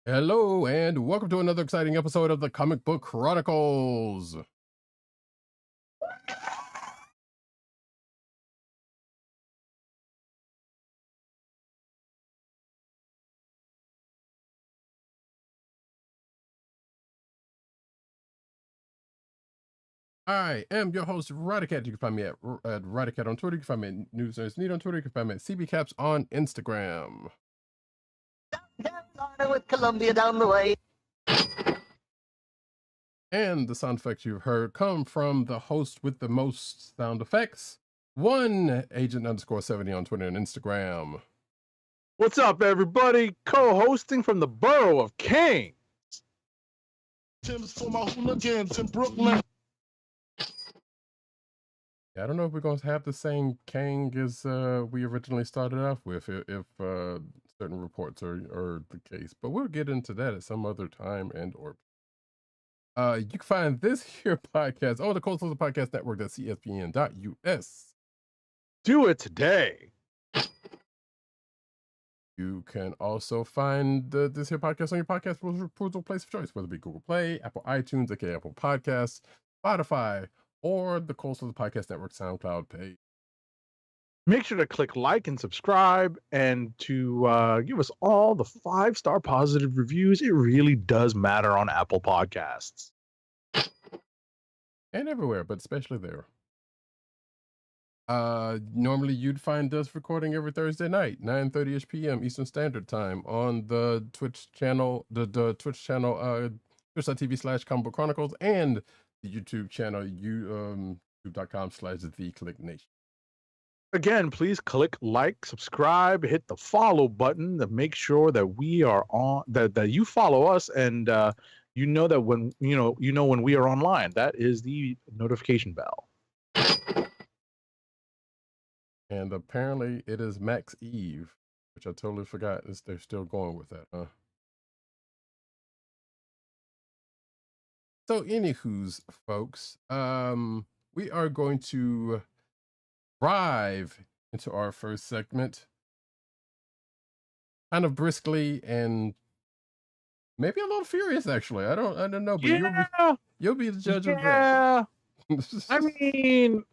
Hello, and welcome to another exciting episode of the Comic Book Chronicles. I am your host, Roddykat. You can find me at Roddykat on Twitter. You can find me at News Nerds Need on Twitter. You can find me at CBCaps on Instagram. With Columbia down the way. And the sound effects you've heard come from the host with the most sound effects, Agent_70 on Twitter and Instagram. What's up, everybody? Co-hosting from the borough of Kane. Tim's for my hooligans in Brooklyn. Yeah, I don't know if we're going to have the same Kang as we originally started off with, if certain reports are the case. But we'll get into that at some other time or. You can find this here podcast on the Coastal Podcast Network at cspn.us. Do it today. You can also find this here podcast on your podcast proposal place of choice, whether it be Google Play, Apple iTunes, aka Apple Podcasts, Spotify, or the Coastal Podcast Network SoundCloud page. Make sure to click like and subscribe and to give us all the 5-star positive reviews. It really does matter on Apple Podcasts. And everywhere, but especially there. Normally you'd find us recording every Thursday night, 9:30ish p.m. Eastern Standard Time on the Twitch channel, the Twitch channel, twitch.tv/Comic Book Chronicles, and the YouTube channel, youtube.com/TheKliqNation. Again, please click like, subscribe, hit the follow button to make sure that we are on, that you follow us, and you know that when when we are online. That is the notification bell. And apparently it is Max Eve, which I totally forgot. They're still going with that, huh? So, anywho's, folks, we are going to dive into our first segment kind of briskly and maybe a little furious, actually. I don't know, but you'll be the judge of that. I mean,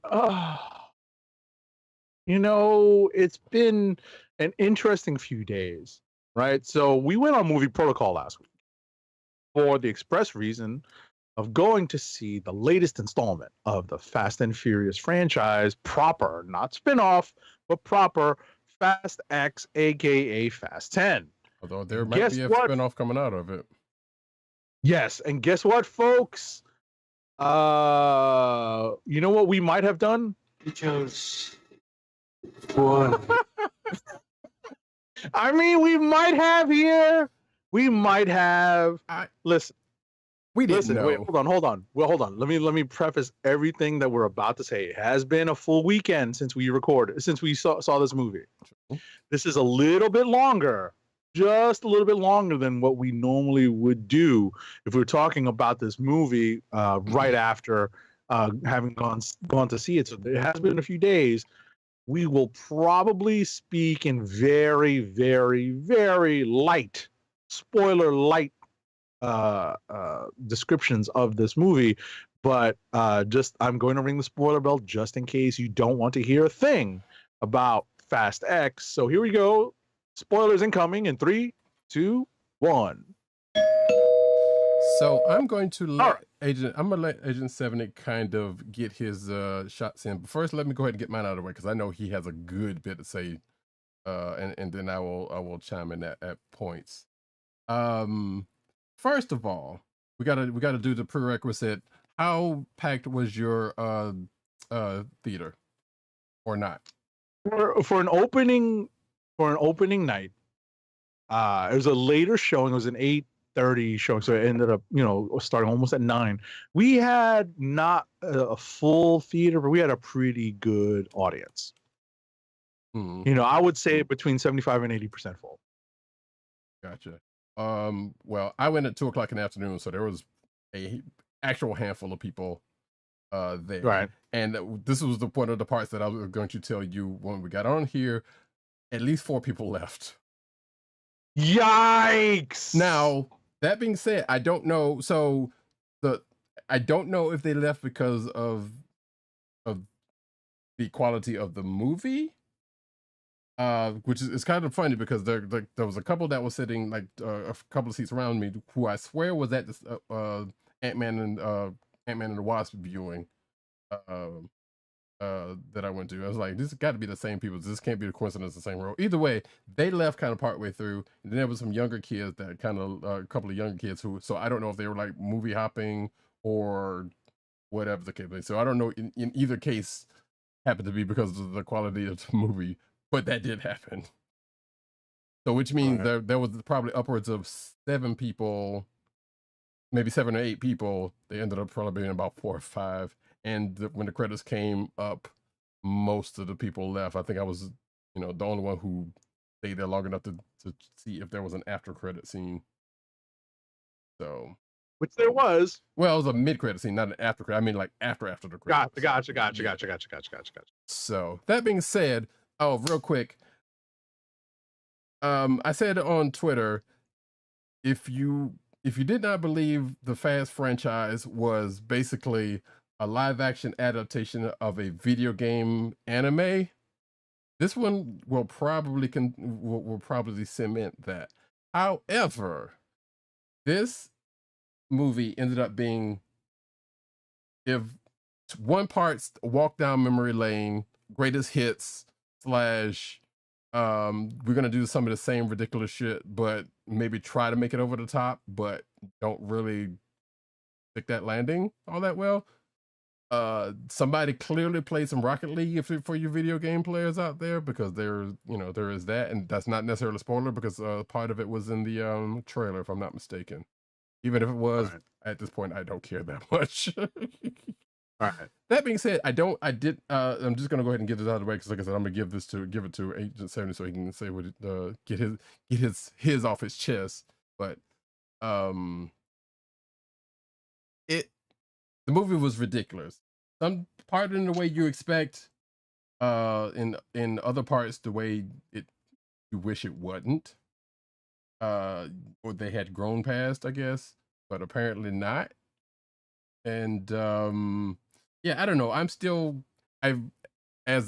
it's been an interesting few days, right? So we went on movie protocol last week for the express reason of going to see the latest installment of the Fast and Furious franchise, proper, not spin-off, but proper Fast X, aka Fast 10. Although there might be a spin-off coming out of it. Yes, and guess what, folks? You know what we might have done? We chose one. I mean, we might have here. We might have. Listen. We didn't know. Wait, hold on. Well, hold on. Let me preface everything that we're about to say. It has been a full weekend since we saw this movie. True. This is a little bit longer, just a little bit longer than what we normally would do if we were talking about this movie right after having gone to see it. So it has been a few days. We will probably speak in very, very, very light, spoiler light descriptions of this movie, but I'm going to ring the spoiler bell just in case you don't want to hear a thing about Fast X. So here we go. Spoilers incoming in 3, 2, 1. So I'm going to let Agent 70 kind of get his shots in. But first, let me go ahead and get mine out of the way because I know he has a good bit to say, and then I will chime in at points. First of all, we gotta do the prerequisite. How packed was your theater, or not? For an opening night, it was a later showing. It was an 8:30 showing, so it ended up starting almost at 9. We had not a full theater, but we had a pretty good audience. I would say between 75 and 80% full. Gotcha. Well, I went at 2:00 in the afternoon, so there was a actual handful of people there. Right. And this was one of the parts that I was going to tell you when we got on here. At least 4 people left. Yikes! Now, that being said, I don't know. So I don't know if they left because of the quality of the movie. Which is kind of funny because there was a couple that was sitting like a couple of seats around me who I swear was at this Ant-Man and the Wasp viewing that I went to. I was like, this got to be the same people. This can't be a coincidence. The same role. Either way, they left kind of partway through. And then there was some younger kids that kind of a couple of younger kids who. So I don't know if they were like movie hopping or whatever the case may be. So I don't know. In either case, happened to be because of the quality of the movie, but that did happen. So which means there was probably upwards of 7 people, maybe 7 or 8 people. They ended up probably being about 4 or 5. And when the credits came up, most of the people left. I think I was, the only one who stayed there long enough to see if there was an after credit scene. So, which there was. Well, it was a mid credit scene, not an after credit. I mean, like after the credit. Gotcha. So that being said, real quick, I said on Twitter, if you did not believe the Fast franchise was basically a live action adaptation of a video game anime, this one will probably will probably cement that. However, this movie ended up being, if one part's walk down memory lane, greatest hits / we're gonna do some of the same ridiculous shit, but maybe try to make it over the top, but don't really stick that landing all that well. Somebody clearly played some Rocket League for you video game players out there, because there is that, and that's not necessarily a spoiler because part of it was in the trailer, if I'm not mistaken. Even if it was, at this point, I don't care that much. All right. That being said, I'm just gonna go ahead and get this out of the way because, like I said, I'm gonna give it to Agent 70 so he can say what get his off his chest. But the movie was ridiculous. Some part in the way you expect, in other parts the way you wish it wasn't. Or they had grown past, I guess, but apparently not. And yeah, I don't know. As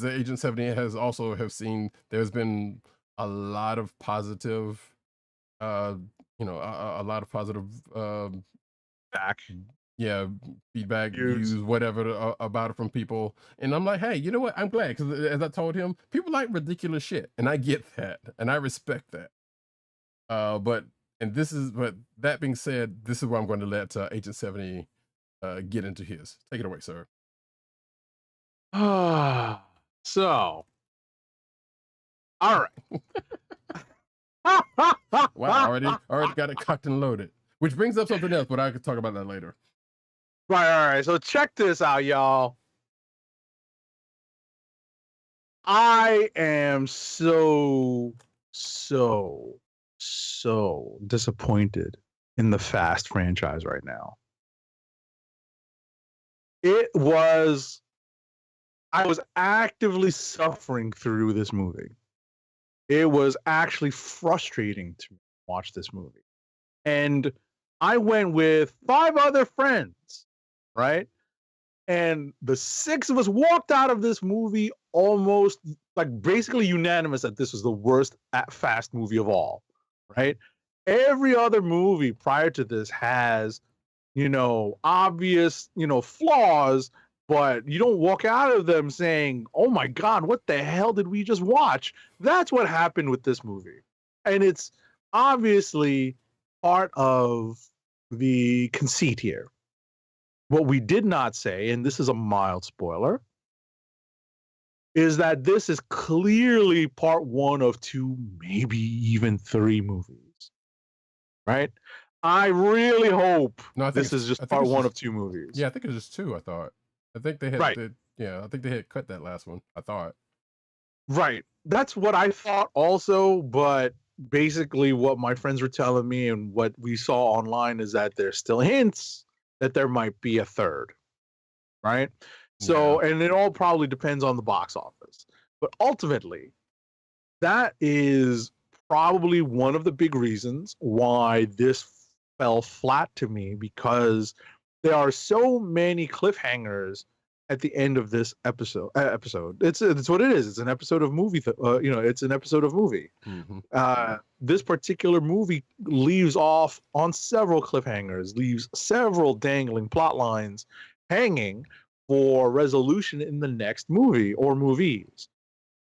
the Agent 70 has also have seen, there's been a lot of positive, a lot of positive feedback, views, whatever about it from people. And I'm like, hey, you know what? I'm glad, because as I told him, people like ridiculous shit, and I get that, and I respect that. But that being said, this is where I'm going to let Agent 70 get into his. Take it away, sir. So, all right. Wow, already got it cocked and loaded. Which brings up something else, but I could talk about that later. Right, all right. So check this out, y'all. I am so disappointed in the Fast franchise right now. I was actively suffering through this movie. It was actually frustrating to watch this movie. And I went with 5 other friends, right? And the 6 of us walked out of this movie almost like basically unanimous that this was the worst Fast movie of all, right? Every other movie prior to this has, obvious, flaws, but you don't walk out of them saying, oh my God, what the hell did we just watch? That's what happened with this movie. And it's obviously part of the conceit here. What we did not say, and this is a mild spoiler, is that this is clearly part 1 of 2, maybe even 3 movies, right? I really hope this is just part 1 of 2 movies. Yeah, I think it's just 2, I thought. I think they had, I think they had cut that last one, I thought. Right. That's what I thought also, but basically what my friends were telling me and what we saw online is that there's still hints that there might be a 3rd, right? So, and it all probably depends on the box office. But ultimately, that is probably one of the big reasons why this fell flat to me, because there are so many cliffhangers at the end of this episode. It's what it is. It's an episode of movie. It's an episode of movie. Mm-hmm. This particular movie leaves off on several cliffhangers, leaves several dangling plot lines hanging for resolution in the next movie or movies.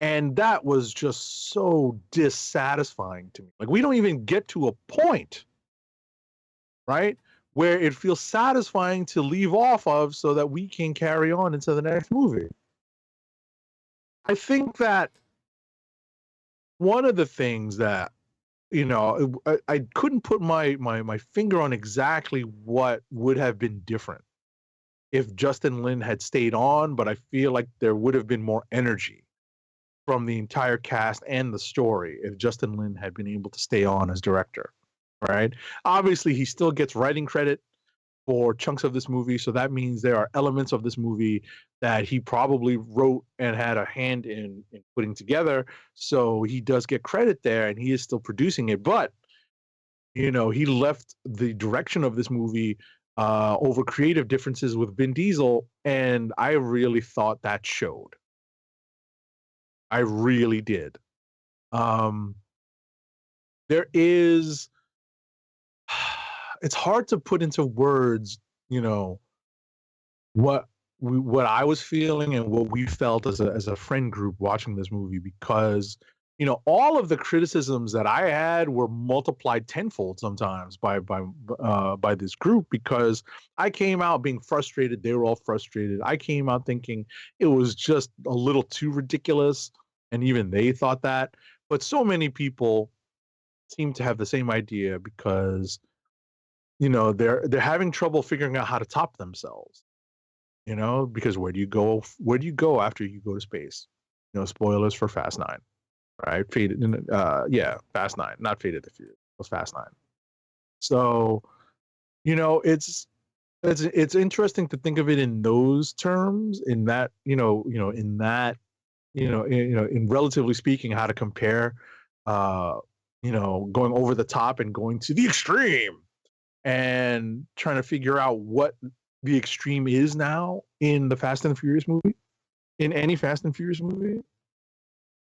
And that was just so dissatisfying to me. Like, we don't even get to a point, right, where it feels satisfying to leave off of so that we can carry on into the next movie. I think that one of the things that, I couldn't put my finger on exactly what would have been different if Justin Lin had stayed on, but I feel like there would have been more energy from the entire cast and the story if Justin Lin had been able to stay on as director, right? Obviously, he still gets writing credit for chunks of this movie, so that means there are elements of this movie that he probably wrote and had a hand in putting together, so he does get credit there, and he is still producing it. But he left the direction of this movie over creative differences with Vin Diesel, and I really thought that showed. I really did. There is, it's hard to put into words, what I was feeling and what we felt as a friend group watching this movie, because all of the criticisms that I had were multiplied tenfold sometimes by this group, because I came out being frustrated. They were all frustrated. I came out thinking it was just a little too ridiculous, and even they thought that. But so many people seem to have the same idea, because they're having trouble figuring out how to top themselves. Because where do you go after you go to space? Spoilers for Fast 9. Right, Fast 9, not Fate of the Furious. It was Fast 9. So, it's interesting to think of it in those terms, in that, in relatively speaking, how to compare, going over the top and going to the extreme, and trying to figure out what the extreme is now in the Fast and the Furious movie, in any Fast and Furious movie.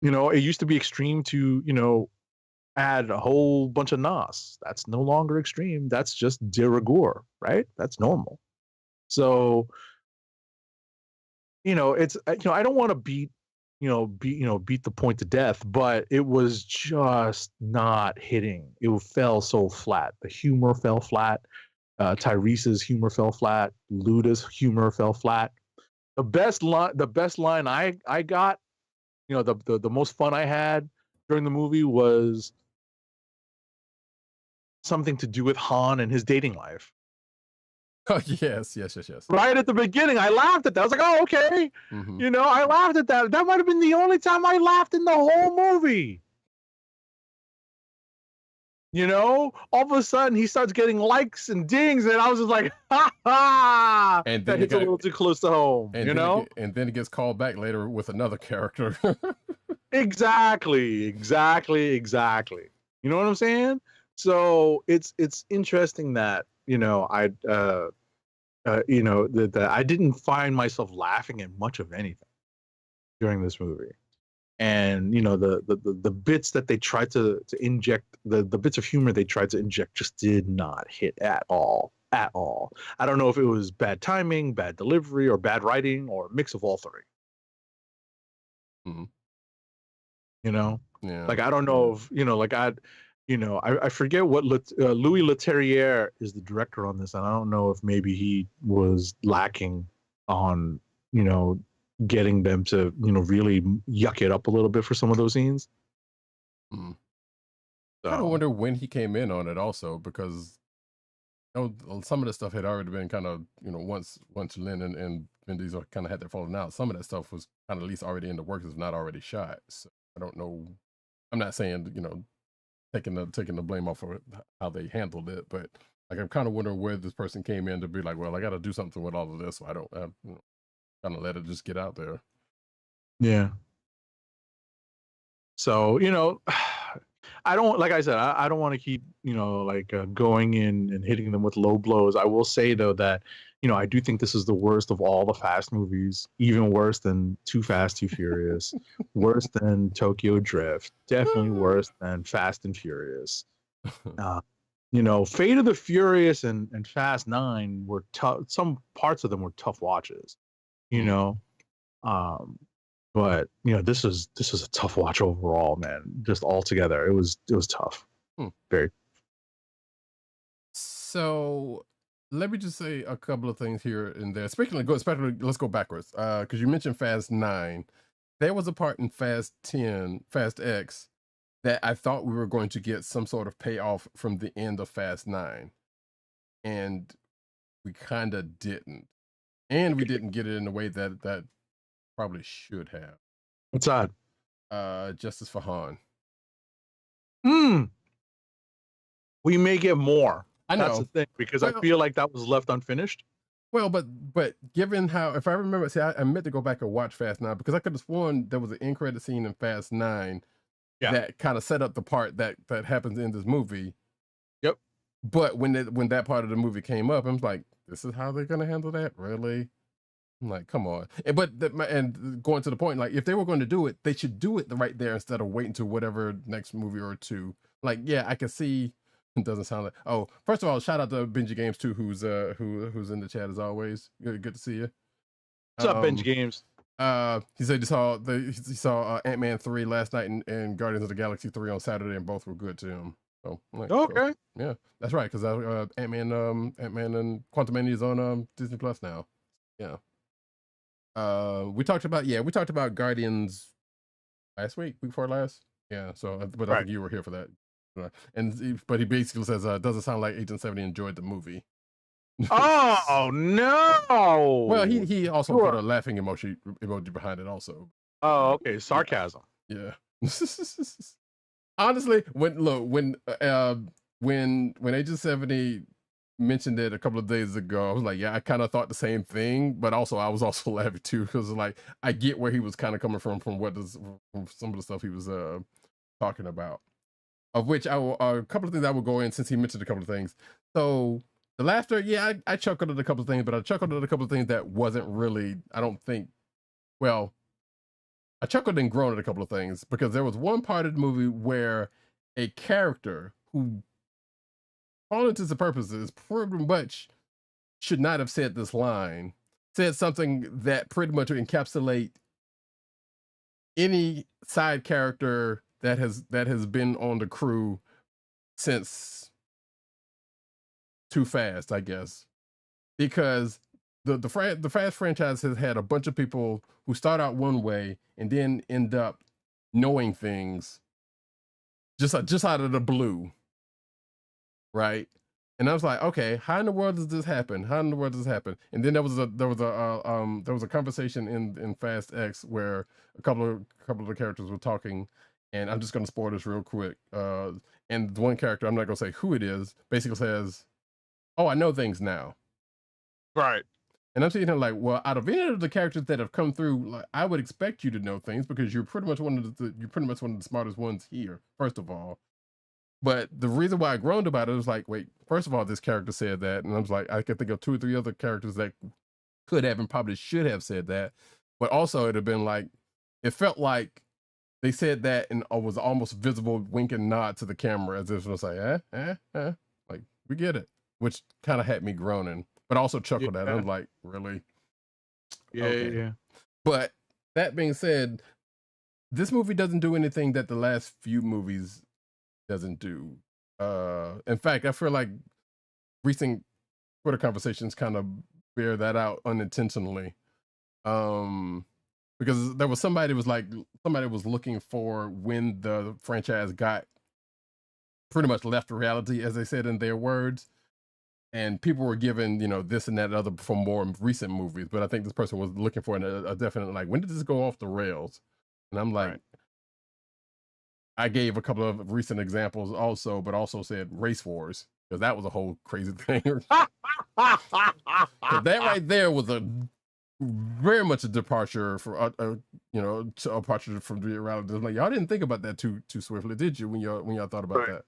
It used to be extreme to, add a whole bunch of NOS. That's no longer extreme. That's just de rigueur, right? That's normal. So, it's, I don't want to beat the point to death, but it was just not hitting. It fell so flat. The humor fell flat. Tyrese's humor fell flat. Luda's humor fell flat. The best line I got, the most fun I had during the movie was something to do with Han and his dating life. Oh, yes. Right at the beginning, I laughed at that. I was like, oh, okay. Mm-hmm. I laughed at that. That might have been the only time I laughed in the whole movie. All of a sudden he starts getting likes and dings, and I was just like, ha ha! And that hits a little too close to home, and then it gets called back later with another character. Exactly. You know what I'm saying? So it's interesting that that I didn't find myself laughing at much of anything during this movie. And the bits that they tried to inject, the bits of humor they tried to inject, just did not hit at all. I don't know if it was bad timing, bad delivery, or bad writing, or a mix of all three. Mm-hmm. Yeah. Like, I don't know if I forget what Louis Leterrier is the director on this, and I don't know if maybe he was lacking on getting them to really yuck it up a little bit for some of those scenes. Mm. So. I wonder when he came in on it also, because some of the stuff had already been kind of once Lin and Vin Diesel kind of had their falling out, some of that stuff was kind of at least already in the works, if not already shot. So I don't know. I'm not saying taking the blame off of how they handled it, but like, I'm kind of wondering where this person came in to be like, well, I got to do something with all of this, so I don't kind of let it just get out there. Yeah. So I don't, like I said, I don't want to keep, going in and hitting them with low blows. I will say though that, I do think this is the worst of all the Fast movies, even worse than Too Fast, Too Furious, worse than Tokyo Drift, definitely worse than Fast and Furious. Fate of the Furious and Fast 9 were tough. Some parts of them were tough watches, you know. But this is a tough watch overall, man. Just altogether, it was tough. Very. So let me just say a couple of things here and there. Especially, let's go backwards. Because you mentioned Fast 9. There was a part in Fast 10, Fast X, that I thought we were going to get some sort of payoff from the end of Fast 9. And we kind of didn't. And we didn't get it in a way that probably should have. What's that? Justice for Han. We may get more. I know. That's the thing, because I feel like that was left unfinished. Well, but given how, if I remember, see, I meant to go back and watch Fast 9 because I could have sworn there was an end credit scene in Fast 9 that kind of set up the part that happens in this movie. Yep. But when that part of the movie came up, I was like, this is how they're gonna handle that? Really? I'm like, come on. And going to the point, like, if they were going to do it, they should do it right there instead of waiting to whatever next movie or two. Like, yeah, I can see. It doesn't sound like. Oh, first of all, shout out to Benji Games too, who's in the chat as always. Good to see you. What's up, Benji Games? He said he saw Ant-Man 3 last night and Guardians of the Galaxy 3 on Saturday, and both were good to him. So like, okay, yeah, that's right, because Ant-Man and Quantumania is on Disney Plus now. Yeah. We talked about Guardians last week before last. Yeah, so but I think you were here for that. But he basically says, doesn't sound like Agent 70 enjoyed the movie. Oh no! Well, he also put a laughing emoji behind it also. Oh, okay, sarcasm. Yeah. Honestly, when Agent 70 mentioned it a couple of days ago, I was like, yeah, I kind of thought the same thing, but also I was also laughing too, because like I get where he was kind of coming from some of the stuff he was talking about. Of which a couple of things I will go in, since he mentioned a couple of things. So the laughter, yeah, I chuckled at a couple of things, but I chuckled at a couple of things that wasn't really, I don't think, well, I chuckled and groaned at a couple of things, because there was one part of the movie where a character who, for all intents and purposes, pretty much should not have said this line, said something that pretty much would encapsulate any side character that has been on the crew since Too Fast, I guess, because the Fast franchise has had a bunch of people who start out one way and then end up knowing things just out of the blue, right? And I was like, okay, how in the world does this happen? How in the world does this happen? And then there was a conversation in Fast X where a couple of the characters were talking. And I'm just going to spoil this real quick. And the one character, I'm not going to say who it is, basically says, oh, I know things now. Right. And I'm sitting here like, well, out of any of the characters that have come through, like, I would expect you to know things because you're pretty much one of the smartest ones here, first of all. But the reason why I groaned about it was like, wait, first of all, this character said that. And I was like, I could think of 2 or 3 other characters that could have and probably should have said that. But also it'd have been like, it felt like they said that and was almost visible wink and nod to the camera as if it was like, like, we get it, which kind of had me groaning, but also chuckled at it. I was like, really? Yeah, okay. yeah. But that being said, this movie doesn't do anything that the last few movies doesn't do. In fact, I feel like recent Twitter conversations kind of bear that out unintentionally. Because there was somebody was looking for when the franchise got pretty much left reality, as they said in their words, and people were given, this and that and other from more recent movies. But I think this person was looking for a definite, like, when did this go off the rails? And I'm like, I gave a couple of recent examples also, but also said Race Wars, because that was a whole crazy thing. That right there was very much a departure for you know, apart from the reality. Like y'all didn't think about that too swiftly, did you? When y'all thought about that?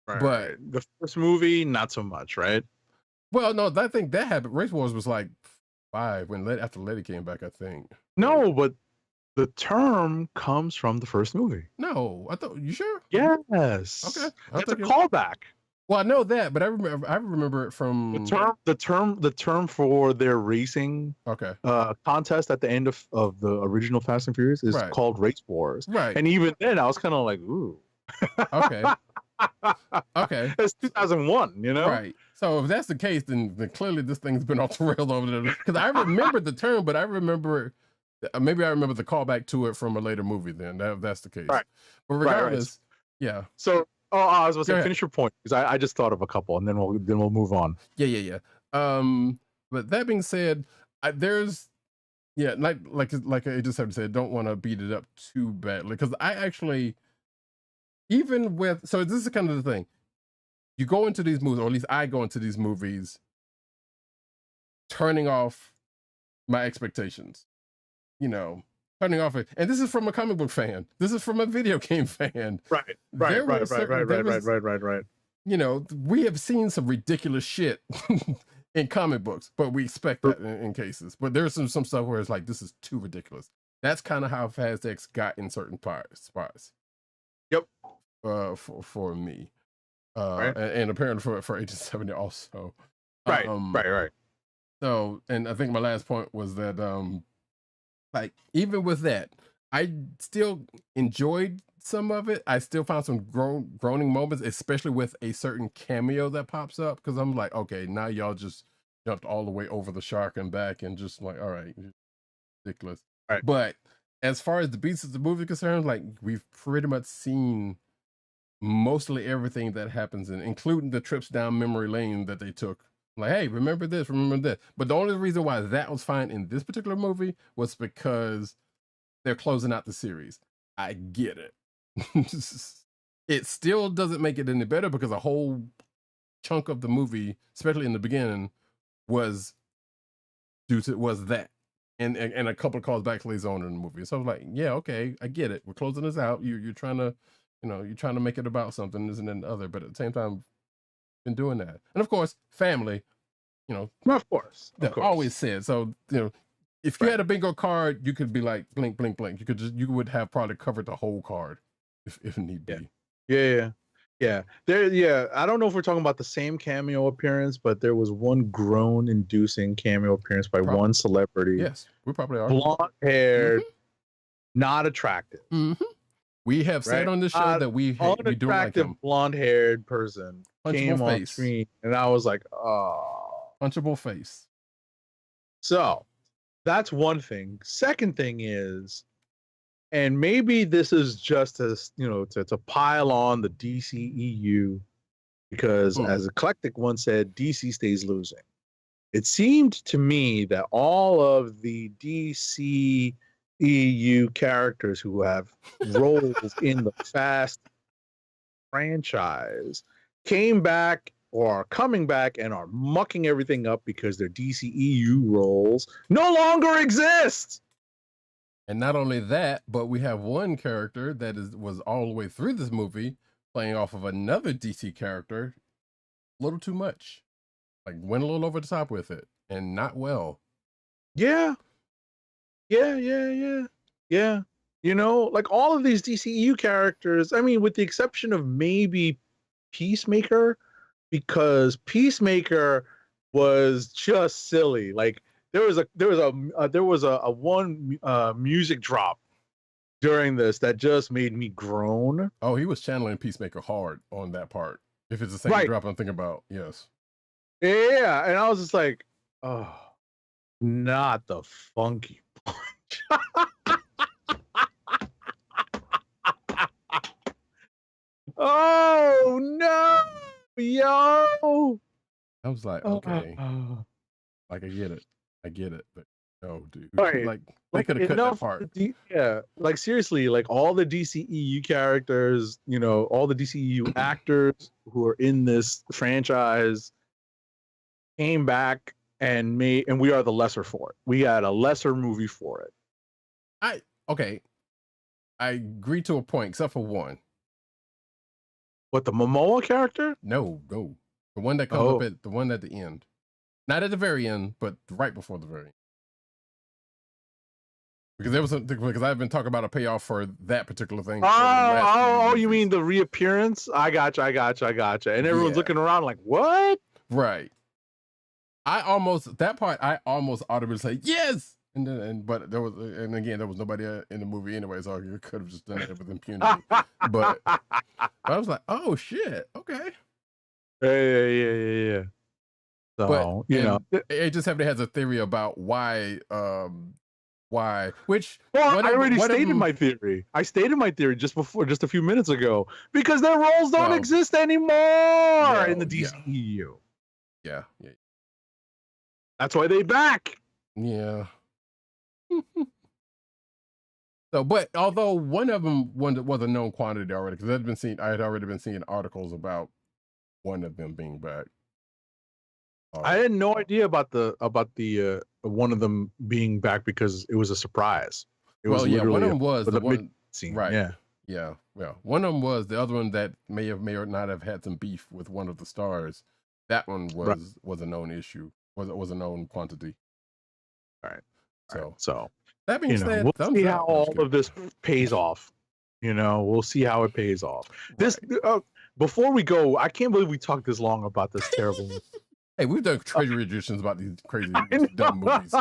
Right. But the first movie, not so much, right? well, no, I think that happened. Race Wars was like 5 after Letty came back. I think. No, but the term comes from the first movie. No, I thought you sure? Yes. Okay, That's a callback. Well, I know that, but I remember it from the term for their racing contest at the end of the original Fast and Furious is called Race Wars. Right. And even then I was kind of like, ooh. Okay. Okay. It's 2001, you know? Right. So if that's the case, then clearly this thing's been off the rails over there. Because I remember the term, but I remember maybe I remember the callback to it from a later movie. Then if that's the case. Right. But regardless, yeah. So I was going to say finish your point because I just thought of a couple and then we'll move on. Yeah. But that being said, there's like I just have to say, don't want to beat it up too badly because I actually. Even with, so this is kind of the thing. You go into these movies, or at least I go into these movies, turning off my expectations. You know, turning off it. And this is from a comic book fan. This is from a video game fan. Right. You know, we have seen some ridiculous shit in comic books, but we expect that in cases. But there's some stuff where it's like, this is too ridiculous. That's kind of how Fast X got in certain spots. Yep. For me, and apparently for Agent 70 also. Right. So, and I think my last point was that, like, even with that, I still enjoyed some of it. I still found some groaning moments, especially with a certain cameo that pops up. Because I'm like, okay, now y'all just jumped all the way over the shark and back, and just like, all right, ridiculous. Right. But as far as the beats of the movie is concerned, like we've pretty much seen mostly everything that happens, including the trips down memory lane that they took. Like, hey, remember this, remember that. But the only reason why that was fine in this particular movie was because they're closing out the series. I get it. It still doesn't make it any better because a whole chunk of the movie, especially in the beginning, was that. And a couple of calls back later on in the movie. So I was like, yeah, okay, I get it. We're closing this out. You're trying to, you're trying to make it about something, isn't it? Other, but at the same time, been doing that. And of course, family, of course. Always said. So, if you had a bingo card, you could be like, blink, blink, blink. You would have probably covered the whole card if need be. Yeah. I don't know if we're talking about the same cameo appearance, but there was one groan-inducing cameo appearance by one celebrity. Yes, we probably are. Blonde-haired, not attractive. Mm-hmm. We have said on the show that we don't like him. Blonde-haired person came on screen, and I was like, oh. Punchable face. So, that's one thing. Second thing is, and maybe this is just as to pile on the DCEU, because as Eclectic once said, DC stays losing. It seemed to me that all of the DCEU characters who have roles in the Fast franchise came back or are coming back and are mucking everything up because their DCEU roles no longer exist. And not only that, but we have one character that was all the way through this movie playing off of another DC character. A little too much. Like, went a little over the top with it. And not well. Yeah. Like all of these DCEU characters, I mean, with the exception of maybe Peacemaker, because Peacemaker was just silly. Like, there was a one music drop during this that just made me groan. Oh, he was channeling Peacemaker hard on that part. If it's the same drop I'm thinking about, yes. Yeah, and I was just like, oh, not the funky punch. Oh no, yo! I was like, okay, like I get it, but no, dude. Right. Like they could have cut that part. Like seriously, like all the DCEU characters, all the DCEU actors who are in this franchise came back and we are the lesser for it. We had a lesser movie for it. okay, I agree to a point, except for one. What, the Momoa character? No, the one that comes up at the one at the end, not at the very end, but right before the very end. Because there was because I've been talking about a payoff for that particular thing. You mean the reappearance? I gotcha. And everyone's looking around like, what? Right. I almost audibly say yes, but there was nobody in the movie anyway, so you could have just done it with impunity. but I was like, oh shit, okay. Yeah. So but, Agents of S.H.I.E.L.D. has a theory about why. Which I already stated my theory. I stated my theory just a few minutes ago, because their roles don't exist anymore in the DCEU. Yeah. That's why they back. Yeah. So, but although one of them was a known quantity already, because I had already been seeing articles about one of them being back. I had no idea about the one of them being back, because it was a surprise. One of them was the one scene. Right. Yeah. One of them was the other one that may or not have had some beef with one of the stars. That one was a known issue. Was a known quantity. All right. So that being said, we'll see how all of this pays off. We'll see how it pays off. This before we go, I can't believe we talked this long about this terrible movie. Hey, we've done treasury editions about these crazy dumb movies.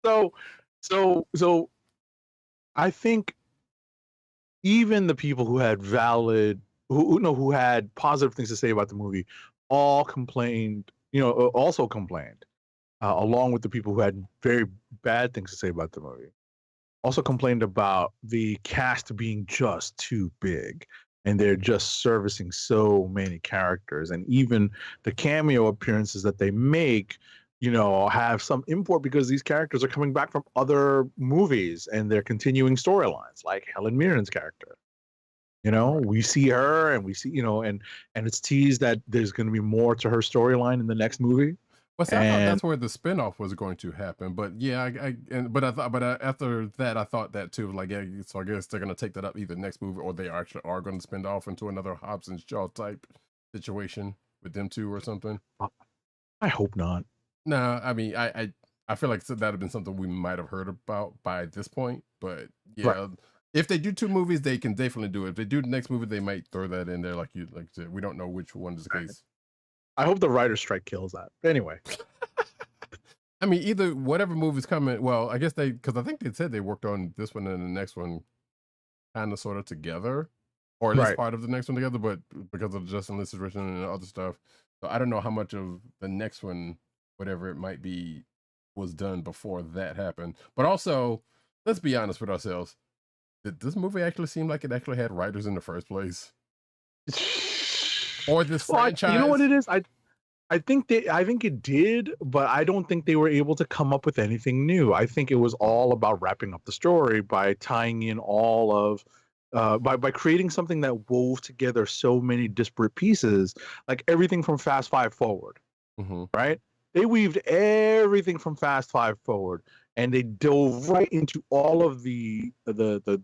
So I think even the people who had who had positive things to say about the movie all complained, also complained, along with the people who had very bad things to say about the movie, also complained about the cast being just too big. And they're just servicing so many characters, and even the cameo appearances that they make, have some import, because these characters are coming back from other movies and they're continuing storylines, like Helen Mirren's character. We see her, and we see, and it's teased that there's going to be more to her storyline in the next movie. Well, see, I thought that's where the spinoff was going to happen, but yeah, after that, I thought that too. Like, yeah, so I guess they're going to take that up either next movie, or they actually are going to spin off into another Hobbs and Shaw type situation with them two or something. I hope not. No, I mean, I feel like that'd have been something we might have heard about by this point, but yeah. If they do two movies, they can definitely do it. If they do the next movie, they might throw that in there, like you said. We don't know which one is the case. I hope the writer's strike kills that. Anyway. I mean, either whatever movie's coming. Well, I guess because I think they said they worked on this one and the next one kind of sort of together, or at least part of the next one together, but because of Justin List's written and other stuff. So I don't know how much of the next one, whatever it might be, was done before that happened. But also, let's be honest with ourselves. Did this movie actually seem like it actually had writers in the first place? Or this franchise? You know what it is? I think it did, but I don't think they were able to come up with anything new. I think it was all about wrapping up the story by tying in all of by creating something that wove together so many disparate pieces, like everything from Fast Five forward. Right? They weaved everything from Fast Five forward, and they dove right into all of the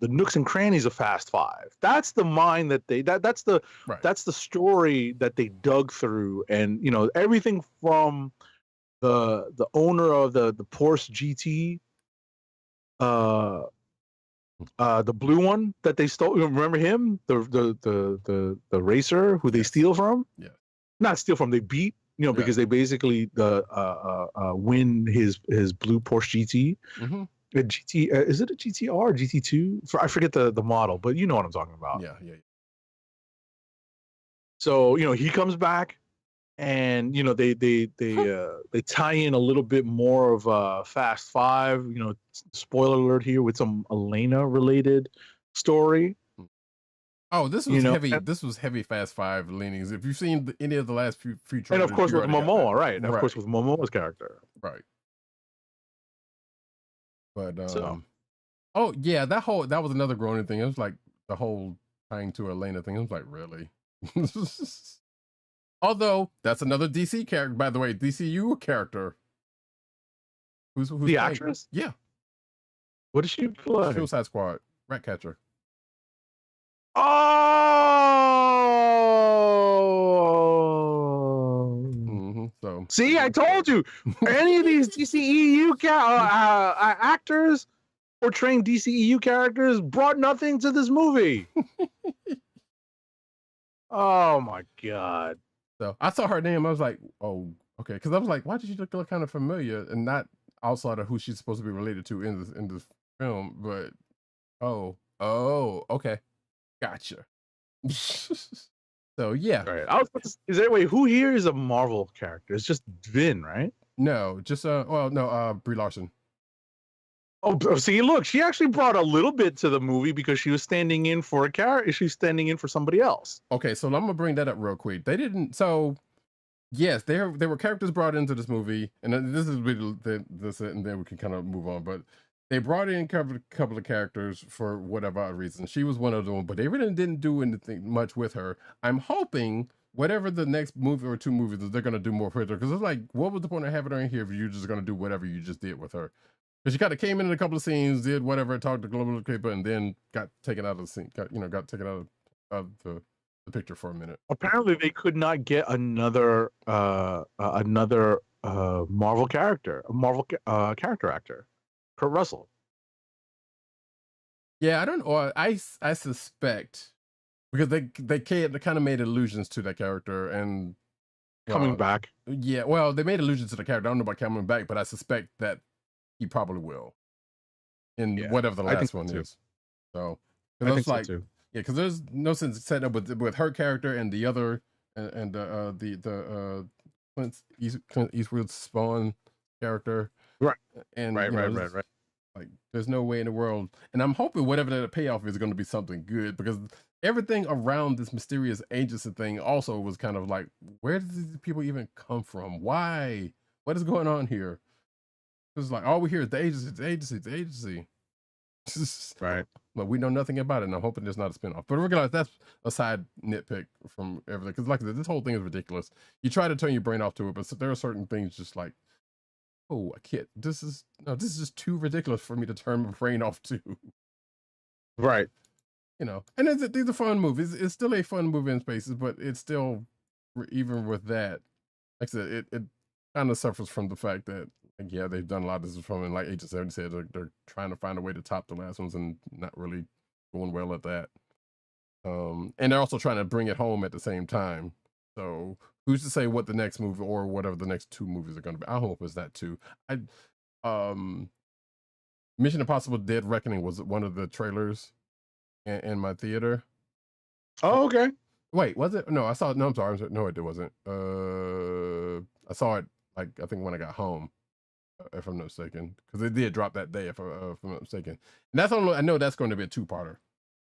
nooks and crannies of Fast Five. That's the mind that that's the story that they dug through, and everything from the owner of the Porsche GT, the blue one that they stole. Remember him, the racer who they steal from? Yeah, not steal from. They beat. Because they basically win his blue Porsche GT. A GT, is it a GTR or GT2? I forget the model, but you know what I'm talking about. Yeah. So he comes back, and they tie in a little bit more of Fast Five. Spoiler alert here, with some Elena related story. Oh, this was heavy. This was heavy Fast Five leanings. If you've seen any of the last few trailers, and of course with Momoa, right? And of course with Momoa's character, right? But oh yeah, that was another groaning thing. It was like the whole tying to Elena thing. It was like, really. Although that's another DC character, by the way, DCU character. Who's the actress? Yeah. What does she play? Suicide Squad, Ratcatcher. Oh. So See, I told you. Any of these DCEU actors portraying DCEU characters brought nothing to this movie. Oh my god. So I saw her name. I was like, oh, okay. Because I was like, why did she look kind of familiar and not outside of who she's supposed to be related to in this film? But okay, gotcha. So yeah. All right. Is there wait? Who here is a Marvel character? It's just Vin, right? No, just Brie Larson. Oh, see, look, she actually brought a little bit to the movie because she was standing in for a character. She's standing in for somebody else. Okay, so I'm gonna bring that up real quick. They didn't. So yes, there were characters brought into this movie, and this is this, and then we can kind of move on. But they brought in a couple of characters for whatever reason. She was one of them, but they really didn't do anything much with her. I'm hoping whatever the next movie or two movies is, they're gonna do more with her, because it's like, what was the point of having her in here if you're just gonna do whatever you just did with her? Because she kind of came in a couple of scenes, did whatever, talked to global people, and then got taken out of the scene. Got taken out of the picture for a minute. Apparently, they could not get another Marvel character, a Marvel character actor, Kurt Russell. Yeah, I don't know. I suspect, because they kind of made allusions to that character and Coming back. Yeah, well, they made allusions to the character. I don't know about coming back, but I suspect that he probably will in whatever the last one is. So I think like, so too. Yeah, because there's no sense setting up with her character and the other and the Clint Eastwood Spawn character, right? And right. Like, there's no way in the world, and I'm hoping whatever that payoff is going to be something good, because everything around this mysterious agency thing also was kind of like, where did these people even come from? Why? What is going on here? It's like, all we hear is the agency. Right. But we know nothing about it, and I'm hoping there's not a spinoff. But regardless, that's a side nitpick from everything. Because like I said, this whole thing is ridiculous. You try to turn your brain off to it, but there are certain things just like, oh, I can't. This is just too ridiculous for me to turn my brain off to. Right. And these are fun movies. It's still a fun movie in spaces, but it's still, even with that, like I said, it kind of suffers from the fact that, yeah, they've done a lot of this from, and like Agent 7 said, they're trying to find a way to top the last ones and not really going well at that. And they're also trying to bring it home at the same time. So who's to say what the next movie or whatever the next two movies are going to be? I hope it's that too. Mission Impossible: Dead Reckoning was one of the trailers in my theater. Oh, okay. Wait, was it? No, I saw it. No, I'm sorry. No, it wasn't. I saw it, like, I think when I got home, if I'm not mistaken, because it did drop that day, if I'm not mistaken. And that's only, I know that's going to be a two-parter.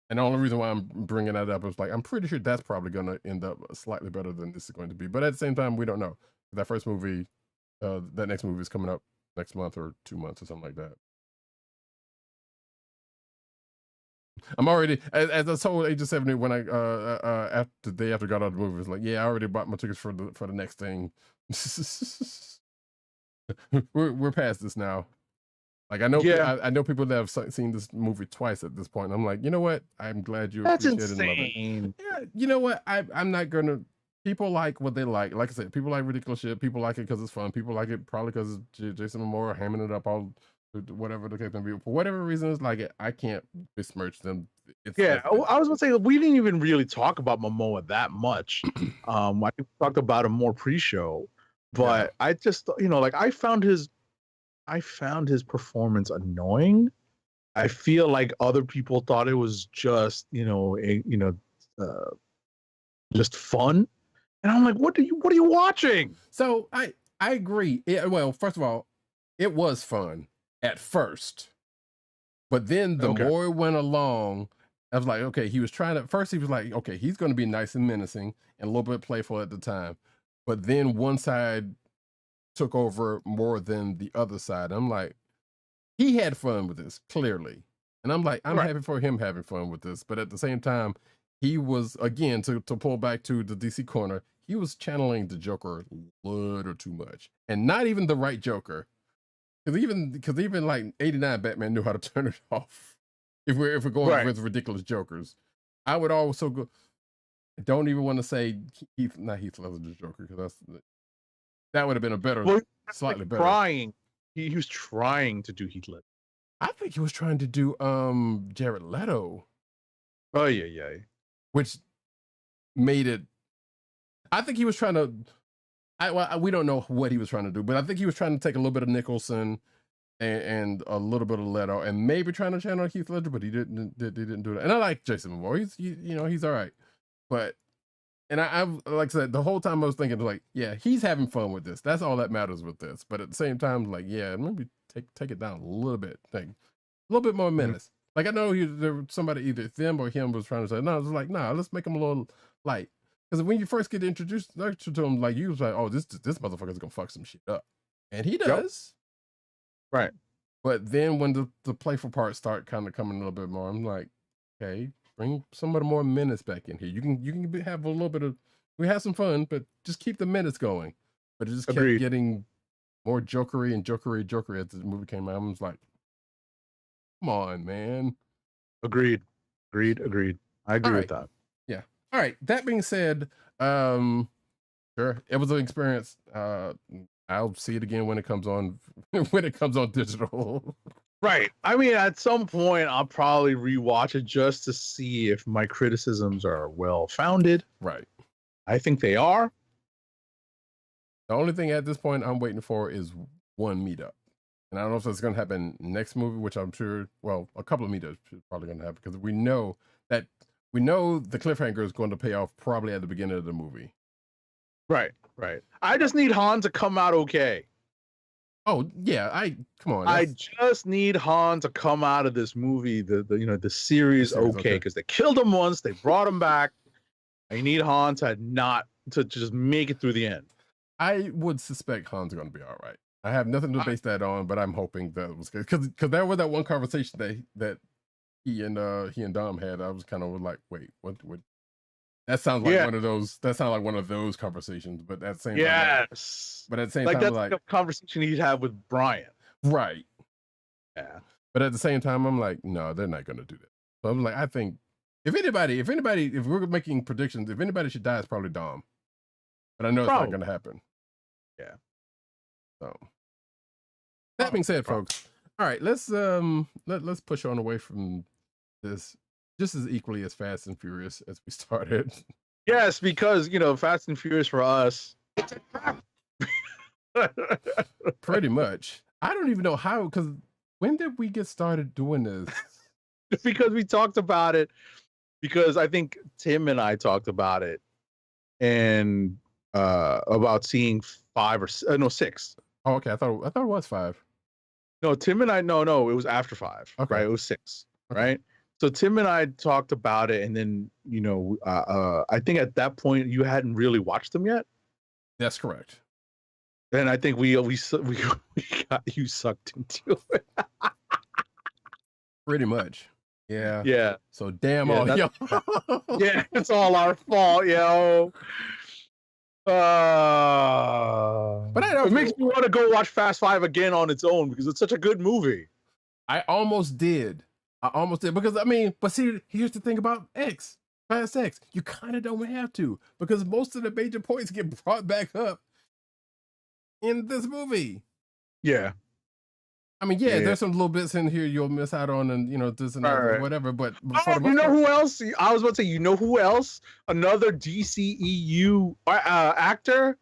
And the only reason why I'm bringing that up is, like, I'm pretty sure that's probably going to end up slightly better than this is going to be. But at the same time, we don't know. That first movie, that next movie is coming up next month or 2 months or something like that. I'm already, as I told Agent 70 when I after the day after I got out of the movie, it's like, yeah, I already bought my tickets for the next thing. we're past this now. Like, I know, I know people that have seen this movie twice at this point. I'm like, you know what? I'm glad you appreciate it and love it. Yeah, you know what? I'm not gonna. People like what they like. Like I said, people like ridiculous shit. People like it because it's fun. People like it probably because it's Jason Momoa hamming it up all, whatever the case may be. For whatever reason, it's like it. I can't besmirch them. I was gonna say, we didn't even really talk about Momoa that much. I think we talked about him more pre-show, but I just, like, I found his performance annoying. I feel like other people thought it was just, just fun, and I'm like, what are you watching? So I agree. Well, first of all, it was fun at first, but then the more it went along, I was like, okay, he was trying to, first he was like, okay, he's going to be nice and menacing and a little bit playful at the time, but then one side took over more than the other side. I'm like, he had fun with this, clearly. And I'm like, I'm happy for him having fun with this. But at the same time, he was, again, to pull back to the DC corner, he was channeling the Joker a little too much. And not even the right Joker. because even like 89 Batman knew how to turn it off. If we're going with ridiculous Jokers, I would also go. I don't even want to say not Heath Ledger's Joker, because that would have been a better, slightly better. He was trying to do Heath Ledger. I think he was trying to do Jared Leto. Oh yeah. Which made it. I think he was trying to. We don't know what he was trying to do, but I think he was trying to take a little bit of Nicholson and a little bit of Leto, and maybe trying to channel Heath Ledger, but he didn't do that. And I like Jason Momoa. He's all right, but. And I've like I said, the whole time I was thinking, like, yeah, he's having fun with this. That's all that matters with this. But at the same time, like, yeah, maybe take it down a little bit. Like, a little bit more menace. Like, I know there was somebody, either them or him, was trying to say, no, I was like, nah, let's make him a little light. Because when you first get introduced to him, like, you was like, oh, this motherfucker's gonna fuck some shit up. And he does. Yep. Right. But then when the playful parts start kind of coming a little bit more, I'm like, okay, bring some of the more menace back in here. You can have a little bit of, we have some fun, but just keep the menace going. But it just kept getting more jokery as the movie came out. I was like, come on, man. Agreed. I agree with that. Yeah. All right. That being said, sure, it was an experience. I'll see it again when it comes on digital. Right. I mean, at some point, I'll probably rewatch it just to see if my criticisms are well founded. Right. I think they are. The only thing at this point I'm waiting for is one meetup. And I don't know if that's going to happen next movie, which I'm sure, well, a couple of meetups is probably going to happen, because we know the cliffhanger is going to pay off probably at the beginning of the movie. Right. I just need Han to come out okay. Oh yeah, come on. I just need Han to come out of this movie, the series okay, because they killed him once, they brought him back. I need Han to just make it through the end. I would suspect Han's going to be all right. I have nothing to base that on, but I'm hoping that was good, because there was that one conversation that he and Dom had. I was kind of like, wait, what? That sounds like one of those. That sounds like one of those conversations. But at the same time, but at the same time, that's like a conversation he'd have with Brian. Right. Yeah. But at the same time, I'm like, no, they're not going to do that. So I'm like, I think if we're making predictions, if anybody should die, it's probably Dom. But I know it's not going to happen. Yeah. So that being said, folks, all right, let's push on away from this. Just as equally as Fast and Furious as we started. Yes, because Fast and Furious for us. Pretty much. I don't even know how, because when did we get started doing this? Because we talked about it. Because I think Tim and I talked about it, and about seeing 5 or 6. Oh, okay. I thought it was 5. No, Tim and I. No, it was after 5. Okay. Right, it was 6. Okay. Right. So Tim and I talked about it, and then I think at that point you hadn't really watched them yet. That's correct. And I think we got you sucked into it. Pretty much. Yeah. Yeah. So damn all y'all. Yeah, it's all our fault, yo. But it makes me want to go watch Fast 5 again on its own, because it's such a good movie. I almost did, because but see, here's the thing about Fast X. You kind of don't have to, because most of the major points get brought back up in this movie. Yeah. There's some little bits in here you'll miss out on, and this and that, or whatever. But who else? I was about to say, who else? Another DCEU actor,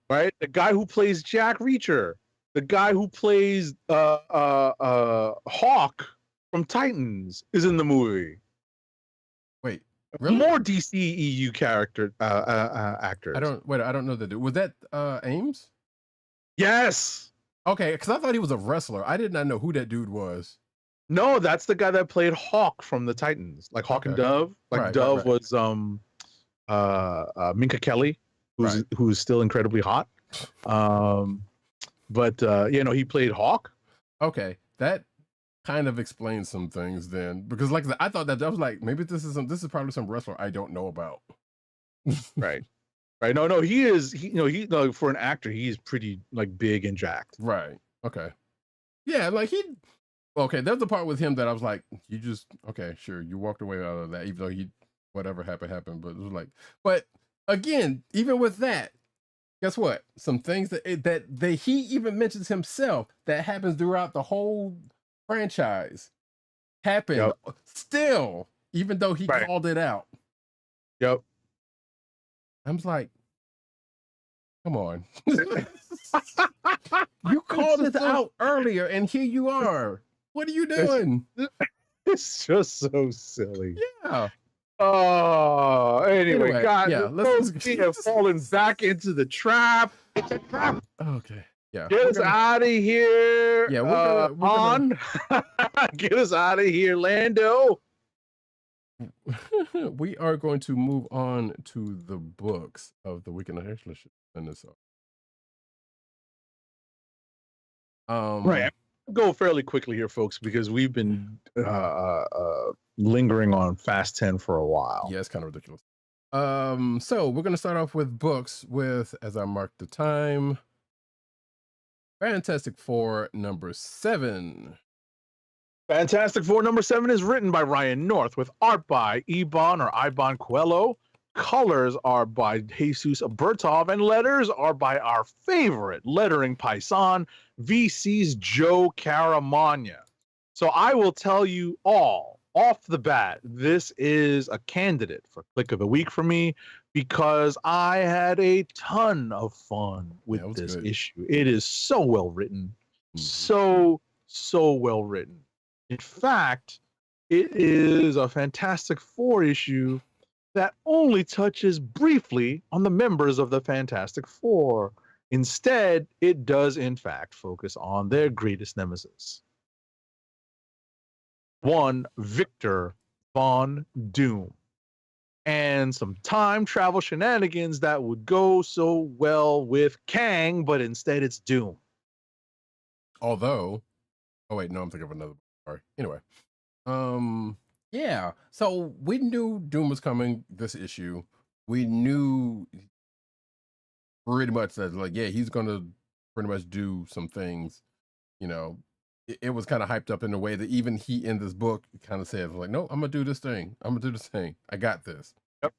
right? The guy who plays Jack Reacher, the guy who plays Hawk from Titans is in the movie. Wait, really? More DCEU actors. I don't know that dude. Was that Ames? Yes. Okay, because I thought he was a wrestler. I did not know who that dude was. No, that's the guy that played Hawk from the Titans, like Hawk and Dove. Like Dove was Minka Kelly, who's still incredibly hot. He played Hawk. Okay, that kind of explains some things then, because like I thought that I was like, maybe this is probably some wrestler I don't know about. Right. No, he is. For an actor, he is pretty like big and jacked. Right. Okay. Yeah, like okay, there's the part with him that I was like, you just okay, sure, you walked away out of that, even though whatever happened, but it was like, but again, even with that, guess what? Some things that he even mentions himself that happens throughout the whole franchise happen still, even though he called it out. Yep. I'm just like, come on. You called it out earlier, and here you are. What are you doing? It's just so silly. Yeah. Oh, anyway, God, yeah, let's have fallen back into the trap. It's a trap. Okay. Yeah. Get us out of here. Yeah, we're gonna... Get us out of here, Lando. We are going to move on to the books of the weekend of in this. Right. Go fairly quickly here, folks, because we've been lingering on Fast 10 for a while. Yeah, it's kind of ridiculous. So we're gonna start off with books with, as I mark the time, Fantastic Four #7. Fantastic Four #7 is written by Ryan North with art by Iban Coelho. Colors are by Jesus Bertov, and letters are by our favorite lettering paisan, VC's Joe Caramagna. So I will tell you all off the bat, this is a candidate for Kliq of the Week for me because I had a ton of fun with this issue. It is so well written, so well written. In fact, it is a Fantastic Four issue that only touches briefly on the members of the Fantastic Four. Instead, it does, in fact, focus on their greatest nemesis. One, Victor Von Doom. And some time travel shenanigans that would go so well with Kang, but instead it's Doom. Although, oh wait, no, I'm thinking of another. Sorry. Anyway, yeah. So we knew Doom was coming this issue. We knew pretty much that, like, yeah, he's gonna pretty much do some things. You know, it was kind of hyped up in a way that even he in this book kind of says, like, no, I'm gonna do this thing. I'm gonna do this thing. I got this. Yep.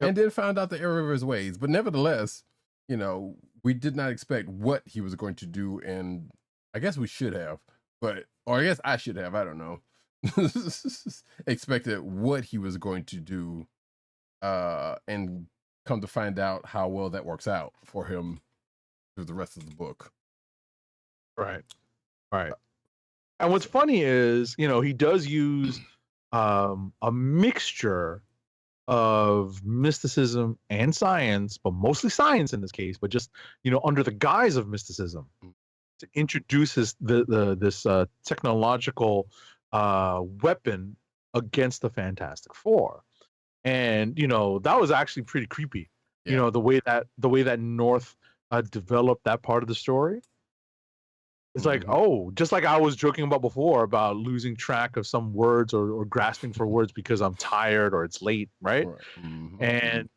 And then found out the error of his ways. But nevertheless, you know, we did not expect what he was going to do, and I guess we should have, or I guess I should have, I don't know. Expected what he was going to do, and come to find out how well that works out for him through the rest of the book. Right. And what's funny is, you know, he does use a mixture of mysticism and science, but mostly science in this case, but just, you know, under the guise of mysticism to introduce this technological weapon against the Fantastic Four. And, you know, that was actually pretty creepy. Yeah. You know, the way that North developed that part of the story. It's like, oh, just like I was joking about before about losing track of some words or grasping for words because I'm tired or it's late, right? And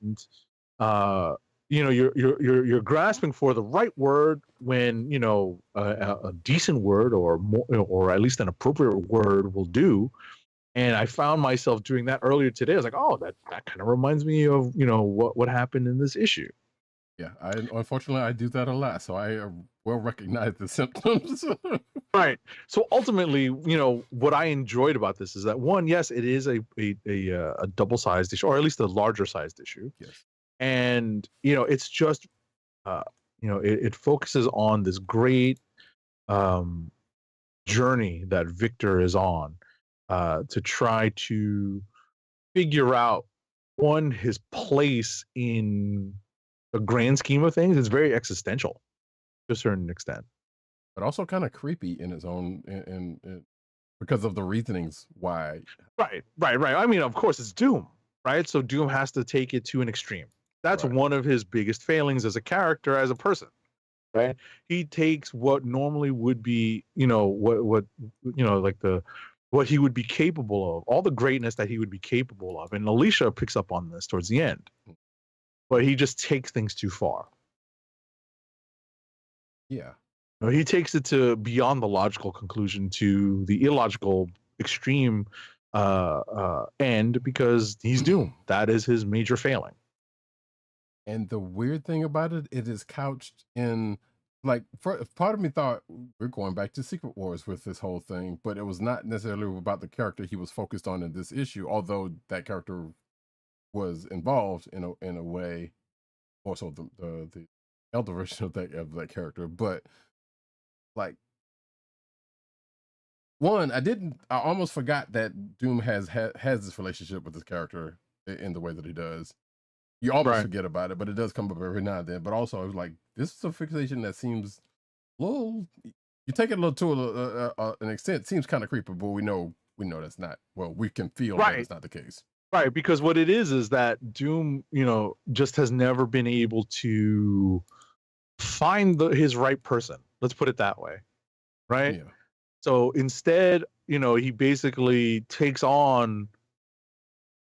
you know, you're grasping for the right word when, you know, a decent word or more, or at least an appropriate word will do. And I found myself doing that earlier today. I was like, oh, that kind of reminds me of, you know, what happened in this issue. Yeah, unfortunately I do that a lot, so I well recognize the symptoms. Right. So ultimately, you know, what I enjoyed about this is that, one, yes, it is a double-sized issue, or at least a larger-sized issue. Yes. And, you know, it's just, you know, it focuses on this great journey that Victor is on to try to figure out, one, his place in the grand scheme of things. It's very existential to a certain extent, but also kind of creepy in its own, and because of the reasonings why. Right. I mean, of course, it's Doom, right? So Doom has to take it to an extreme. That's one of his biggest failings as a character, as a person, right? He takes what normally would be, you know, what you know, like what he would be capable of, all the greatness that he would be capable of, and Alicia picks up on this towards the end. But he just takes things too far. Yeah. No, he takes it to beyond the logical conclusion to the illogical extreme end because he's doomed. That is his major failing. And the weird thing about it, it is couched in like part of me thought we're going back to Secret Wars with this whole thing, but it was not necessarily about the character he was focused on in this issue, although that character was involved in a way, also the elder version of that character. But like one, I almost forgot that Doom has this relationship with this character in the way that he does. You almost forget about it, but it does come up every now and then. But also, I was like, this is a fixation that seems a little. You take it a little to an extent, it seems kind of creepy, but we know that's not. Well, we can feel that it's not the case. Right, because what it is that Doom, just has never been able to find his right person. Let's put it that way, right? Yeah. So instead, he basically takes on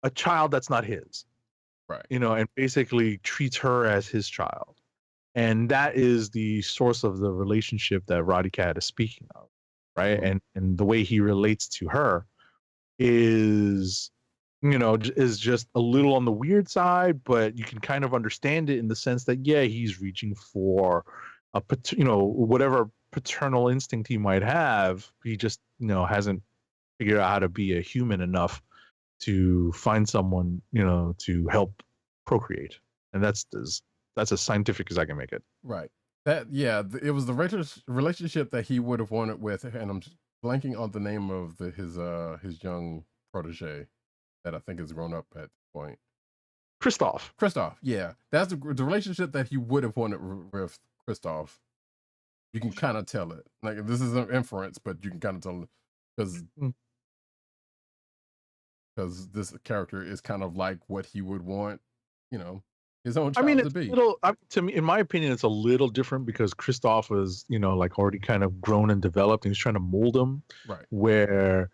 a child that's not his. Right. And basically treats her as his child. And that is the source of the relationship that Roddykat is speaking of, right? Mm-hmm. And the way he relates to her is just a little on the weird side, but you can kind of understand it in the sense that, yeah, he's reaching for whatever paternal instinct he might have. He just, hasn't figured out how to be a human enough to find someone, to help procreate. And that's as scientific as I can make it. Right. It was the relationship that he would have wanted with, and I'm blanking on the name of his young protege that I think has grown up at this point. Kristoff. Yeah. That's the relationship that he would have wanted with Kristoff. You can kind of tell it. Like, this is an inference, but you can kind of tell it because this character is kind of like what he would want, his own child to be. To me, in my opinion, it's a little different because Kristoff is, like already kind of grown and developed, and he's trying to mold him. Right. Where,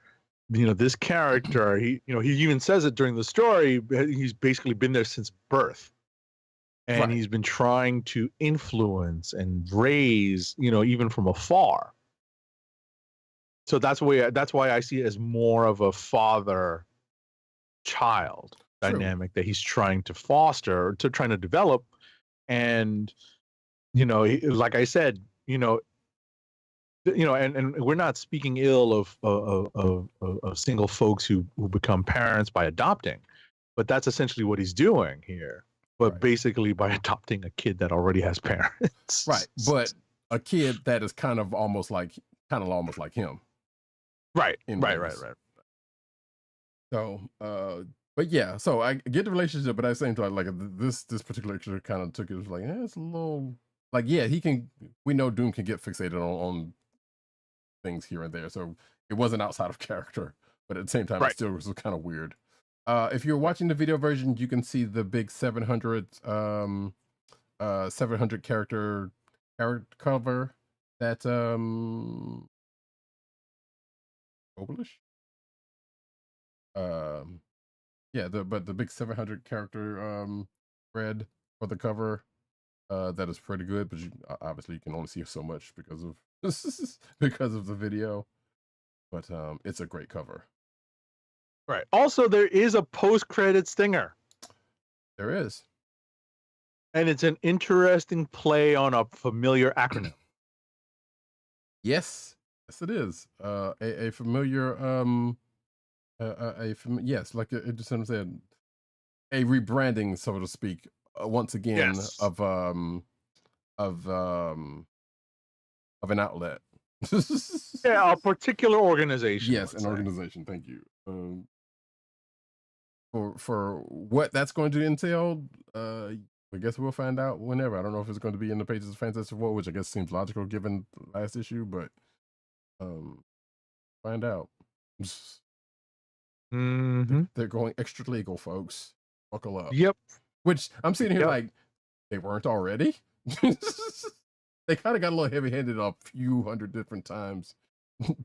this character, he even says it during the story. He's basically been there since birth, and he's been trying to influence and raise, even from afar. So that's why I see it as more of a father-child dynamic that he's trying to foster, trying to develop. And like I said, and we're not speaking ill of single folks who become parents by adopting, but that's essentially what he's doing here. But basically by adopting a kid that already has parents. Right. But a kid that is kind of almost like him. Right. So, but yeah, so I get the relationship, but at the same time, like this particular character kind of took it, was like, it's a little like, yeah, we know Doom can get fixated on things here and there. So it wasn't outside of character, but at the same time, it still was kind of weird. If you're watching the video version, you can see the big 700 character cover that published. But the big 700 character spread for the cover that is pretty good, but obviously you can only see so much because of the video. But it's a great cover. Right. Also, there is a post-credit stinger. There is. And it's an interesting play on a familiar acronym. Yes, it is. A familiar yes, like it just said, a rebranding, so to speak, once again, of an outlet. Yeah, a particular organization. Yes, an organization. Thank you. For what that's going to entail, I guess we'll find out whenever. I don't know if it's going to be in the pages of Fantastic Four, which I guess seems logical given the last issue, but find out. Mm-hmm. They're going extra legal, folks. Buckle up. Yep. Which I'm sitting here like, they weren't already? They kind of got a little heavy-handed a few hundred different times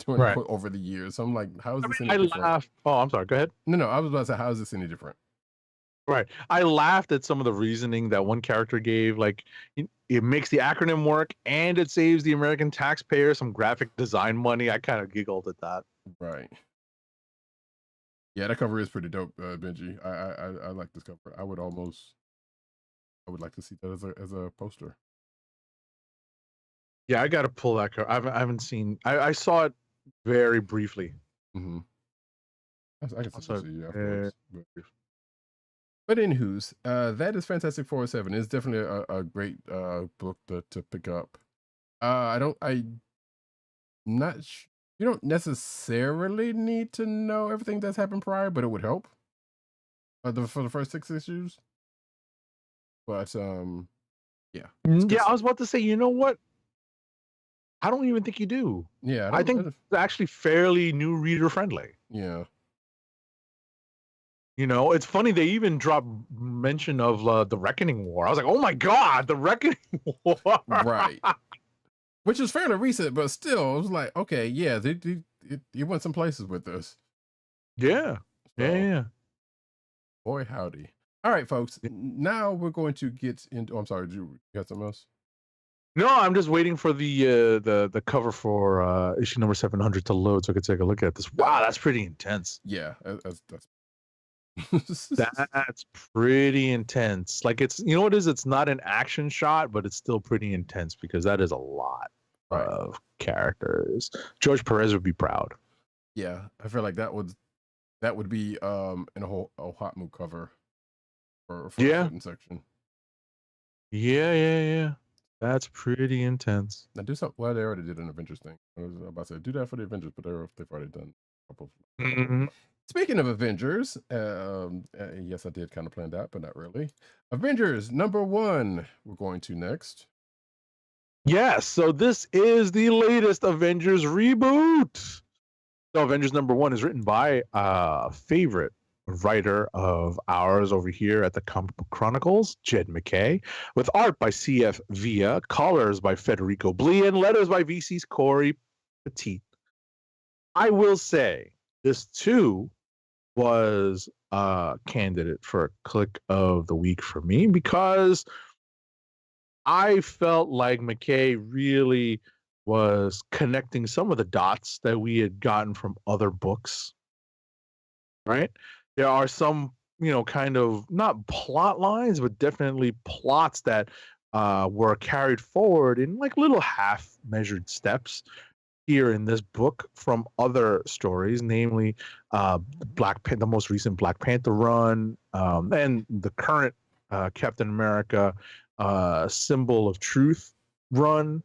over the years. So I'm like, how is this any different? Oh, I'm sorry. Go ahead. No, I was about to say, how is this any different? Right. I laughed at some of the reasoning that one character gave. Like, it makes the acronym work and it saves the American taxpayer some graphic design money. I kind of giggled at that. Right. Yeah, that cover is pretty dope, Benji. I like this cover. I would like to see that as a poster. Yeah, I got to pull that cover. I haven't seen. I saw it very briefly. Mm-hmm. I can Also, see you afterwards. But anywho's, that is Fantastic 407. It's definitely a great book to pick up. You don't necessarily need to know everything that's happened prior, but it would help. For the first 6 issues. But yeah. Yeah, I was about to say, you know what? I don't even think you do. Yeah, I think it's actually fairly new reader friendly. Yeah. You know, it's funny they even dropped mention of the Reckoning War. I was like, oh my god, the Reckoning War. Right. Which is fairly recent, but still, it was like, okay, yeah, you went some places with this. Yeah. So, yeah. Boy, howdy. All right, folks. Now we're going to get into. Oh, I'm sorry. Did you got something else? No, I'm just waiting for the cover for issue number 700 to load so I could take a look at this. Wow, that's pretty intense. Yeah, that's that's pretty intense. Like, it's, you know what it is? It's not an action shot, but it's still pretty intense because that is a lot of characters. George Perez would be proud. Yeah, I feel like that would be in a whole hot move cover for a certain section. Yeah. That's pretty intense. Now do something. Well, they already did an Avengers thing. I was about to say do that for the Avengers, but they've already done a couple. Speaking of Avengers, yes, I did kind of plan that, but not really. Avengers #1. We're going to next. Yes, so this is the latest Avengers reboot. So Avengers #1 is written by a favorite writer of ours over here at the Comic Book Chronicles, Jed MacKay, with art by C.F. Villa, colors by Federico Blee, and letters by VC's Corey Petit. I will say this too was a candidate for a Kliq of the week for me because I felt like MacKay really was connecting some of the dots that we had gotten from other books. Right? There are some, kind of not plot lines, but definitely plots that were carried forward in like little half measured steps here in this book from other stories, namely the most recent Black Panther run, and the current Captain America Symbol of Truth run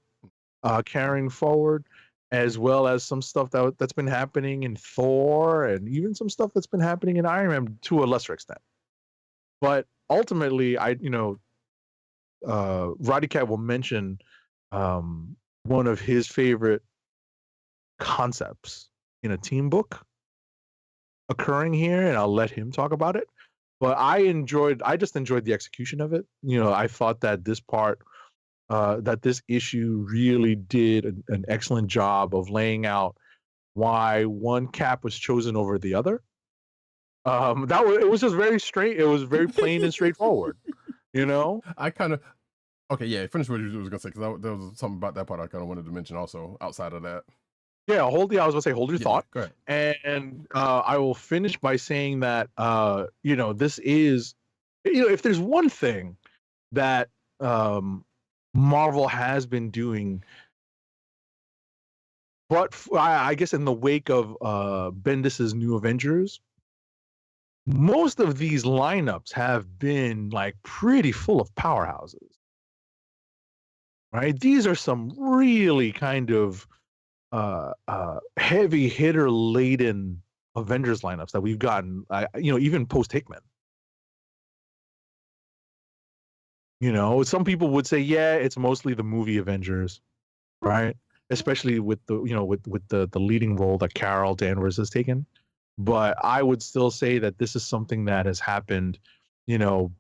carrying forward, as well as some stuff that's been happening in Thor, and even some stuff that's been happening in Iron Man to a lesser extent. But ultimately, Roddykat will mention one of his favorite concepts in a team book occurring here, and I'll let him talk about it. But I just enjoyed the execution of it. I thought that this issue really did an excellent job of laying out why one Cap was chosen over the other. It was just very straight. It was very plain and straightforward. I kind of finish what you was gonna say, because there was something about that part I kind of wanted to mention also outside of that. Yeah, I was gonna say, hold your thought. Go ahead. And I will finish by saying that this is, if there's one thing that Marvel has been doing, but I guess in the wake of Bendis's New Avengers, most of these lineups have been like pretty full of powerhouses, right? These are some really kind of heavy hitter laden Avengers lineups that we've gotten, even post Hickman. Some people would say, yeah, it's mostly the movie Avengers, right? Especially with the, with the leading role that Carol Danvers has taken. But I would still say that this is something that has happened,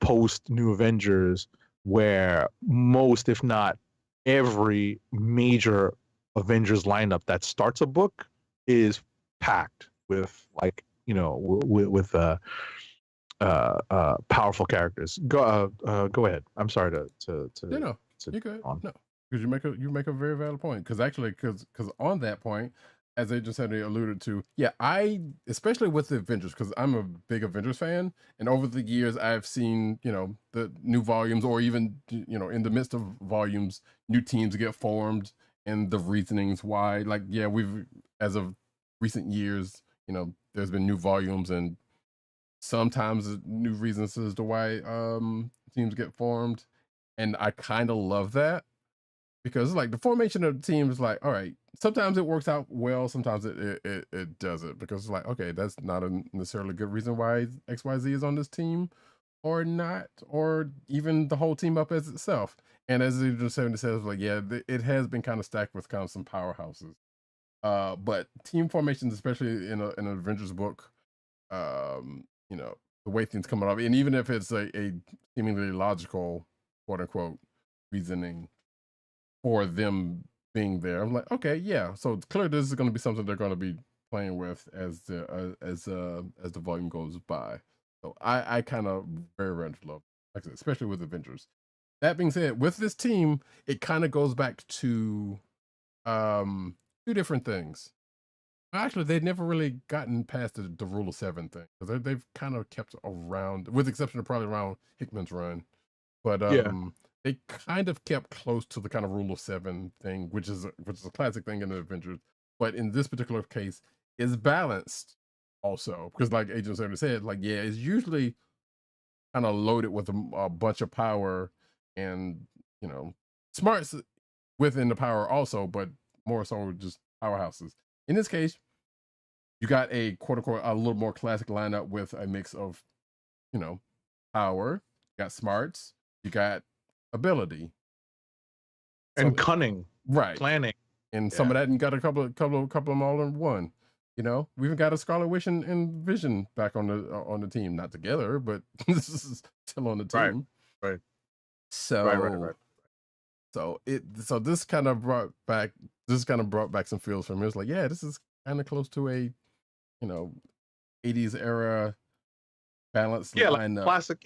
post New Avengers, where most, if not every major Avengers lineup that starts a book is packed with, like, with powerful characters. Go ahead. I'm sorry to No, you're good. No, because you make a very valid point. Because actually, because on that point, as Agent 70 alluded to, yeah, I especially with the Avengers, because I'm a big Avengers fan, and over the years I've seen the new volumes, or even in the midst of volumes, new teams get formed, and the reasonings why. Like, yeah, we've as of recent years, there's been new volumes and sometimes new reasons as to why teams get formed, and I kind of love that because like the formation of the team is like, all right, sometimes it works out well, sometimes it doesn't, because it's like, okay, that's not a necessarily good reason why XYZ is on this team or not, or even the whole team up as itself. And as it just says, like, yeah, it has been kind of stacked with kind of some powerhouses. But team formations, especially in an Avengers book, the way things come up, and even if it's a seemingly logical, quote unquote, reasoning for them being there, I'm like, okay, yeah. So it's clear this is going to be something they're going to be playing with as the volume goes by. So I kind of very much love, like I said, especially with Avengers. That being said, with this team, it kind of goes back to two different things. Actually, they've never really gotten past the rule of seven thing, because they've kind of kept around, with the exception of probably around Hickman's run. But they kind of kept close to the kind of rule of seven thing, which is a classic thing in the Avengers. But in this particular case, is balanced also, because like Agent 70 said, like, yeah, it's usually kind of loaded with a bunch of power and smarts within the power also, but more so just powerhouses. In this case, you got a quote unquote a little more classic lineup with a mix of, power, you got smarts, you got ability, and cunning, right? Planning, and some of that, and got a couple of them all in one. We even got a Scarlet Witch and Vision back on the team, not together, but this is still on the team. Right. So right. So this kind of brought back some feels for me. It's like, yeah, this is kind of close to a 80s era balanced lineup. Classic.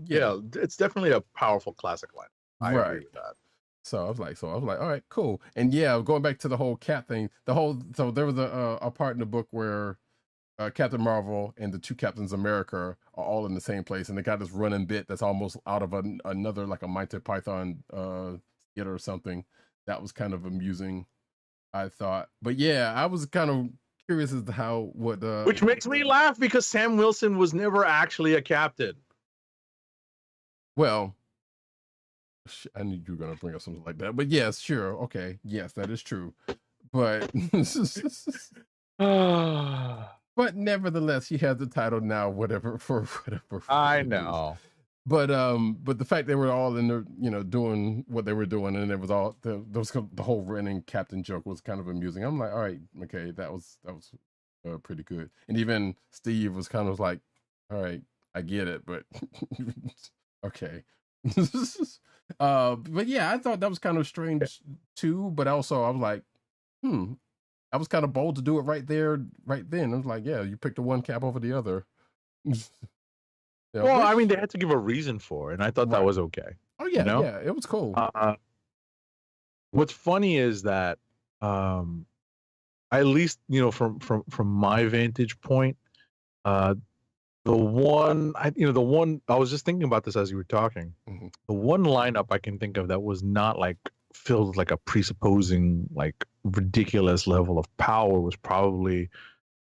Yeah, it's definitely a powerful classic line. I agree with that. So I was like, all right, cool. And yeah, going back to the whole Cap thing, so there was a part in the book where Captain Marvel and the two Captains America are all in the same place, and they got this running bit that's almost out of another, like a Monty Python skit or something. That was kind of amusing, I thought. But yeah, I was kind of curious as to which makes me laugh, because Sam Wilson was never actually a captain. Well, I knew you were gonna bring up something like that, but yes, sure, okay, yes, that is true. But but nevertheless, he has the title now, whatever. I know. But the fact they were all in there, doing what they were doing, and it was all the whole running captain joke was kind of amusing. I'm like, all right, okay, that was pretty good. And even Steve was kind of like, all right, I get it, but okay. But yeah, I thought that was kind of strange too. But also, I was like, I was kind of bold to do it right there, right then. I was like, yeah, you picked the one cap over the other. Well, I mean, they had to give a reason for it, and I thought that was okay. Oh yeah, yeah, it was cool. What's funny is that, at least from my vantage point, the one I was just thinking about this as you were talking. Mm-hmm. The one lineup I can think of that was not like filled with like a presupposing like ridiculous level of power was probably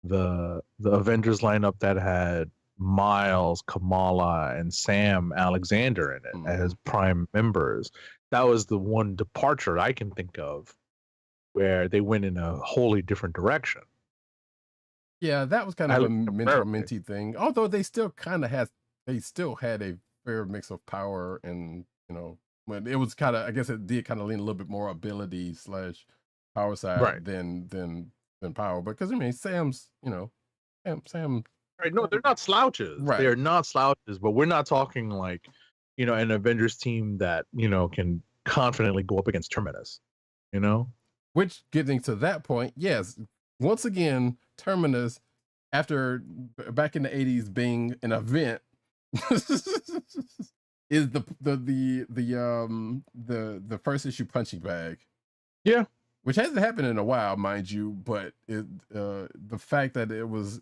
the Avengers lineup that had Miles, Kamala, and Sam Alexander in it as prime members. That was the one departure I can think of where they went in a wholly different direction. Yeah, that was kind of a minty thing. Although they still kind of had a fair mix of power, and when it was kind of, I guess it did kind of lean a little bit more ability / power side than power. Because I mean, Sam's Sam. Right, no, they're not slouches. Right. They're not slouches, but we're not talking like, an Avengers team that, can confidently go up against Terminus, Which, getting to that point, yes, once again, Terminus, after back in the 80s being an event, is the first issue punching bag. Yeah. Which hasn't happened in a while, mind you, but the fact that it was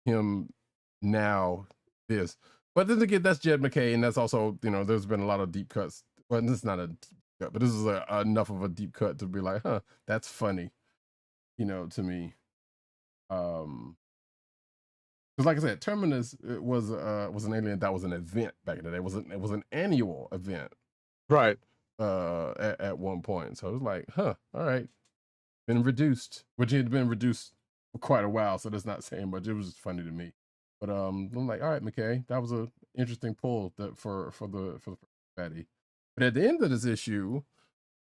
him now this. But then again, that's Jed McKay, and that's also, there's been a lot of deep cuts. Well, this is not a deep cut, but this is enough of a deep cut to be like, huh, that's funny, to me. Because like I said, Terminus was an alien that was an event back in the day. It was an annual event. Right. At one point. So it was like, huh, all right. Been reduced, which had been reduced for quite a while, so that's not saying much. It was just funny to me. But I'm like, all right, McKay, that was an interesting pull for the fatty. But at the end of this issue,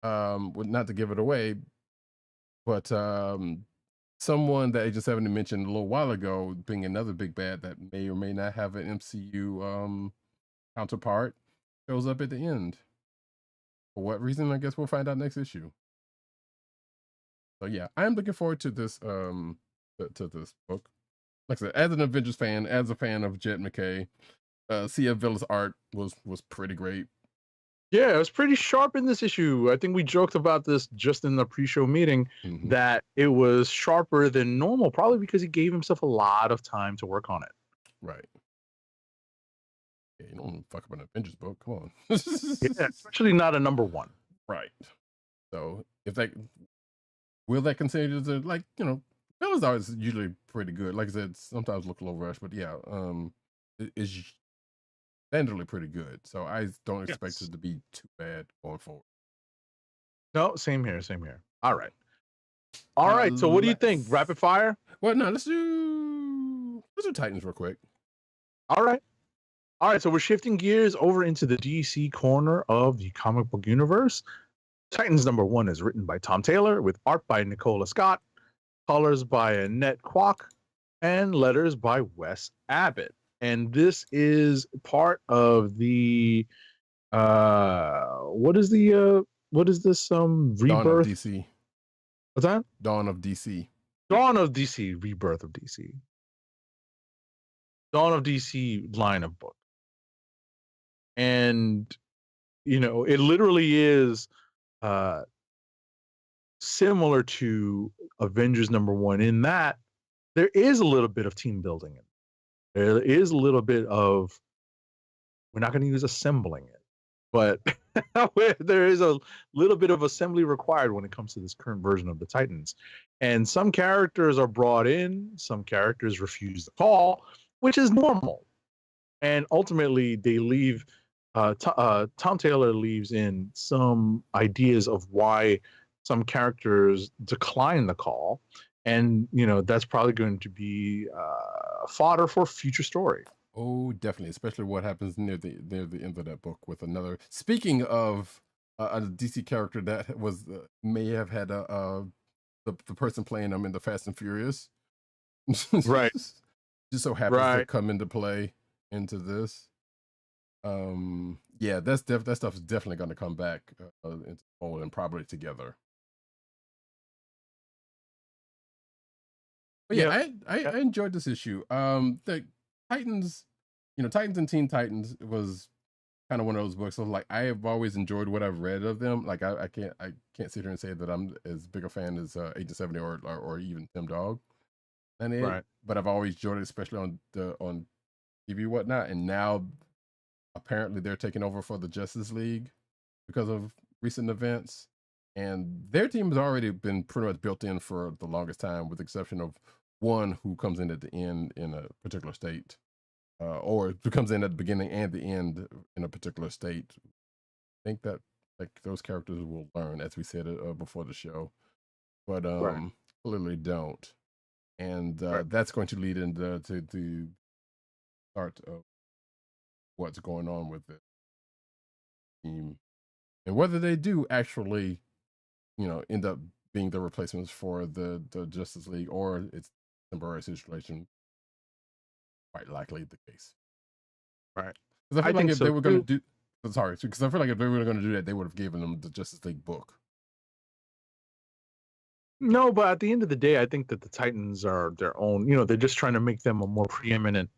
not to give it away, but someone that Agent 70 mentioned a little while ago, being another big bad that may or may not have an MCU counterpart, shows up at the end. For what reason? I guess we'll find out next issue. So yeah, I am looking forward to this to this book. Like I said, as an Avengers fan, as a fan of Jed McKay, C.F. Villa's art was pretty great. Yeah, it was pretty sharp in this issue. I think we joked about this just in the pre-show meeting, that it was sharper than normal, probably because he gave himself a lot of time to work on it. Right. Yeah, you don't fuck up an Avengers book. Come on. Yeah, especially not a number one. Right. So if that will that continue to, like, Villa's art is usually pretty good. Like I said, sometimes look a little rushed, but yeah, it's generally pretty good. So I don't expect it to be too bad going forward. No, same here. All right. So what do you think? Rapid fire? Well, no, let's do Titans real quick. All right. So we're shifting gears over into the DC corner of the comic book universe. Titans #1 is written by Tom Taylor with art by Nicola Scott, colors by Annette Kwok, and letters by Wes Abbott. And this is part of the what is this rebirth? Dawn of DC. What's that? Dawn of DC. Dawn of DC, rebirth of DC. Dawn of DC line of book. And it literally is similar to Avengers #1 in that there is a little bit of team building in it. There is a little bit of, we're not going to use assembling it, but there is a little bit of assembly required when it comes to this current version of the Titans. And some characters are brought in, some characters refuse the call, which is normal. And ultimately they leave, Tom Taylor leaves in some ideas of why some characters decline the call. And, that's probably going to be fodder for future story. Oh, definitely. Especially what happens near the end of that book with another. Speaking of a DC character that was may have had the person playing them in the Fast and Furious. Right. Just so happens to come into play into this. Yeah, that stuff is definitely going to come back into the fold and probably together. But yeah, I enjoyed this issue. The Titans, Titans and Teen Titans was kind of one of those books. So like, I have always enjoyed what I've read of them. Like I can't sit here and say that I'm as big a fan as Agent 70 or even Tim Dog. But I've always enjoyed it, especially on TV whatnot. And now apparently they're taking over for the Justice League because of recent events. And their team has already been pretty much built in for the longest time, with the exception of one who comes in at the end in a particular state, or who comes in at the beginning and the end in a particular state. I think that like those characters will learn, as we said before the show, but clearly don't. And that's going to lead into the start of what's going on with the team, and whether they do actually end up being the replacements for the Justice League, or it's a temporary situation. Quite likely the case. Right. Because I feel like if they were going to do, because I feel like if they were going to do that, they would have given them the Justice League book. No, but at the end of the day, I think that the Titans are their own. They're just trying to make them a more preeminent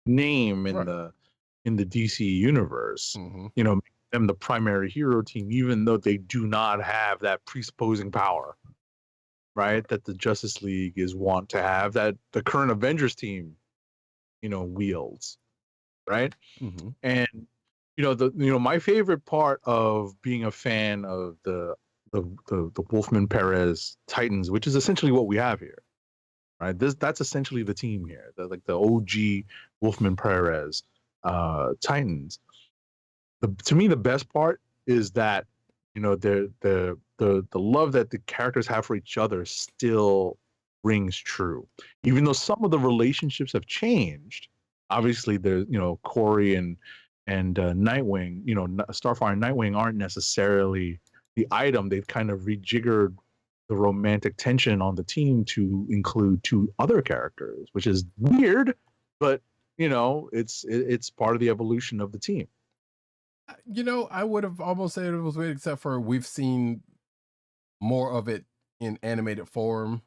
name in the in the DC universe. Mm-hmm. You know, make them the primary hero team, even though they do not have that presupposing power, right? That the Justice League is wont to have, that the current Avengers team, you know, wields, right? Mm-hmm. And my favorite part of being a fan of the Wolfman Perez Titans, which is essentially what we have here, right? That's essentially the team here, like the OG Wolfman Perez Titans. To me, the best part is that the love that the characters have for each other still rings true, even though some of the relationships have changed. Obviously, there's Corey and Nightwing, Starfire and Nightwing aren't necessarily the item. They've kind of rejiggered the romantic tension on the team to include two other characters, which is weird, but it's part of the evolution of the team. I would have almost said it was weird, except for we've seen more of it in animated form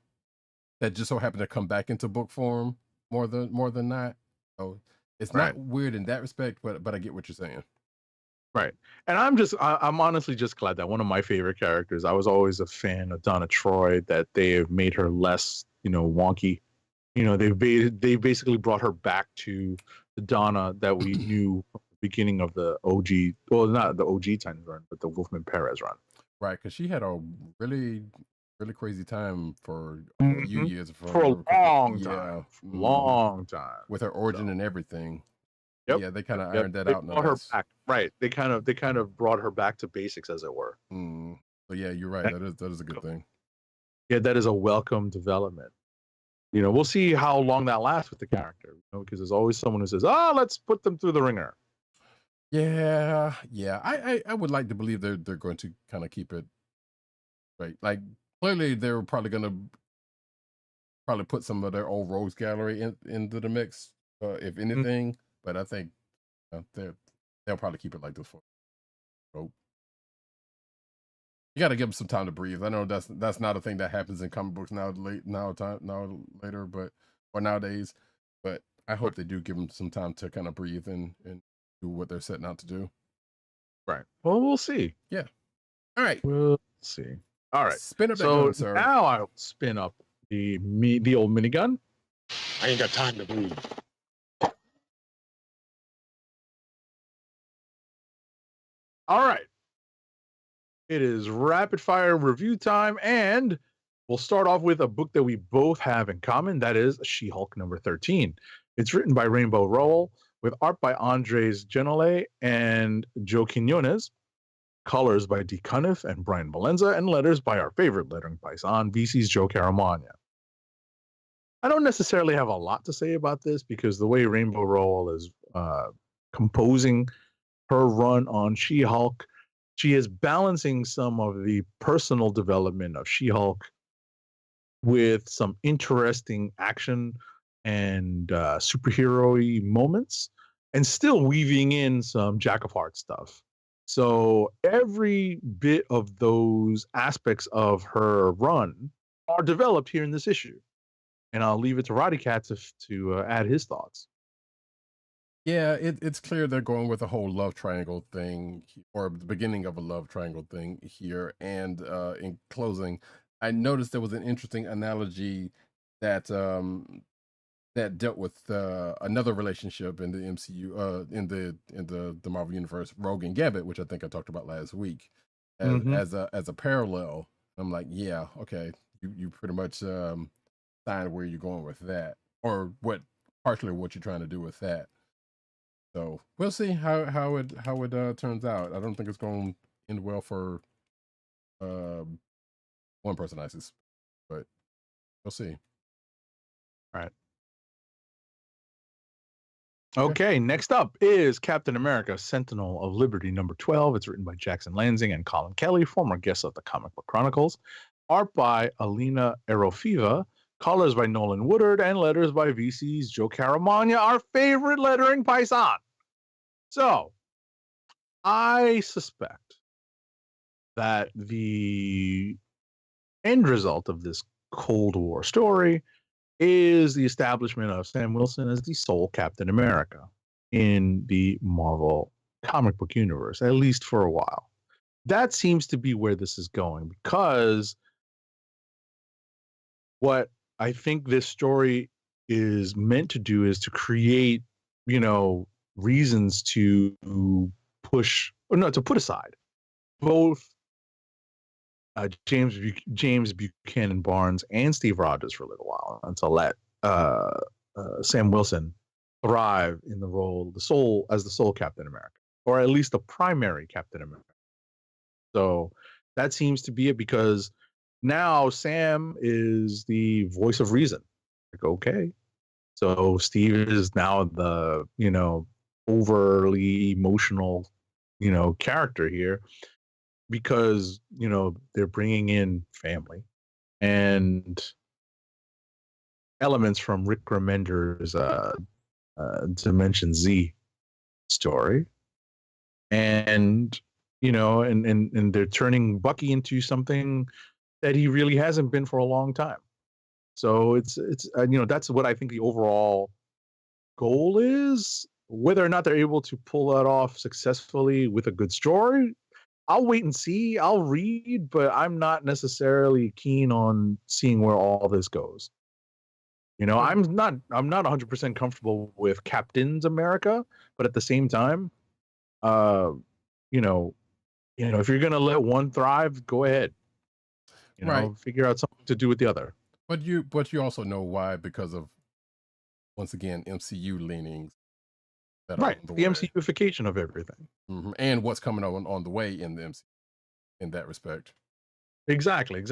that just so happened to come back into book form more than not. So it's not weird in that respect, but I get what you're saying. Right. And I'm honestly just glad that one of my favorite characters, I was always a fan of Donna Troy, that they have made her less, wonky. They basically brought her back to the Donna that we knew from the beginning of the OG, well, not the OG Titans run, but the Wolfman Perez run. Right, because she had a really, really crazy time for a few years. For a long time. Long time. With her origin and everything. Yep. Yeah, they kind of ironed that out. Brought her back. Right. They kind of brought her back to basics, as it were. So yeah, you're right. That is a good thing. Yeah, that is a welcome development. We'll see how long that lasts with the character. Because there's always someone who says, let's put them through the ringer. Yeah. I would like to believe they're going to kind of keep it right. Like clearly they're probably going to put some of their old rogues gallery into the mix, if anything. But I think they'll probably keep it like this for. So you got to give them some time to breathe. I know that's not a thing that happens in comic books later, or nowadays. But I hope they do give them some time to kind of breathe and do what they're setting out to do. Right. Well, we'll see. Yeah. All right. We'll see. All right. Spin up that gun, sir. Now I'll spin up the old minigun. I ain't got time to breathe. All right. It is rapid fire review time, and we'll start off with a book that we both have in common. That is She-Hulk number 13. It's written by Rainbow Rowell with art by Andres Genolet and Joe Quinones, colors by D. Cuniff and Brian Valenza, and letters by our favorite lettering paisan, VC's Joe Caramagna. I don't necessarily have a lot to say about this because the way Rainbow Rowell is composing her run on She-Hulk, she is balancing some of the personal development of She-Hulk with some interesting action and superhero-y moments, and still weaving in some Jack of Hearts stuff. So every bit of those aspects of her run are developed here in this issue. And I'll leave it to Roddykat to add his thoughts. Yeah, it's clear they're going with a whole love triangle thing, or the beginning of a love triangle thing here. And in closing, I noticed there was an interesting analogy that that dealt with another relationship in the MCU, in the Marvel Universe, Rogue and Gambit, which I think I talked about last week, as a parallel. I'm like, yeah, okay, you pretty much signed where you're going with that, or partially what you're trying to do with that. So we'll see how it turns out. I don't think it's going to end well for one person, I suspect, but we'll see. All right. Okay, next up is Captain America, Sentinel of Liberty, number 12. It's written by Jackson Lansing and Colin Kelly, former guests of the Comic Book Chronicles. Art by Alina Erofiva, colors by Nolan Woodard, and letters by VC's Joe Caramagna, our favorite lettering paisan. So, I suspect that the end result of this Cold War story is the establishment of Sam Wilson as the sole Captain America. in the Marvel comic book universe, at least for a while. That seems to be where this is going, because what I think this story is meant to do is to create, reasons to to put aside both James Buchanan Barnes and Steve Rogers for a little while, and to let Sam Wilson thrive in the role, the sole Captain America, or at least the primary Captain America. So that seems to be it, because now Sam is the voice of reason. Like, okay, so Steve is now the overly emotional character here, because they're bringing in family and elements from Rick Remender's Dimension Z story, and and they're turning Bucky into something that he really hasn't been for a long time. So it's that's what I think the overall goal is. Whether or not they're able to pull that off successfully with a good story, I'll wait and see. I'll read, but I'm not necessarily keen on seeing where all this goes. I'm not 100% comfortable with Captain's America, but at the same time, if you're gonna let one thrive, go ahead. Right. Figure out something to do with the other. But you also know why, because of, once again, MCU leanings that are Right. on the The way. MCUification of everything. And what's coming on the way in the MCU in that respect. Exactly.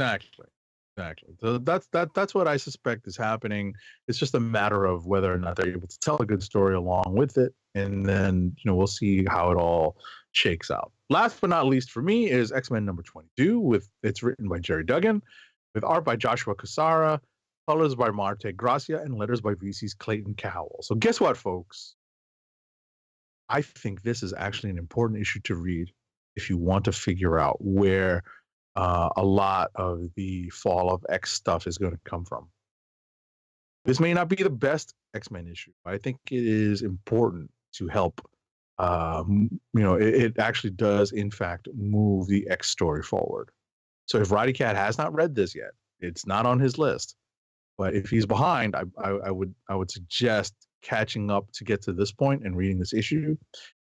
So that's what I suspect is happening. It's just a matter of whether or not they're able to tell a good story along with it, and then we'll see how it all shakes out. Last but not least for me is X-Men number 22. It's written by Jerry Duggan, with art by Joshua Cassara, colors by Marte Gracia, and letters by VC's Clayton Cowell. So guess what, folks? I think this is actually an important issue to read if you want to figure out where a lot of the Fall of X stuff is going to come from. This may not be the best X-Men issue, but I think it is important to help. It actually does, in fact, move the X story forward. So if Roddykat has not read this yet, it's not on his list. But if he's behind, I would suggest catching up to get to this point and reading this issue,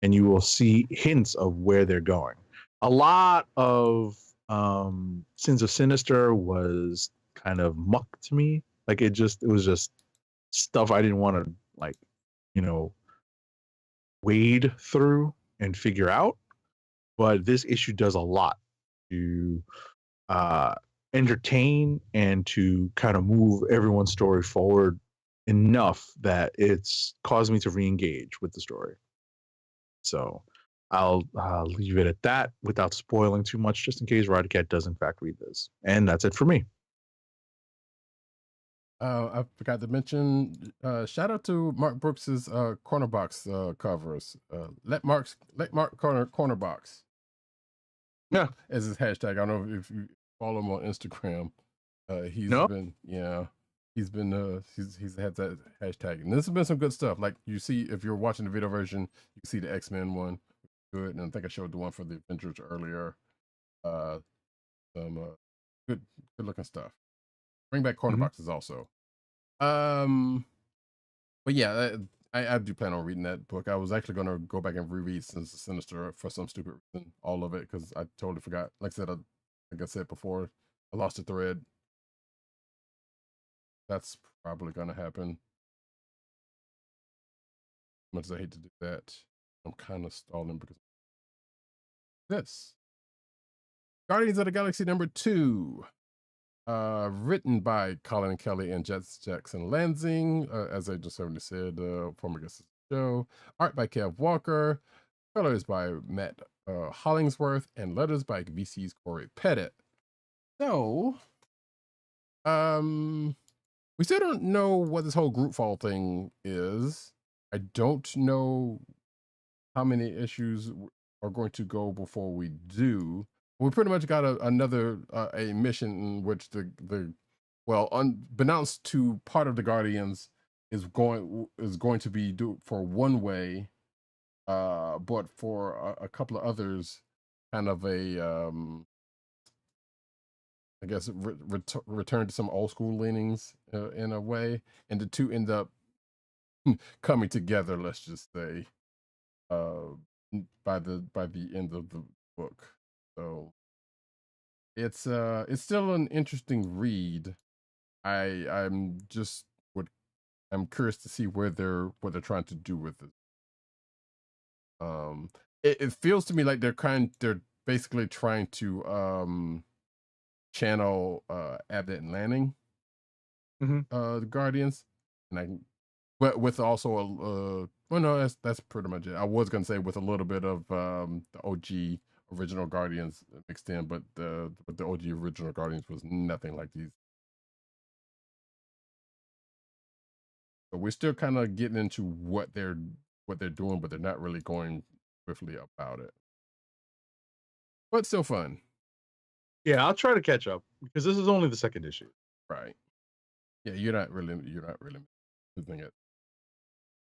and you will see hints of where they're going. A lot of Sins of Sinister was kind of muck to me. Like it was just stuff I didn't want to wade through and figure out. But this issue does a lot to entertain and to kind of move everyone's story forward enough that it's caused me to re-engage with the story. So I'll leave it at that without spoiling too much, just in case Roddykat does in fact read this. And that's it for me. I forgot to mention, shout out to Mark Brooks's corner box covers. Let Mark corner box. Yeah, as his hashtag. I don't know if you follow him on Instagram. He's had that hashtag, and this has been some good stuff. Like you see, if you're watching the video version, you can see the X-Men one, good, and I think I showed the one for the Avengers earlier. Some good looking stuff. Bring back corner boxes also. But yeah, I do plan on reading that book. I was actually going to go back and reread Sins of Sinister for some stupid reason, all of it, because I totally forgot. Like I said before, I lost the thread. That's probably going to happen. As much as I hate to do that, I'm kind of stalling because this Guardians of the Galaxy number 2. Written by Colin Kelly and Jackson Lansing, as I just already said, former guest of the show. Art by Kev Walker. Colors by Matt Hollingsworth. And letters by VC's Corey Pettit. So, we still don't know what this whole group fall thing is. I don't know how many issues are going to go before we do. We pretty much got another mission in which unbeknownst to part of the Guardians is going to be for one way, but for a couple of others, kind of a I guess return to some old school leanings in a way, and the two end up coming together. Let's just say uh, by the end of the book. So it's still an interesting read. I'm just what I'm curious to see where what they're trying to do with it. Um, it feels to me like they're basically trying to channel Abbott and Lanning, the Guardians, and I but with also a well no that's pretty much it. I was gonna say with a little bit of the OG original Guardians mixed in, but the OG original Guardians was nothing like these. So we're still kind of getting into what they're doing, but they're not really going swiftly about it. But still fun. Yeah, I'll try to catch up because this is only the second issue. Right. Yeah, you're not really losing it.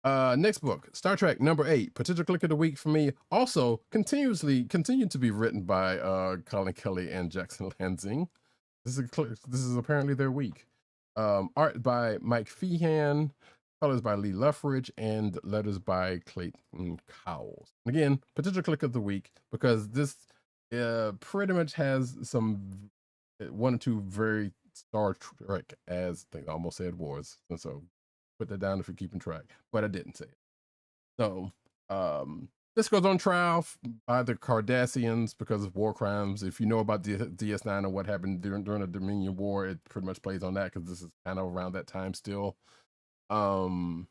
Next book, Star Trek #8, potential click of the week for me. Also, continued to be written by Colin Kelly and Jackson Lansing. This is apparently their week. Art by Mike Feehan, colors by Lee Luffridge, and letters by Clayton Cowles. Again, potential click of the week because this pretty much has some one or two very Star Trek, as I almost said wars, and so put that down if you're keeping track, but I didn't say it. So this goes on trial by the Cardassians because of war crimes. If you know about DS9 and what happened during the Dominion War, it pretty much plays on that because this is kind of around that time still. Which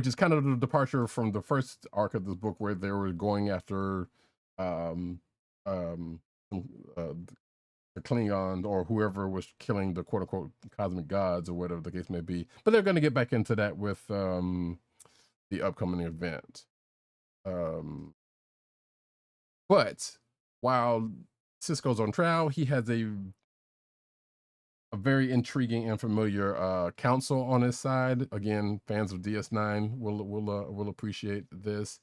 is kind of the departure from the first arc of this book where they were going after the Klingons or whoever was killing the quote unquote cosmic gods or whatever the case may be. But they're going to get back into that with the upcoming event. But while Sisko's on trial, he has a very intriguing and familiar council on his side. Again, fans of DS9 will appreciate this.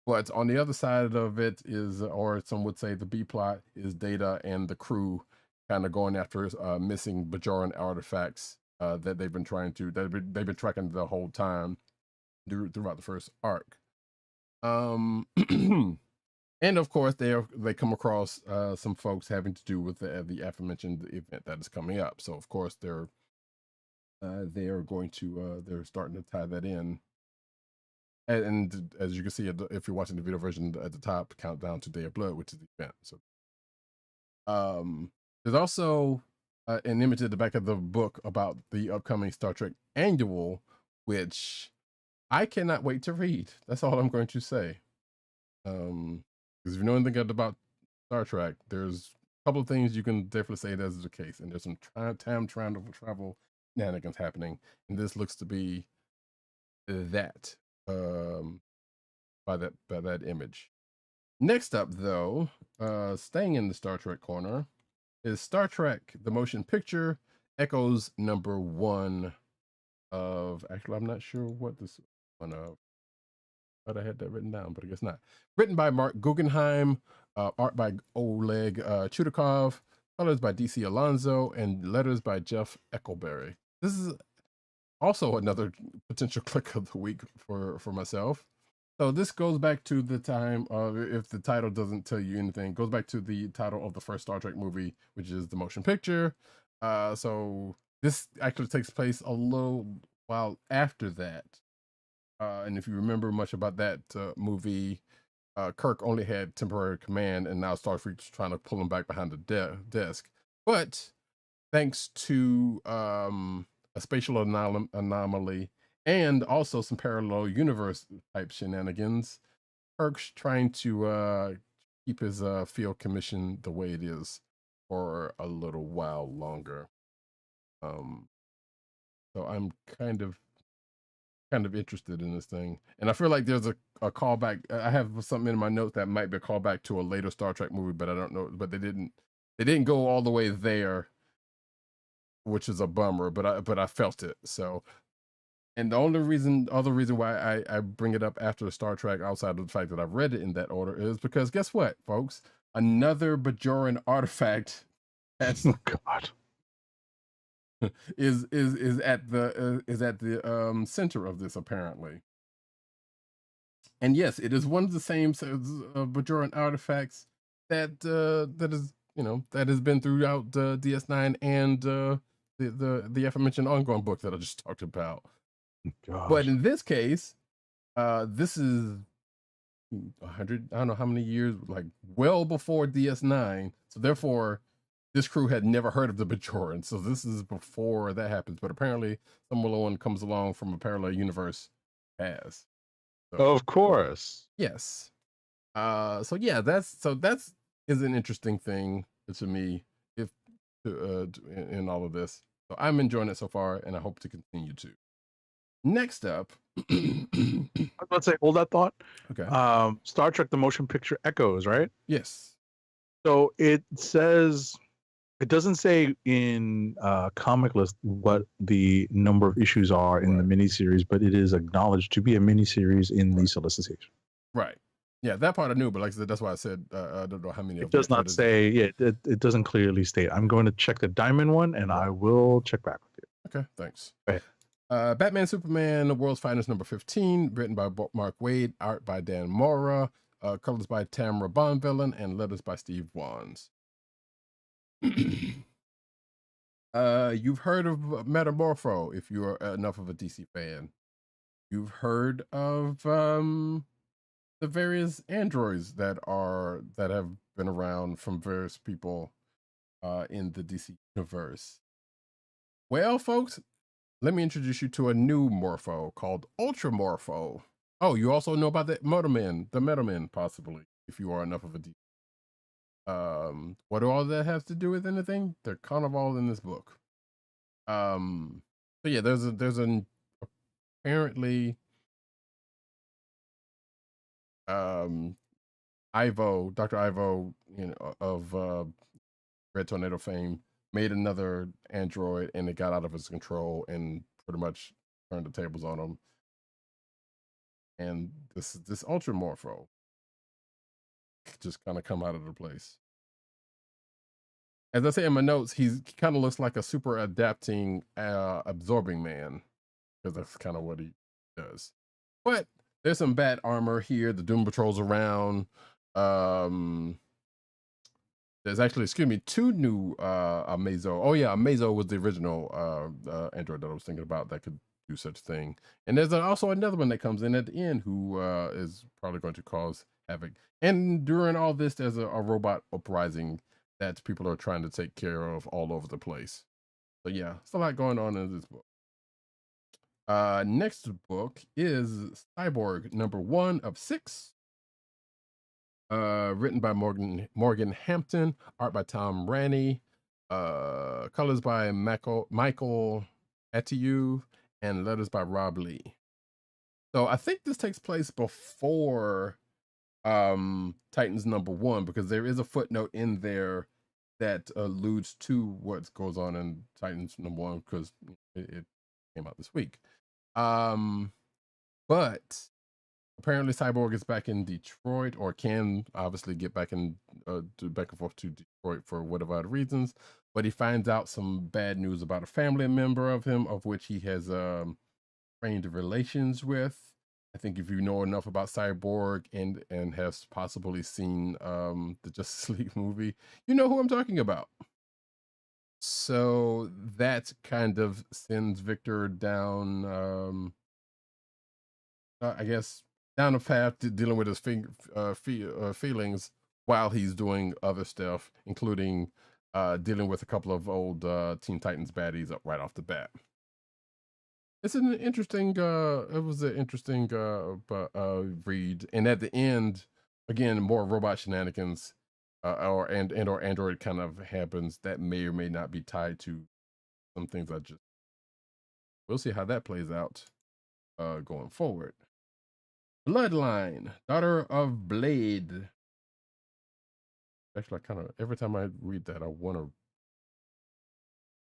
But on the other side of it is, or some would say the B plot, is Data and the crew kind of going after missing Bajoran artifacts that they've been tracking the whole time throughout the first arc. And of course they come across some folks having to do with the aforementioned event that is coming up. So of course they are going to they're starting to tie that in. And as you can see, if you're watching the video version at the top, countdown to Day of Blood, which is the event. So, there's also an image at the back of the book about the upcoming Star Trek annual, which I cannot wait to read. That's all I'm going to say. Because if you know anything about Star Trek, there's a couple of things you can definitely say that is the case, and there's some time travel shenanigans happening, and this looks to be that. By that image. Next up, though, staying in the Star Trek corner, is Star Trek: The Motion Picture Echoes #1 of. Actually, I'm not sure what this one of. But I had that written down, but I guess not. Written by Mark Guggenheim, art by Oleg Chudakov, colors by DC Alonso, and letters by Jeff Eckelberry. This is also another potential click of the week for myself. So this goes back to the time of, if the title doesn't tell you anything, goes back to the title of the first Star Trek movie, which is The Motion Picture. So this actually takes place a little while after that. And if you remember much about that movie, Kirk only had temporary command, and now Starfleet's trying to pull him back behind the desk. But thanks to a spatial anomaly and also some parallel universe type shenanigans, Kirk's trying to keep his field commission the way it is for a little while longer. So I'm kind of interested in this thing, and I feel like there's a callback. I have something in my notes that might be a callback to a later Star Trek movie, but I don't know. But they didn't go all the way there, which is a bummer. But I felt it. So And other reason why I bring it up after Star Trek, outside of the fact that I've read it in that order, is because guess what, folks? Another Bajoran artifact that's Oh God. is at the center of this, apparently. And yes, it is one of the same Bajoran artifacts that is, that has been throughout DS9 and the aforementioned ongoing book that I just talked about. Gosh. But in this case, this is 100, I don't know how many years, like well before DS9. So therefore, this crew had never heard of the Bajoran. So this is before that happens. But apparently, someone comes along from a parallel universe has. So, of course. yes. So yeah, that's is an interesting thing to me, if in all of this. So I'm enjoying it so far, and I hope to continue to. Next up, I was about to say, hold that thought. okay. Star Trek: The Motion Picture Echoes, right? Yes. So it says, it doesn't say in comic list what the number of issues are in the miniseries, but it is acknowledged to be a miniseries in the solicitation. Right. Yeah, that part I knew, but like I said, that's why I said I don't know how many. It does not say. Yeah, it doesn't clearly state. I'm going to check the Diamond one, and I will check back with you. Okay, thanks. Go ahead. Batman Superman, The World's Finest number 15, written by Mark Waid, art by Dan Mora, colors by Tamara Bonvillain, and letters by Steve Wands. You've heard of Metamorpho if you're enough of a DC fan. You've heard of the various androids that have been around from various people in the DC universe. Well, folks, let me introduce you to a new Morpho called Ultra Morpho. Oh, you also know about the Metalmen, possibly, if you are enough of a DC. What do all that have to do with anything? They're kind of all in this book. So yeah, there's an apparently Dr. Ivo, of Red Tornado fame, made another android, and it got out of his control and pretty much turned the tables on him. And this Ultra Morpho just kind of come out of the place. As I say in my notes, he kind of looks like a super adapting, absorbing man, because that's kind of what he does. But there's some bad armor here. The Doom Patrol's around. There's actually, two new Amazo. Oh yeah, Amazo was the original android that I was thinking about that could do such thing. And there's also another one that comes in at the end who is probably going to cause havoc. And during all this, there's a robot uprising that people are trying to take care of all over the place. So yeah, it's a lot going on in this book. Next book is Cyborg number 1 of 6. Written by Morgan Hampton, art by Tom Ranney, colors by Michael Atiyeh, and letters by Rob Lee. So I think this takes place before Titans number 1, because there is a footnote in there that alludes to what goes on in Titans number 1, because it came out this week. But apparently Cyborg is back in Detroit, or can obviously get back and forth to Detroit for whatever other reasons. But he finds out some bad news about a family member of him, of which he has strained relations with. I think if you know enough about Cyborg and has possibly seen the Justice League movie, you know who I'm talking about. So that kind of sends Victor down, I guess, down a path to dealing with his feelings while he's doing other stuff, including dealing with a couple of old Teen Titans baddies up right off the bat. It's an interesting. It was an interesting read, and at the end, again, more robot shenanigans, or android kind of happens that may or may not be tied to some things. We'll see how that plays out going forward. Bloodline, daughter of Blade. Actually, I kind of, every time I read that, I want to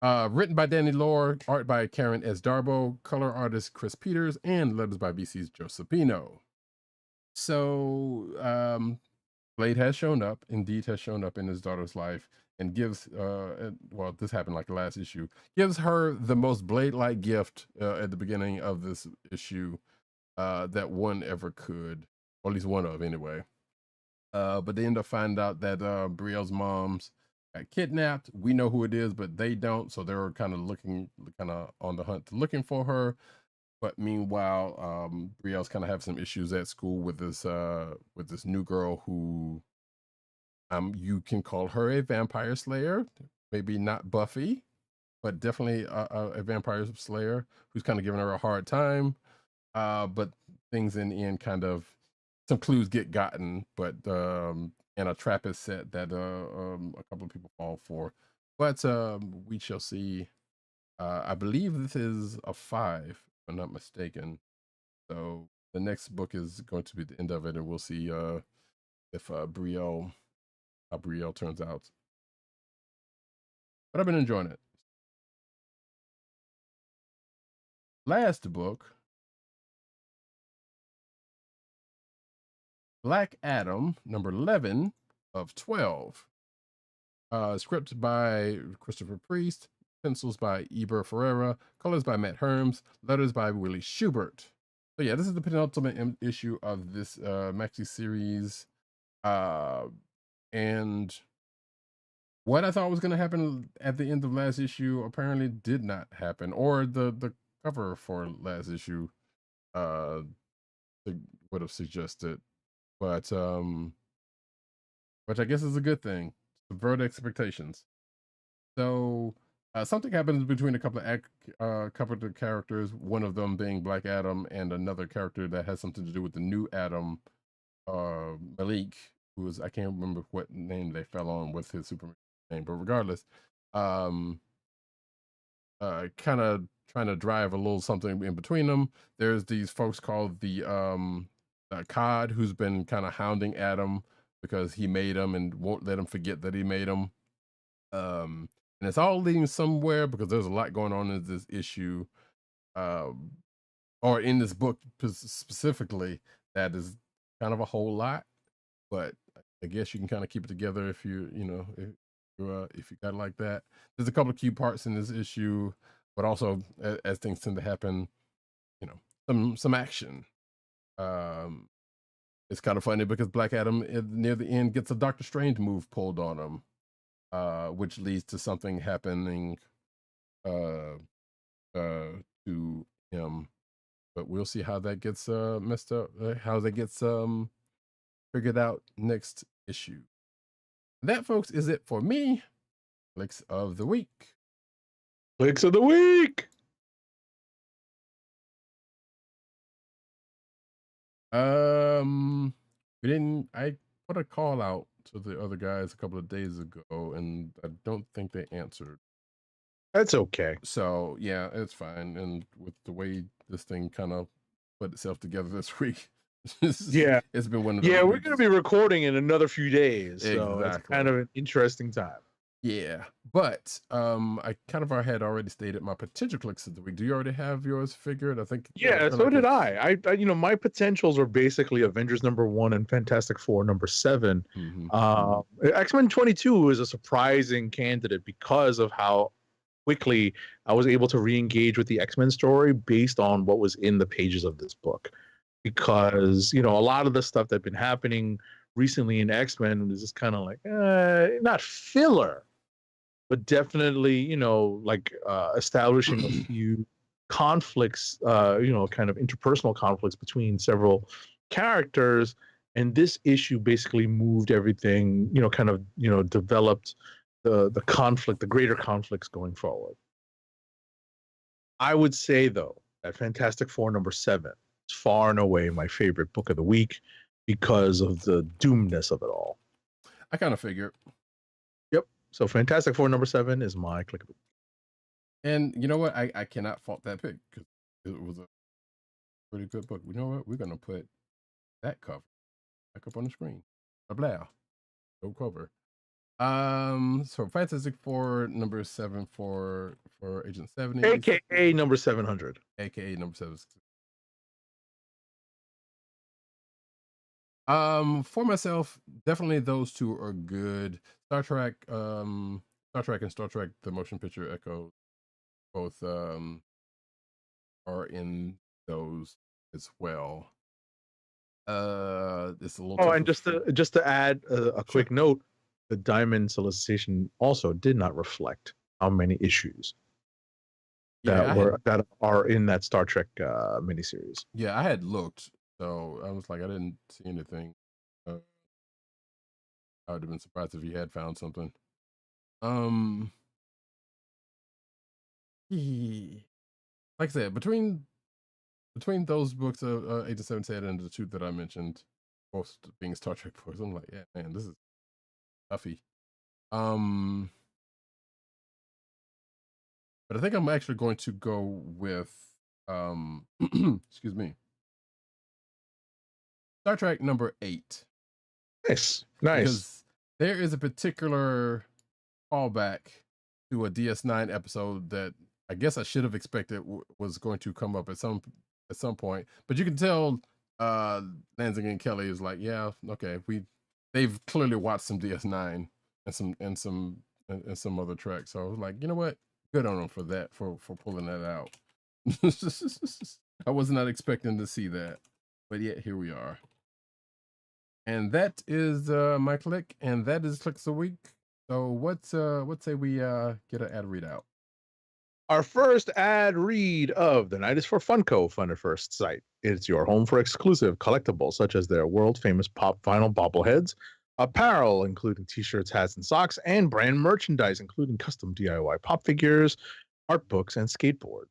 Written by Danny Lore, art by Karen S. Darbo, color artist Chris Peters, and letters by BC's Josephino. So Blade has shown up, indeed has shown up in his daughter's life, and gives, well, this happened like the last issue, gives her the most Blade-like gift at the beginning of this issue that one ever could, or at least one of anyway. But they end up finding out that Brielle's mom's got kidnapped. We know who it is, but they don't, so they're kind of on the hunt looking for her. But meanwhile, Brielle's kind of have some issues at school with this new girl who you can call her a vampire slayer, maybe not Buffy, but definitely a vampire slayer who's kind of giving her a hard time. But things in the end kind of, some clues get gotten, but and a trap is set that a couple of people fall for. But we shall see. I believe this is a 5, if I'm not mistaken. So the next book is going to be the end of it, and we'll see if how Brielle turns out. But I've been enjoying it. Last book, Black Adam, number 11 of 12. Script by Christopher Priest, pencils by Eber Ferreira, colors by Matt Herms, letters by Willie Schubert. So yeah, this is the penultimate issue of this maxi series. And what I thought was going to happen at the end of last issue apparently did not happen, or the cover for last issue would have suggested. But which I guess is a good thing. Subvert expectations. So something happens between a couple of characters, one of them being Black Adam, and another character that has something to do with the new Adam, Malik, who is, I can't remember what name they fell on with his Superman name, but regardless, kind of trying to drive a little something in between them. There's these folks called the COD, who's been kind of hounding Adam because he made him and won't let him forget that he made him. And it's all leading somewhere because there's a lot going on in this issue, or in this book specifically, that is kind of a whole lot. But I guess you can kind of keep it together if if you got it like that. There's a couple of key parts in this issue, but also as things tend to happen, some action. It's kind of funny because Black Adam near the end gets a Doctor Strange move pulled on him, which leads to something happening to him. But we'll see how that gets messed up, how that gets figured out next issue. That, folks, is it for me. Kliqs of the week. Kliqs of the week. I put a call out to the other guys a couple of days ago, and I don't think they answered. That's okay. So yeah, it's fine. And with the way this thing kind of put itself together this week, yeah, it's been one of those. Yeah, we're going to be recording in another few days, so exactly. It's kind of an interesting time. Yeah, but I kind of had already stated my potential Kliqs of the week. Do you already have yours figured? I think. Yeah, so did I. My potentials are basically Avengers #1 and Fantastic Four #7. Mm-hmm. X-Men 22 is a surprising candidate because of how quickly I was able to re-engage with the X-Men story based on what was in the pages of this book. Because a lot of the stuff that's been happening recently in X-Men is just kind of like not filler, but definitely establishing a few conflicts, kind of interpersonal conflicts between several characters. And this issue basically moved everything, developed the conflict, the greater conflicts going forward. I would say though that Fantastic Four #7 is far and away my favorite book of the week because of the doomness of it all. I kind of figured. Yep. So Fantastic Four #7 is my Kliq of the week. And you know what? I cannot fault that pick because it was a pretty good book. You know what? We're going to put that cover back up on the screen. Blah, blah. No cover. So Fantastic Four number 7 for Agent 70, AKA number 700. aka number 7. For myself, definitely those two are good. Star Trek and Star Trek the motion picture Echo both are in those as well. It's a little Oh, tougher and just to add a quick note, the Diamond solicitation also did not reflect how many issues that are in that Star Trek miniseries. Yeah, I had looked, so I was like, I didn't see anything. I would have been surprised if you had found something. Like I said, between those books of Agent 77 and the two that I mentioned, both being Star Trek books, I'm like, yeah, man, this is toughy. But I think I'm actually going to go with excuse me, Star Trek number 8. Nice. Because there is a particular callback to a DS9 episode that I guess I should have expected was going to come up at some point. But you can tell Lansing and Kelly is like, yeah, okay, they've clearly watched some DS9 and some other tracks. So I was like, you know what? Good on them for that, for pulling that out. I was not expecting to see that, but yet here we are. And that is my click, and that is Clicks a Week. So what say we get an ad read out? Our first ad read of the night is for Funko, Fun at First Sight. It's your home for exclusive collectibles such as their world-famous pop vinyl bobbleheads, apparel including t-shirts, hats, and socks, and brand merchandise including custom DIY pop figures, art books, and skateboard.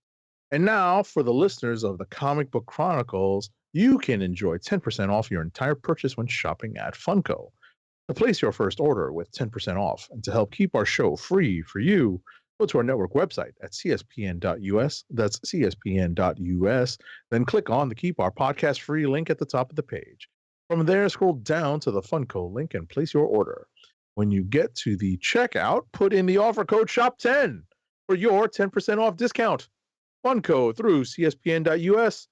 And now, for the listeners of the Comic Book Chronicles, you can enjoy 10% off your entire purchase when shopping at Funko. To place your first order with 10% off and to help keep our show free for you, go to our network website at cspn.us. That's cspn.us. Then click on the Keep Our Podcast Free link at the top of the page. From there, scroll down to the Funko link and place your order. When you get to the checkout, put in the offer code SHOP10 for your 10% off discount. Funko through cspn.us.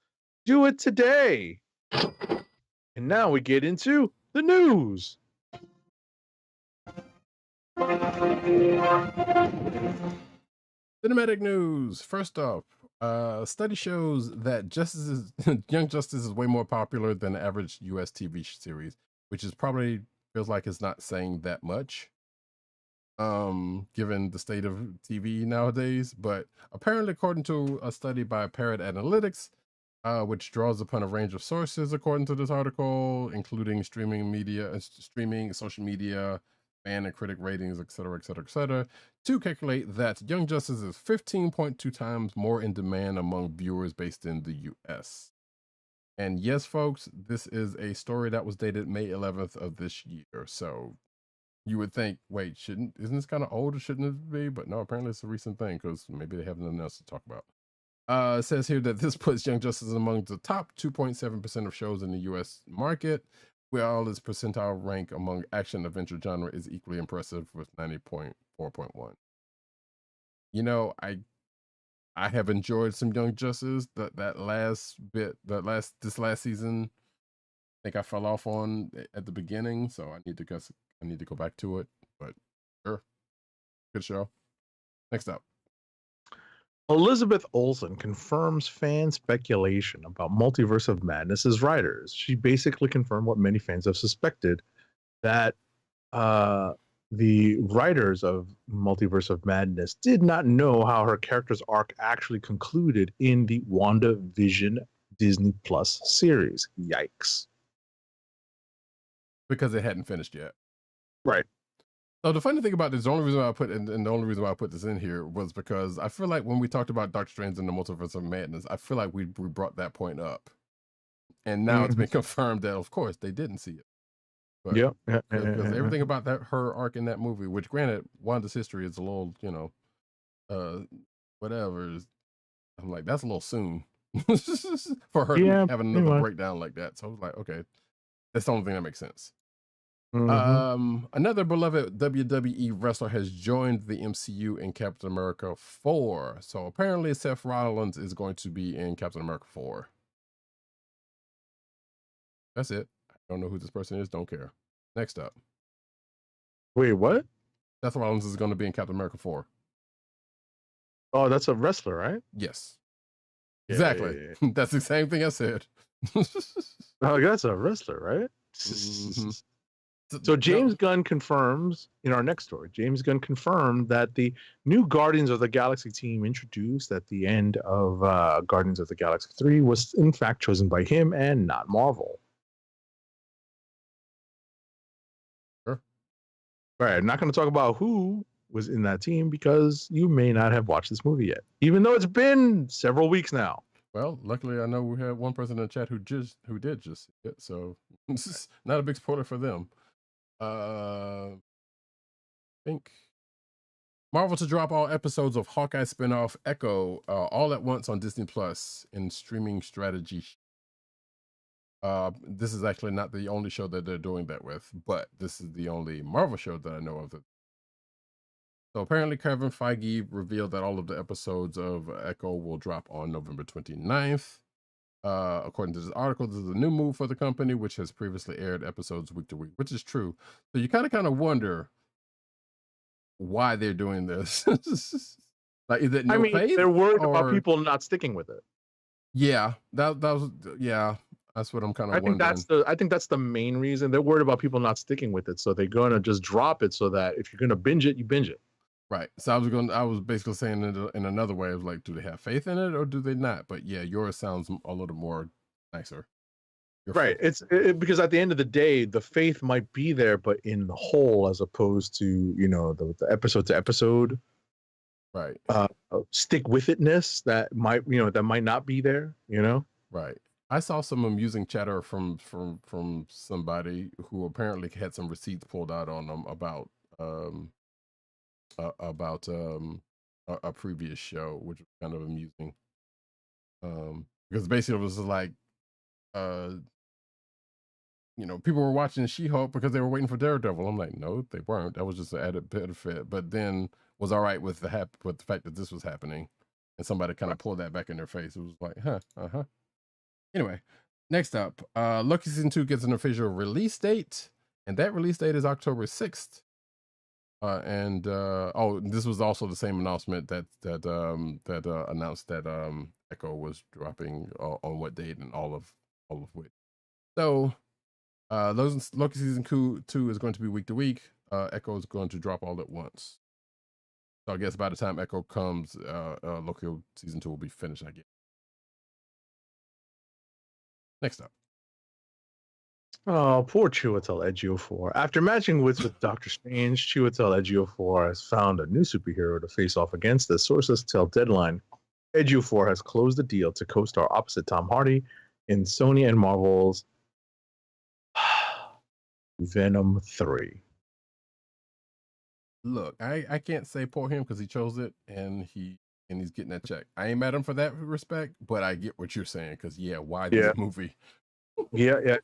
Do it today. And now we get into the news. Cinematic news. First off, study shows that Young Justice is way more popular than the average US TV series, which is probably feels like it's not saying that much, given the state of TV nowadays. But apparently, according to a study by Parrot Analytics, which draws upon a range of sources, according to this article, including streaming media, social media, fan and critic ratings, etc., to calculate that Young Justice is 15.2 times more in demand among viewers based in the US. And yes, folks, this is a story that was dated May 11th of this year. So you would think, wait, isn't this kind of old or shouldn't it be? But no, apparently it's a recent thing because maybe they have nothing else to talk about. It says here that this puts Young Justice among the top 2.7% of shows in the US market, while its percentile rank among action adventure genre is equally impressive with 90.4.1. You know, I have enjoyed some Young Justice. This last season, I think I fell off on at the beginning, so I need to go back to it. But sure, good show. Next up. Elizabeth Olsen confirms fan speculation about Multiverse of Madness's writers. She basically confirmed what many fans have suspected, that the writers of Multiverse of Madness did not know how her character's arc actually concluded in the WandaVision Disney Plus series. Yikes. Because it hadn't finished yet. Right. So the funny thing about this, the only reason why I put this in here was because I feel like when we talked about Doctor Strange and the Multiverse of Madness, I feel like we brought that point up, and now it's been confirmed that of course they didn't see it. But because everything about her arc in that movie, which granted Wanda's history is a little, whatever. I'm like, that's a little soon for her to have another breakdown like that. So I was like, okay, that's the only thing that makes sense. Mhm. Another beloved WWE wrestler has joined the MCU in Captain America 4. So apparently Seth Rollins is going to be in Captain America 4. That's it. I don't know who this person is. Don't care. Next up, Wait, what? Seth Rollins is going to be in Captain America 4. Oh, that's a wrestler, right? Yes. Yeah, yeah, Exactly. yeah. That's the same thing I said. Oh, that's a wrestler, right? Mhm. So No. James Gunn confirms in our next story. James Gunn confirmed that the new Guardians of the Galaxy team introduced at the end of Guardians of the Galaxy 3 was in fact chosen by him and not Marvel. Sure. All right, I'm not going to talk about who was in that team because you may not have watched this movie yet, even though it's been several weeks now. Well, luckily I know we had one person in the chat who did just see it, so not a big spoiler for them. I think Marvel to drop all episodes of Hawkeye spinoff Echo all at once on Disney Plus in streaming strategy. This is actually not the only show that they're doing that with, but this is the only Marvel show that I know of. So apparently Kevin Feige revealed that all of the episodes of Echo will drop on November 29th. According to this article, this is a new move for the company, which has previously aired episodes week to week, which is true. So you kind of wonder why they're doing this. Like, is it I no mean, faith they're worried about or people not sticking with it. yeah, that was yeah, that's what I'm kind of wondering. I think that's the main reason. They're worried about people not sticking with it, so they're gonna just drop it so that if you're gonna binge it, you binge it. Right. So I was basically saying it in another way of like, do they have faith in it or do they not? But yeah, yours sounds a little more nicer. Your Right. faith. Because at the end of the day, the faith might be there, but in the whole, as opposed to the episode to episode Right. stick with itness that might not be there. Right. I saw some amusing chatter from somebody who apparently had some receipts pulled out on them um about a previous show, which was kind of amusing. Because basically it was like uh people were watching She-Hulk because they were waiting for Daredevil. I'm like, no, they weren't. That was just an added benefit. But then was all right with with the fact that this was happening, and somebody kind of pulled that back in their face. It was like, huh. Anyway, next up, Loki season 2 gets an official release date, and that release date is October 6th. This was also the same announcement that announced that Echo was dropping on what date and all of which. So Loki season 2 is going to be week to week. Echo is going to drop all at once. So I guess by the time Echo comes, Loki season 2 will be finished, I guess. Next up. Oh, poor Chiwetel Ejiofor. After matching wits with Doctor Strange, Chiwetel Ejiofor has found a new superhero to face off against. The sources tell Deadline Ejiofor has closed the deal to co-star opposite Tom Hardy in Sony and Marvel's Venom 3. Look, I can't say poor him because he chose it and he's getting that check. I ain't mad at him for that respect, but I get what you're saying because why this movie? Yeah.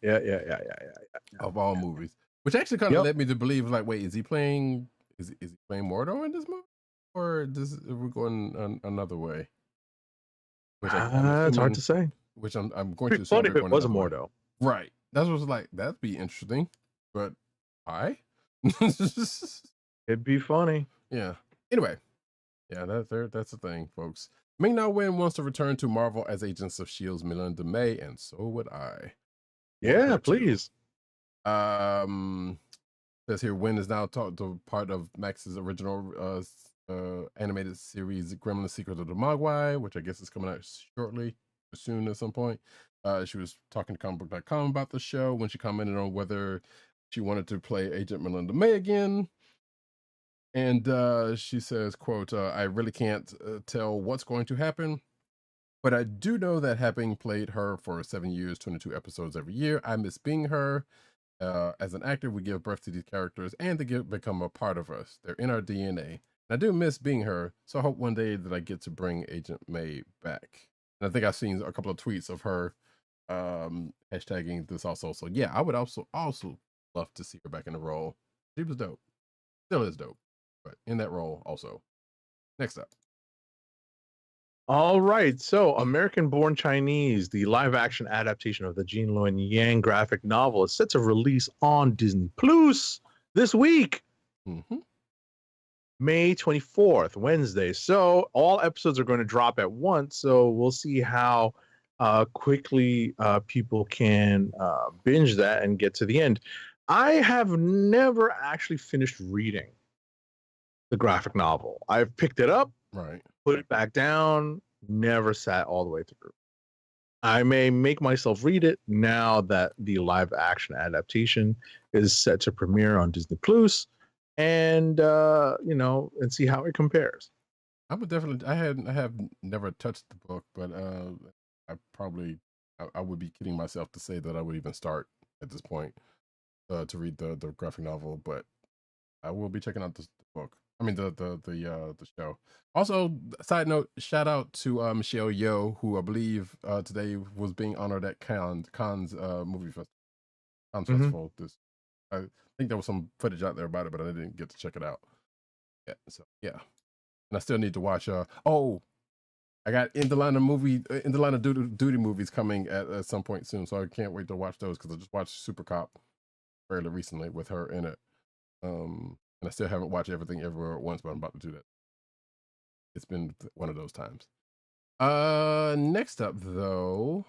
Of all movies, which actually kind of led me to believe, like, wait, is he playing Mordo in this movie, or are we going another way? Which it's hard to say. Which I'm going to assume if it was a Mordo, right? That's what's like. That'd be interesting, but why? It'd be funny. Yeah. Anyway, yeah, that's the thing, folks. Ming-Na Wen wants to return to Marvel as Agents of S.H.I.E.L.D.'s Melinda May, and so would I. Yeah, please. Says here, Wen is now part of Max's original animated series Gremlin Secrets of the Mogwai, which I guess is coming out soon at some point. She was talking to comicbook.com about the show when she commented on whether she wanted to play Agent Melinda May again. And she says, quote, I really can't tell what's going to happen, but I do know that having played her for 7 years, 22 episodes every year, I miss being her. As an actor, we give birth to these characters and they become a part of us. They're in our DNA. And I do miss being her, so I hope one day that I get to bring Agent May back. And I think I've seen a couple of tweets of her hashtagging this also. So yeah, I would also love to see her back in the role. She was dope. Still is dope, but in that role also. Next up. All right, so American Born Chinese, the live action adaptation of the Jean Luen Yang graphic novel, is set to release on Disney Plus this week, May 24th, Wednesday. So all episodes are going to drop at once. So we'll see how quickly people can binge that and get to the end. I have never actually finished reading the graphic novel. I've picked it up, Right. put it back down, never sat all the way through. I may make myself read it now that the live action adaptation is set to premiere on Disney Plus, and and see how it compares. I would definitely. I have never touched the book, but I would be kidding myself to say that I would even start at this point to read the graphic novel. But I will be checking out the book. I mean the show. Also, side note, shout out to Michelle Yeoh, who I believe today was being honored at Cannes movie festival. This, I think there was some footage out there about it, but I didn't get to check it out. Yeah, so yeah, and I still need to watch. I got in the line of duty movies coming at some point soon, so I can't wait to watch those because I just watched Super Cop fairly recently with her in it. And I still haven't watched Everything Everywhere at Once, but I'm about to do that. It's been one of those times. Next up, though.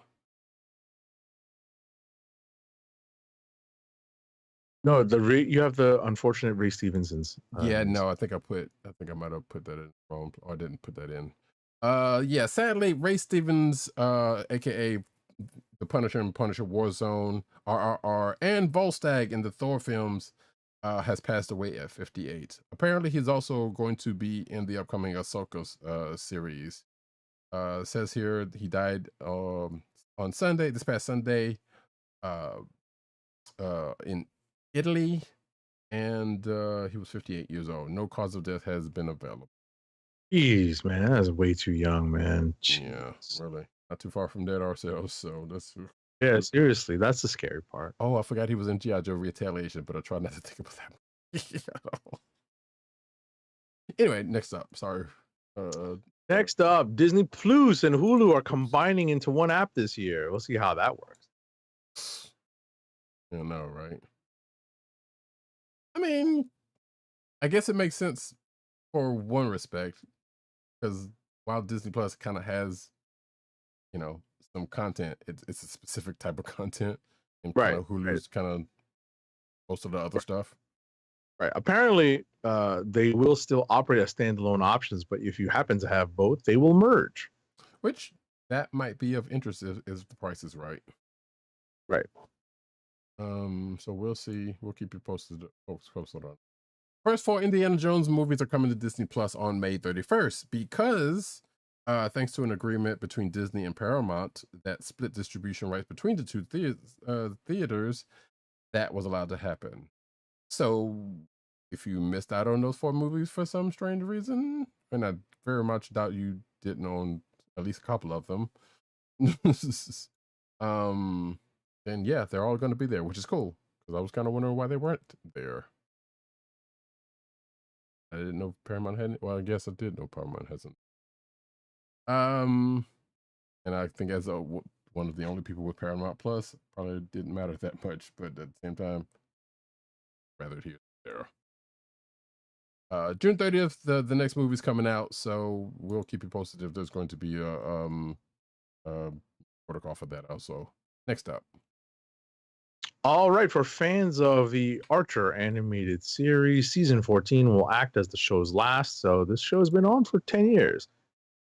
No, you have the unfortunate Ray Stevenson's. Yeah, no, I think I might have put that in wrong, or I didn't put that in. Yeah, sadly, Ray Stevens, aka the Punisher and Punisher Warzone, RRR, and Volstagg in the Thor films, has passed away at 58. Apparently, he's also going to be in the upcoming Ahsoka series. Says here he died on this past Sunday, in Italy, and he was 58 years old. No cause of death has been available. Jeez, man, that's way too young, man. Jeez. Yeah, really. Not too far from dead ourselves, so that's... Yeah, seriously, that's the scary part. Oh, I forgot he was in G.I. Joe Retaliation, but I try not to think about that. Anyway, next up. Sorry. Next up, Disney Plus and Hulu are combining into one app this year. We'll see how that works. I know, right? I mean, I guess it makes sense for one respect, because while Disney Plus kind of has, some content, it's a specific type of content, and right, Hulu's kind of most of the other stuff. Right. Apparently, they will still operate as standalone options, but if you happen to have both, they will merge. Which that might be of interest if the price is right. Right. So we'll see. We'll keep you posted on. First 4 Indiana Jones movies are coming to Disney Plus on May 31st because, thanks to an agreement between Disney and Paramount that split distribution rights between the two theaters, that was allowed to happen. So if you missed out on those 4 movies for some strange reason, and I very much doubt you didn't own at least a couple of them, then yeah, they're all going to be there, which is cool, because I was kind of wondering why they weren't there. I didn't know Paramount hadn't. Well, I guess I did know Paramount hasn't. And I think as one of the only people with Paramount Plus, probably didn't matter that much, but at the same time, rather here there. June 30th, the next movie's coming out, so we'll keep you posted if there's going to be a protocol for that also. Next up. All right, for fans of the Archer animated series, season 14 will act as the show's last. So this show has been on for 10 years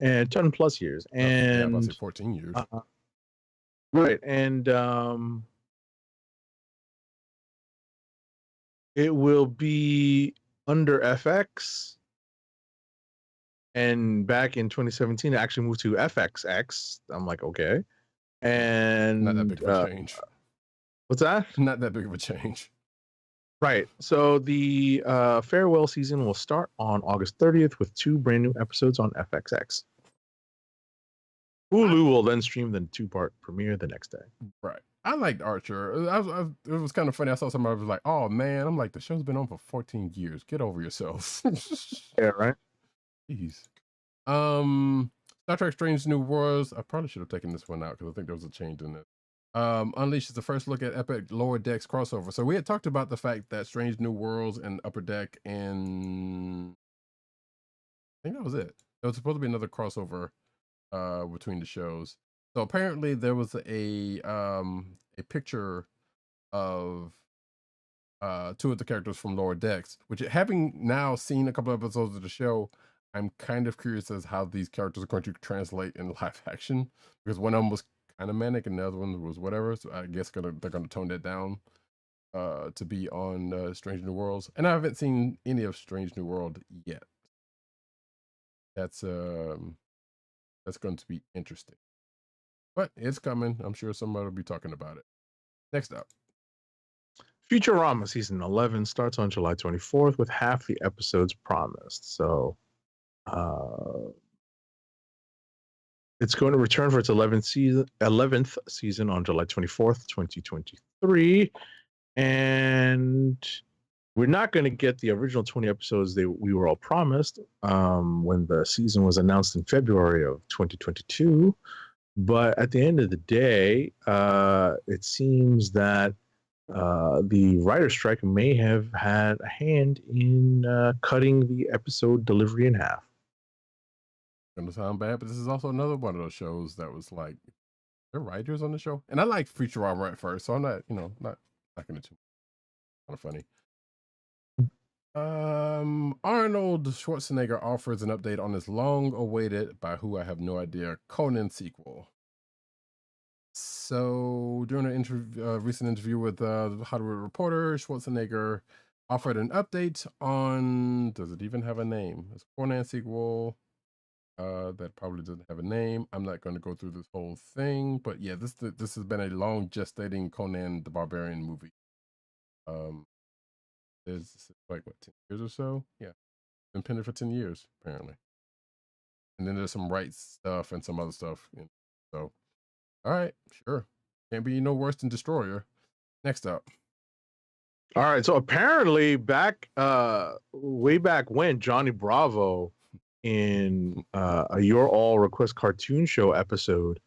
and 10 plus years. And yeah, about to say 14 years. Right. And it will be under FX. And back in 2017, it actually moved to FXX. I'm like, okay. And not that big of a change. What's that? Not that big of a change. Right. So the farewell season will start on August 30th with 2 brand new episodes on FXX. Hulu will then stream the 2-part premiere the next day. Right. I liked Archer. It was kind of funny. I saw somebody was like, "Oh man," I'm like, "The show's been on for 14 years. Get over yourself." Yeah, right. Jeez. Star Trek: Strange New Worlds. I probably should have taken this one out because I think there was a change in it. Unleash is the first look at epic Lower Decks crossover. So we had talked about the fact that Strange New Worlds and Upper Deck, and I think that was it. There was supposed to be another crossover between the shows. So apparently there was a picture of two of the characters from Lower Decks, which, having now seen a couple of episodes of the show, I'm kind of curious as how these characters are going to translate in live action, because one of them was kind of manic and the other one was whatever. So I guess they're gonna tone that down to be on Strange New Worlds. And I haven't seen any of Strange New World yet. That's going to be interesting. But it's coming. I'm sure somebody will be talking about it. Next up. Futurama season 11 starts on July 24th with half the episodes promised. So it's going to return for its 11th season on July 24th, 2023. And we're not going to get the original 20 episodes that we were all promised when the season was announced in February of 2022. But at the end of the day, it seems that the writer strike may have had a hand in cutting the episode delivery in half. Gonna sound bad, but this is also another one of those shows that was like, there are writers on the show, and I liked Futurama at first, so I'm not gonna too kind of funny. Arnold Schwarzenegger offers an update on his long-awaited, by who I have no idea, Conan sequel. So during a recent interview with the Hollywood Reporter, Schwarzenegger offered an update on, does it even have a name? It's a Conan sequel that probably doesn't have a name. I'm not going to go through this whole thing, but yeah, this has been a long gestating Conan the Barbarian movie. There's like what, 10 years or so? Yeah, been pending for 10 years apparently. And then there's some rights stuff and some other stuff. So, all right, sure. Can't be no worse than Destroyer. Next up. All right, so apparently way back when, Johnny Bravo in a Your All Request cartoon show episode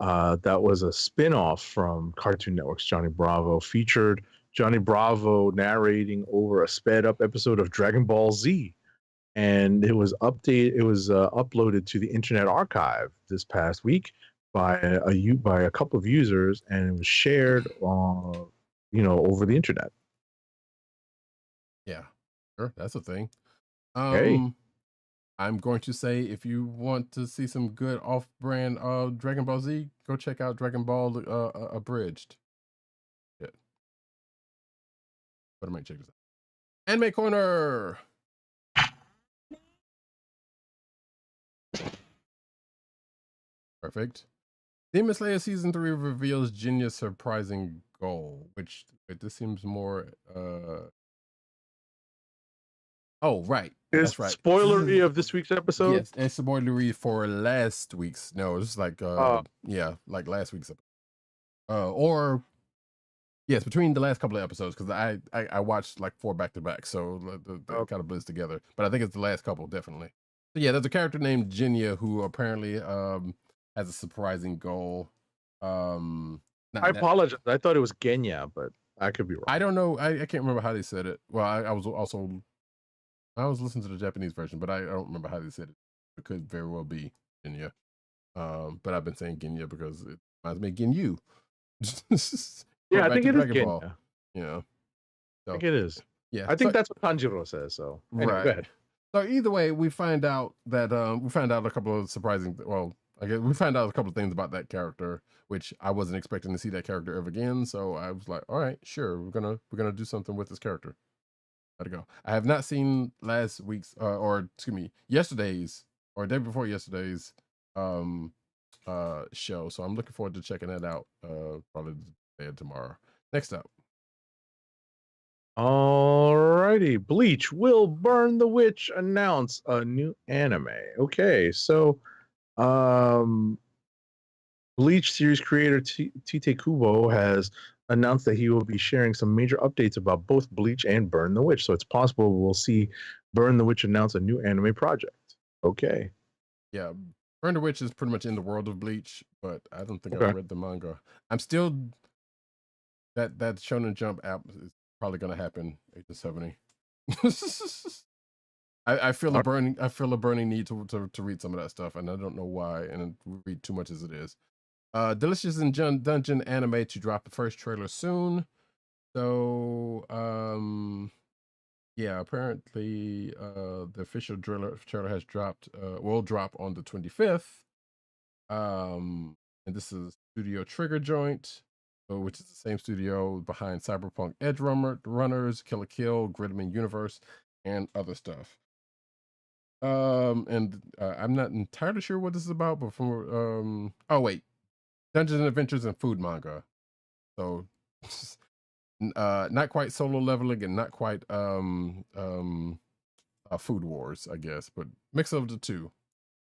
that was a spin-off from Cartoon Network's Johnny Bravo, featured Johnny Bravo narrating over a sped up episode of Dragon Ball Z. And it was uploaded to the Internet Archive this past week by a couple of users, and it was shared over the internet. Yeah, sure, that's a thing. Hey. I'm going to say, if you want to see some good off-brand Dragon Ball Z, go check out Dragon Ball Abridged. Yeah. But I might check this out. Anime Corner. Perfect. Demon Slayer Season 3 reveals Jinya's surprising goal, which this seems more oh, right. That's right. Spoilery of this week's episode? Yes, and spoilery for last week's. No, it's like yeah, like last week's episode. Or yes, between the last couple of episodes, because I watched like 4 back to back, so they kind of blends together. But I think it's the last couple, definitely. So yeah, there's a character named Jinya who apparently has a surprising goal. I apologize. I thought it was Genya, but I could be wrong. I don't know. I can't remember how they said it. Well, I was listening to the Japanese version, but I don't remember how they said it. It could very well be Genya. But I've been saying Genya because it reminds me of Ginyu. Yeah, I think it is Genya. Yeah. So, I think it is. Yeah. I think that's what Tanjiro says. So anyway, right. Go ahead. So either way, we find out that we found out a couple of surprising. Well, I guess we found out a couple of things about that character, which I wasn't expecting to see that character ever again. So I was like, all right, sure, we're gonna do something with this character. Gotta go. I have not seen last week's yesterday's or day before yesterday's show, so I'm looking forward to checking that out probably today or tomorrow. Next up. Alrighty, Bleach will burn the witch announce a new anime. Okay, so Bleach series creator Tite Kubo has announced that he will be sharing some major updates about both Bleach and Burn the Witch. So it's possible we'll see Burn the Witch announce a new anime project. Okay. Yeah, Burn the Witch is pretty much in the world of Bleach, but I don't think Okay. I've read the manga. I'm still that Shonen Jump app is probably going to happen. Age of 70. I feel a burning need to read some of that stuff, and I don't know why, and we read too much as it is. Delicious in Dungeon anime to drop the first trailer soon. So yeah, apparently the official trailer has dropped, will drop on the 25th. And this is Studio Trigger Joint, which is the same studio behind Cyberpunk Edge Runners, Kill la Kill, Gridman Universe, and other stuff. And I'm not entirely sure what this is about, but from oh wait, Dungeons and Adventures and food manga. So not quite solo leveling and not quite food wars, I guess, but mix of the two,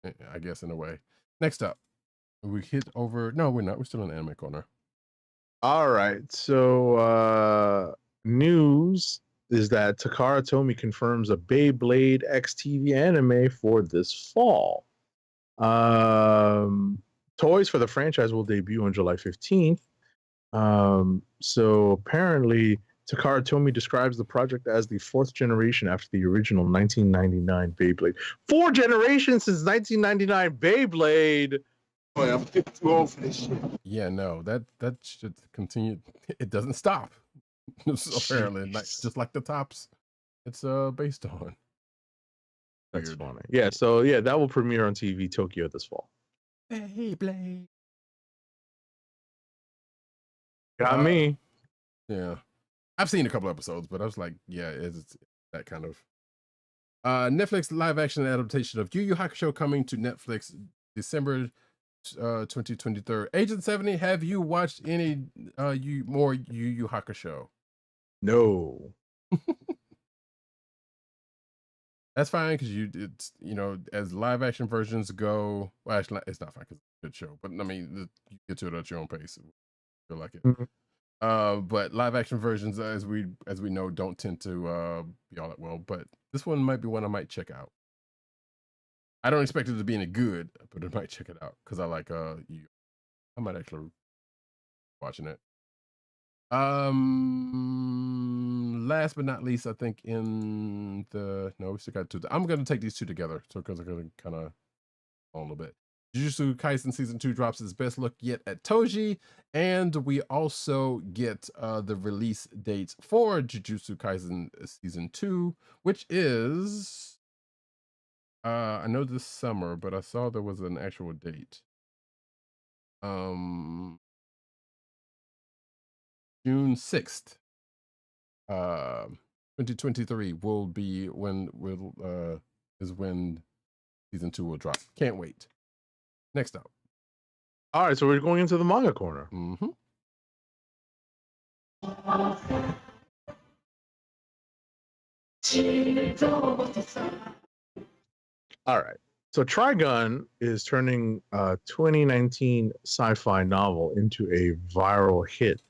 I guess, in a way. Next up, we hit over. No, we're not. We're still in Anime Corner. All right. So news is that Takara Tomy confirms a Beyblade X TV anime for this fall. Toys for the franchise will debut on July 15th. So apparently Takara Tomy describes the project as the fourth generation after the original 1999 Beyblade. 4 generations since 1999 Beyblade. Boy, I'm too old for this shit. Yeah, no, that should continue. It doesn't stop. Apparently, like just like the tops it's based on. That's funny. Yeah, so yeah, that will premiere on TV Tokyo this fall. Beyblade. Got me. Yeah. I've seen a couple episodes, but I was like, yeah, it's that kind of. Netflix live action adaptation of Yu Yu Hakusho coming to Netflix December 2023. Agent 70, have you watched any more Yu Yu Hakusho? No. That's fine because it's as live action versions go. Well, actually, it's not fine because it's a good show, but I mean, you get to it at your own pace. Feel like it. Mm-hmm. But live action versions, as we know, don't tend to be all that well. But this one might be one I might check out. I don't expect it to be any good, but I might check it out because I like you. I might actually watching it. Last but not least, I think we still got 2. I'm gonna take these 2 together, so because I'm gonna kind of a little bit. Jujutsu Kaisen season 2 drops its best look yet at Toji, and we also get the release dates for Jujutsu Kaisen season 2, which is I know this summer, but I saw there was an actual date. June 6th, 2023 will be when season 2 will drop. Can't wait. Next up. All right, so we're going into the manga corner. Mm-hmm. All right. So Trigun is turning a 2019 sci-fi novel into a viral hit.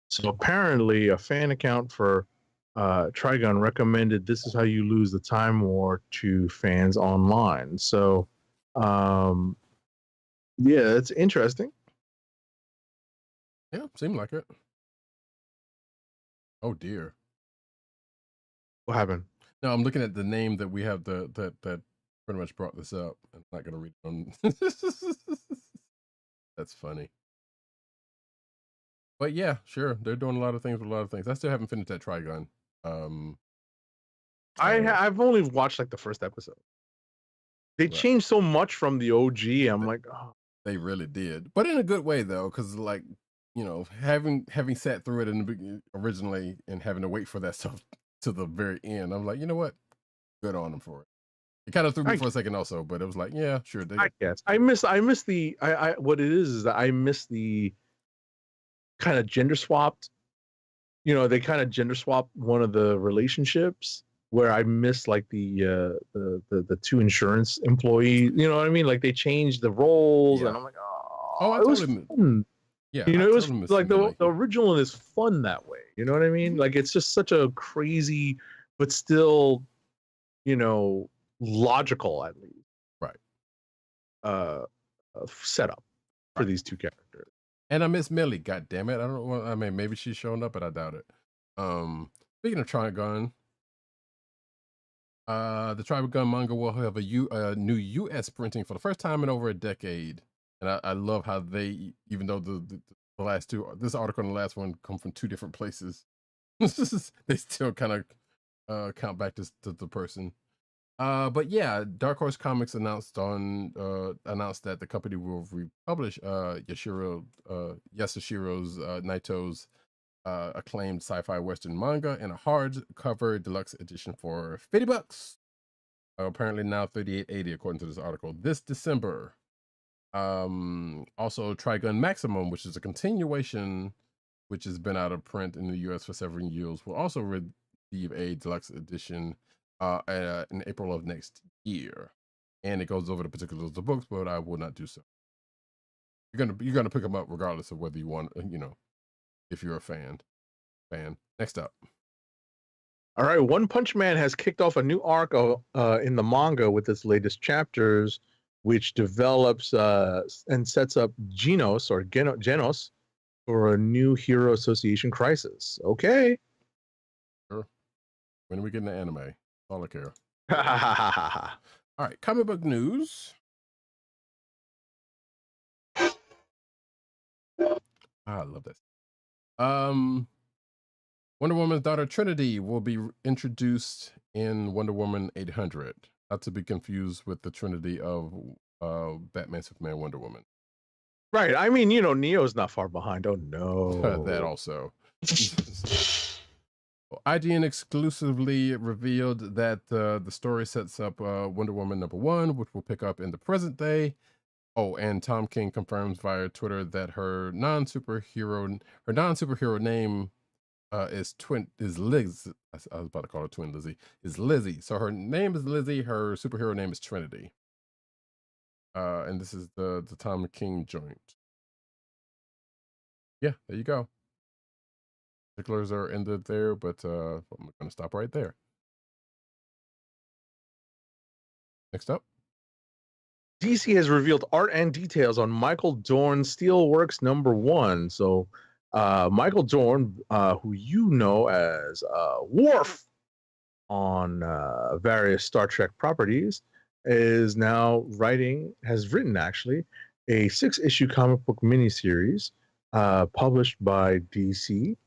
So apparently a fan account for Trigun recommended This Is How You Lose the Time War to fans online. So yeah, it's interesting. Yeah, seemed like it. Oh dear. What happened? No, I'm looking at the name that we have that pretty much brought this up. I'm not gonna read it on. That's funny. But yeah, sure, they're doing a lot of things with a lot of things. I still haven't finished that Trigun. I've only watched like the first episode. They changed so much from the OG. I'm like, oh. They really did, but in a good way though, because like having sat through it originally and having to wait for that stuff to the very end, I'm like, you know what, good on them for it. It kind of threw me for a second also, but it was like, yeah, sure. I guess I miss the what it is that I miss the kind of gender swapped. They kind of gender swapped one of the relationships where I miss like the 2 insurance employees. You know what I mean? Like they changed the roles, and I'm like, oh. Oh, I it was totally, fun. yeah, You I know, it was totally miss like Millie. the original is fun that way. You know what I mean? Like it's just such a crazy, but still, you know, logical at least Right. uh, setup for Right. these two characters. And I miss Millie. God damn it! I don't know. I mean, maybe she's showing up, but I doubt it. Speaking of Trigun, the Trigun manga will have a new U.S. printing for the first time in over a decade, and I love how they, even though the last two, this article and the last one come from two different places, they still kind of count back to the person. But yeah, Dark Horse Comics announced that the company will republish Yasushiro's Naito's acclaimed sci-fi western manga in a hardcover deluxe edition for $50. Apparently now $38.80 according to this article. This December. Also Trigun Maximum, which is a continuation, which has been out of print in the U.S. for several years, will also receive a deluxe edition in April of next year, and it goes over the particulars of the books, but I will not do so. You're gonna pick them up regardless of whether you want, if you're a fan. Next up. All right, One Punch Man has kicked off a new arc in the manga with its latest chapters, which develops and sets up Genos for a new Hero Association crisis. Okay. Sure. When are we getting the anime? That's all I care. Ha All right, comic book news. I love this. Wonder Woman's daughter Trinity will be introduced in Wonder Woman 800, not to be confused with the Trinity of Batman, Superman, Wonder Woman. Right. I mean, you know, Neo's not far behind. Oh no. That also. IGN exclusively revealed that the story sets up Wonder Woman #1, which will pick up in the present day. Oh, and Tom King confirms via Twitter that her non-superhero name is Liz. I was about to call her Twin Lizzie. Is Lizzie. So her name is Lizzie. Her superhero name is Trinity. And this is the Tom King joint. Yeah, there you go. Particulars are ended there, but I'm going to stop right there. Next up. DC has revealed art and details on Michael Dorn's Steelworks #1. So, Michael Dorn, who you know as Worf on various Star Trek properties, has written actually a 6-issue comic book miniseries published by DC,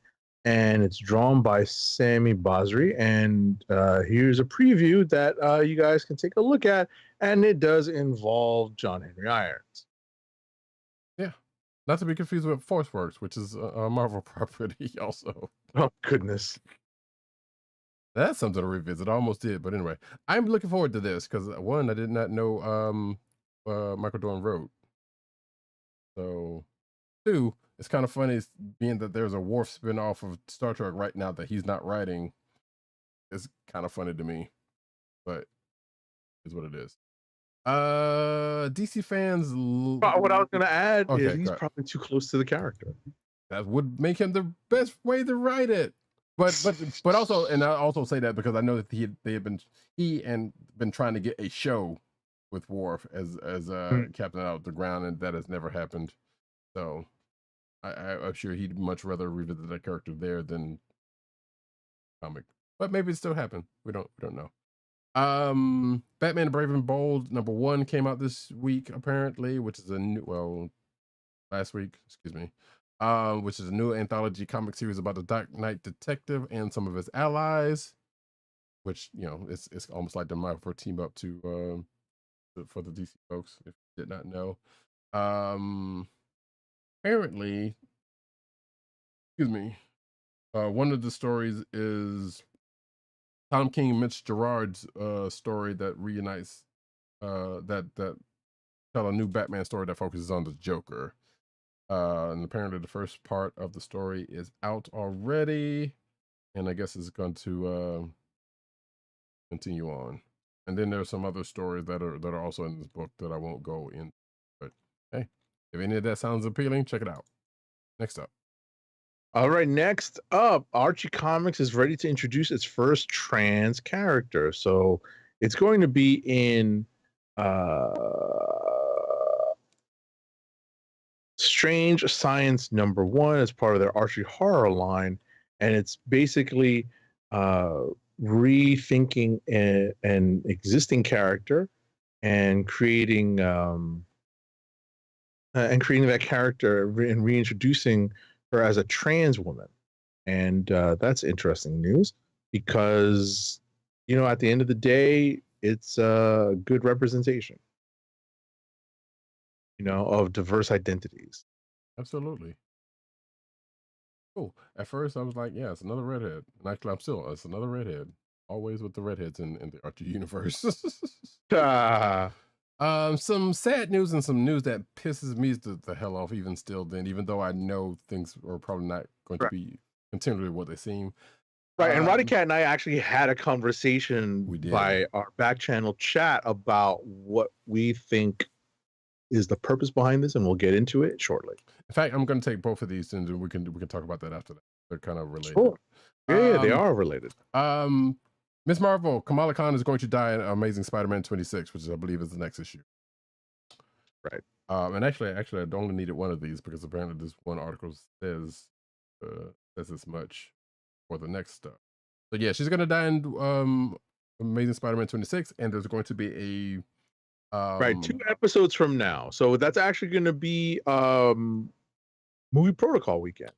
and it's drawn by Sami Basri. And here's a preview that you guys can take a look at, and it does involve John Henry Irons. Yeah, not to be confused with ForceWorks, which is a Marvel property also. Oh goodness. That's something to revisit. I almost did, but anyway, I'm looking forward to this because one, I did not know Michael Dorn wrote. So, two, it's kind of funny being that there's a Worf spin-off of Star Trek right now that he's not writing. It's kind of funny to me, but it's what it is. DC fans. What I was going to add is Okay, he's probably too close to the character. That would make him the best way to write it. But also, and I also say that because I know that he had been trying to get a show with Worf as Captain Out of the Ground, and that has never happened. So I'm sure he'd much rather revisit that character there than comic. But maybe it still happened. We don't know. Batman Brave and Bold #1 came out this week apparently, which is last week, excuse me. Which is a new anthology comic series about the Dark Knight detective and some of his allies, which, you know, it's almost like the Marvel team up for the DC folks, if you did not know. Apparently, excuse me, one of the stories is Tom King Mitch Gerard's story that reunites that tell a new Batman story that focuses on the Joker. And apparently the first part of the story is out already, and I guess it's going to continue on. And then there's some other stories that are also in this book that I won't go in. But hey, If any of that sounds appealing, check it out. Next up. All right, next up, Archie Comics is ready to introduce its first trans character. So it's going to be in Strange Science #1 as part of their Archie horror line, and it's basically rethinking an existing character and creating that character and reintroducing her as a trans woman. And that's interesting news because, at the end of the day, it's a good representation, of diverse identities. Absolutely. Cool. At first, I was like, yeah, it's another redhead. And actually, it's another redhead. Always with the redheads in the Archie universe. Some sad news and some news that pisses me the hell off even still then, even though I know things are probably not going to be continually what they seem. Right, and Roddykat and I actually had a conversation by our back channel chat about what we think is the purpose behind this, and we'll get into it shortly. In fact, I'm going to take both of these and we can talk about that after that. They're kind of related. Sure. Yeah, they are related. Miss Marvel, Kamala Khan is going to die in Amazing Spider-Man 26, which I believe is the next issue. Right. And actually, I only needed one of these because apparently this one article says as much for the next stuff. So yeah, she's gonna die in Amazing Spider-Man 26, and there's going to be a 2 episodes from now. So that's actually going to be movie protocol weekend.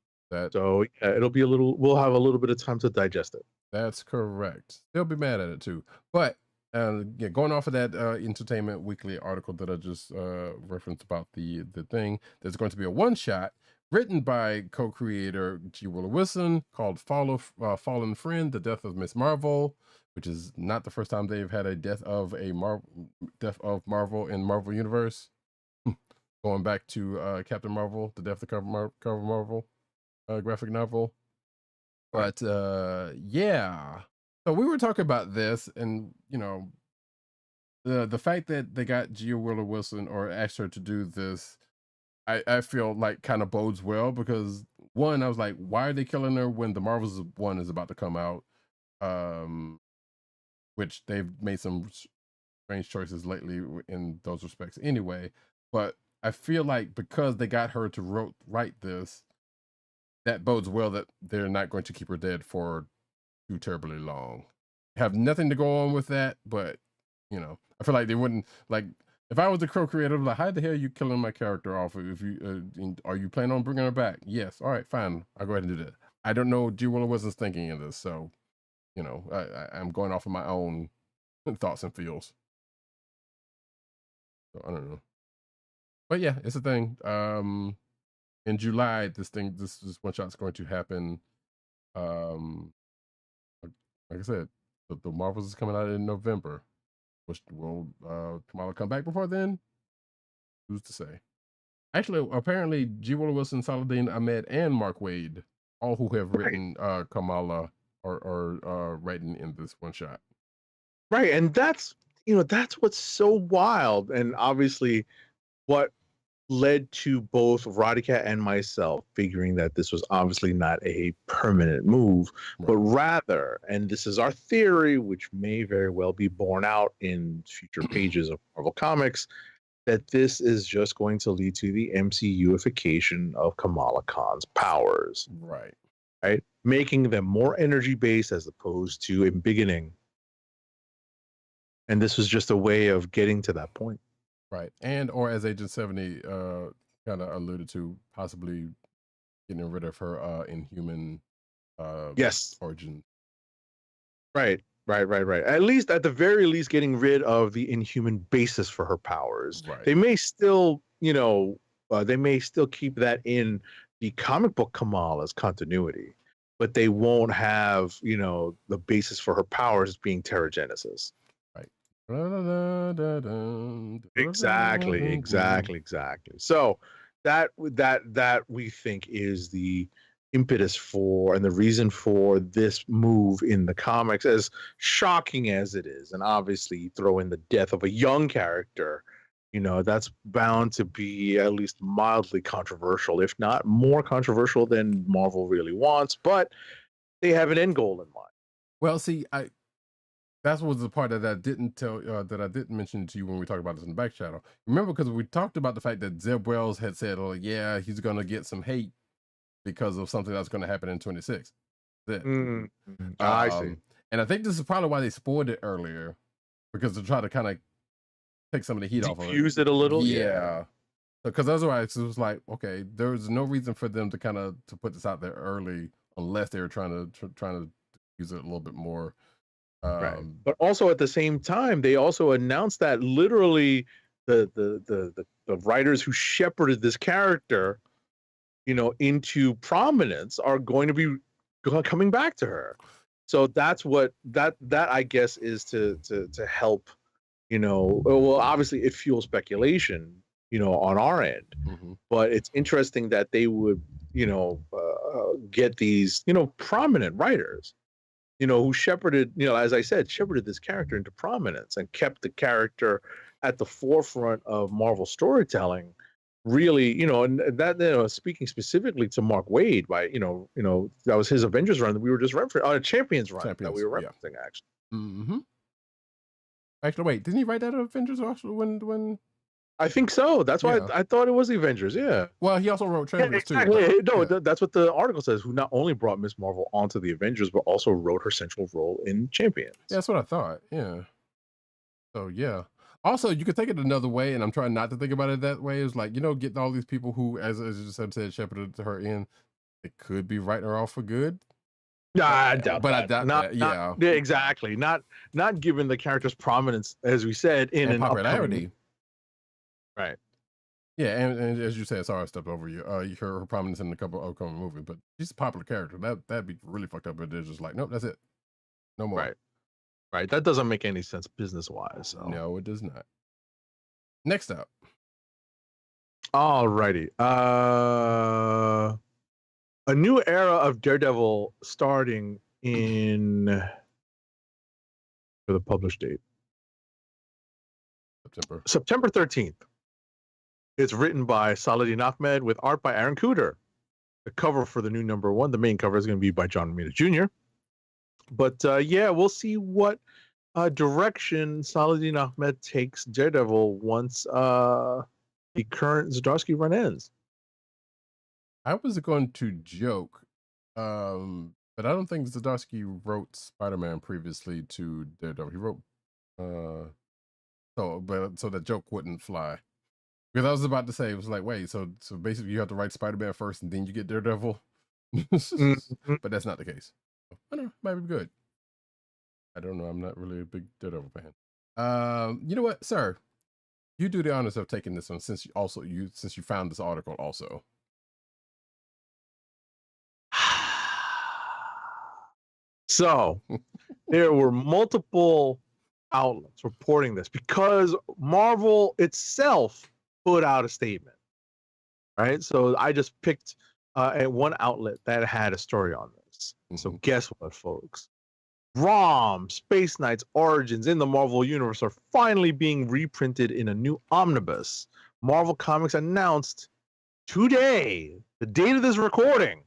So it'll be we'll have a little bit of time to digest it. That's correct. They'll be mad at it too. But going off of that Entertainment Weekly article that I just referenced about the thing, there's going to be a one-shot written by co-creator G. Willow Wilson called Fallen Friend, The Death of Miss Marvel, which is not the first time they've had a death of Marvel in Marvel Universe. Going back to Captain Marvel, The Death of Cover Marvel graphic novel. But yeah. So we were talking about this, and the fact that they got Gia Willow Wilson or asked her to do this, I feel like kind of bodes well because one, I was like, why are they killing her when the Marvels one is about to come out? Which they've made some strange choices lately in those respects anyway. But I feel like because they got her to write this, that bodes well that they're not going to keep her dead for too terribly long. Have nothing to go on with that, but I feel like they wouldn't like. If I was the co-creator, I'd be like, how the hell are you killing my character off? If you are you planning on bringing her back? Yes. All right, fine. I'll go ahead and do that. I don't know what G. Willow Wilson's thinking in this, so I'm going off of my own thoughts and feels. So I don't know, but yeah, it's a thing. In July, this one shot's going to happen. Like I said, the Marvels is coming out in November. Will Kamala come back before then? Who's to say? Actually, apparently, G. Willow Wilson, Saladin Ahmed, and Mark Waid, all who have written Kamala, are writing in this one shot. Right, and that's what's so wild, and obviously, what led to both Roddykat and myself figuring that this was obviously not a permanent move, but rather, and this is our theory, which may very well be borne out in future pages of Marvel Comics, that this is just going to lead to the MCUification of Kamala Khan's powers. Right? Making them more energy-based as opposed to embiggening. And this was just a way of getting to that point. Right. And or as Agent 70 kind of alluded to, possibly getting rid of her Inhuman origin. Right. At least, at the very least, getting rid of the Inhuman basis for her powers. Right. They may still, keep that in the comic book Kamala's continuity, but they won't have, the basis for her powers being Terrigenesis. Exactly. So that we think is the impetus for and the reason for this move in the comics, as shocking as it is. And obviously throw in the death of a young character that's bound to be at least mildly controversial, if not more controversial than Marvel really wants. But they have an end goal in mind. Well, see, that was the part that I didn't tell that I didn't mention to you when we talked about this in the back channel. Remember, because we talked about the fact that Zeb Wells had said, "Oh, yeah, he's going to get some hate because of something that's going to happen in 26." I see. And I think this is probably why they spoiled it earlier, because to try to kind of take some of the heat off of it. Use it a little, yeah. Because otherwise, it was like, okay, there's no reason for them to kind of to put this out there early, unless they were trying to use it a little bit more. Right. But also at the same time, they also announced that literally the writers who shepherded this character, into prominence are going to be coming back to her. So that's what that I guess is to help, well, obviously it fuels speculation, on our end, but it's interesting that they would, get these, prominent writers, who shepherded, as I said, shepherded this character into prominence and kept the character at the forefront of Marvel storytelling. Really, and that, speaking specifically to Mark Waid, by that was his Avengers run that we were just referencing, Champions run that we were referencing, actually. Actually, wait, didn't he write that Avengers also when? I think so. That's why I thought it was the Avengers. Yeah. Well, he also wrote Champions too. No, that's what the article says. Who not only brought Miss Marvel onto the Avengers, but also wrote her central role in Champions. Yeah, that's what I thought. Yeah. So yeah. Also, you could take it another way, and I'm trying not to think about it that way. It's like, getting all these people who, as you just said, shepherded her in, it could be writing her off for good. I doubt that. I doubt that. Yeah, exactly. Not given the character's prominence, as we said, in an popularity. Right. Yeah, and as you said, sorry I stepped over you. Her prominence in a couple of upcoming movies, but she's a popular character. That'd be really fucked up. But they're just like, nope, that's it. No more. Right. That doesn't make any sense business-wise. So. No, it does not. Next up. Alrighty. A new era of Daredevil starting for the published date. September 13th. It's written by Saladin Ahmed with art by Aaron Kuder. The cover for the new #1, the main cover, is going to be by John Romita Jr. But we'll see what direction Saladin Ahmed takes Daredevil once the current Zdarsky run ends. I was going to joke, but I don't think Zdarsky wrote Spider-Man previously to Daredevil. He wrote, so that joke wouldn't fly. Because I was about to say, it was like, wait, so basically you have to write Spider-Man first and then you get Daredevil? But that's not the case. I don't know, might be good. I don't know, I'm not really a big Daredevil fan. You know what, sir? You do the honors of taking this one since you found this article also. So there were multiple outlets reporting this because Marvel itself put out a statement, right? So I just picked at one outlet that had a story on this. So guess what, folks? Rom Space Knight's origins in the Marvel Universe are finally being reprinted in a new omnibus. Marvel Comics announced today, the date of this recording,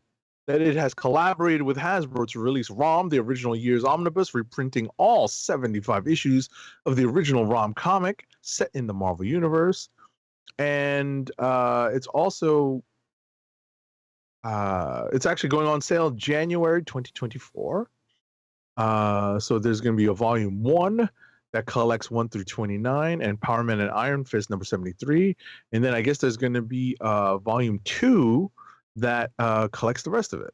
that it has collaborated with Hasbro to release Rom, the original year's omnibus, reprinting all 75 issues of the original Rom comic set in the Marvel Universe. And it's also it's actually going on sale January 2024. So there's going to be a volume 1 that collects 1 through 29 and Power Man and Iron Fist number 73. And then I guess there's going to be volume 2 that collects the rest of it.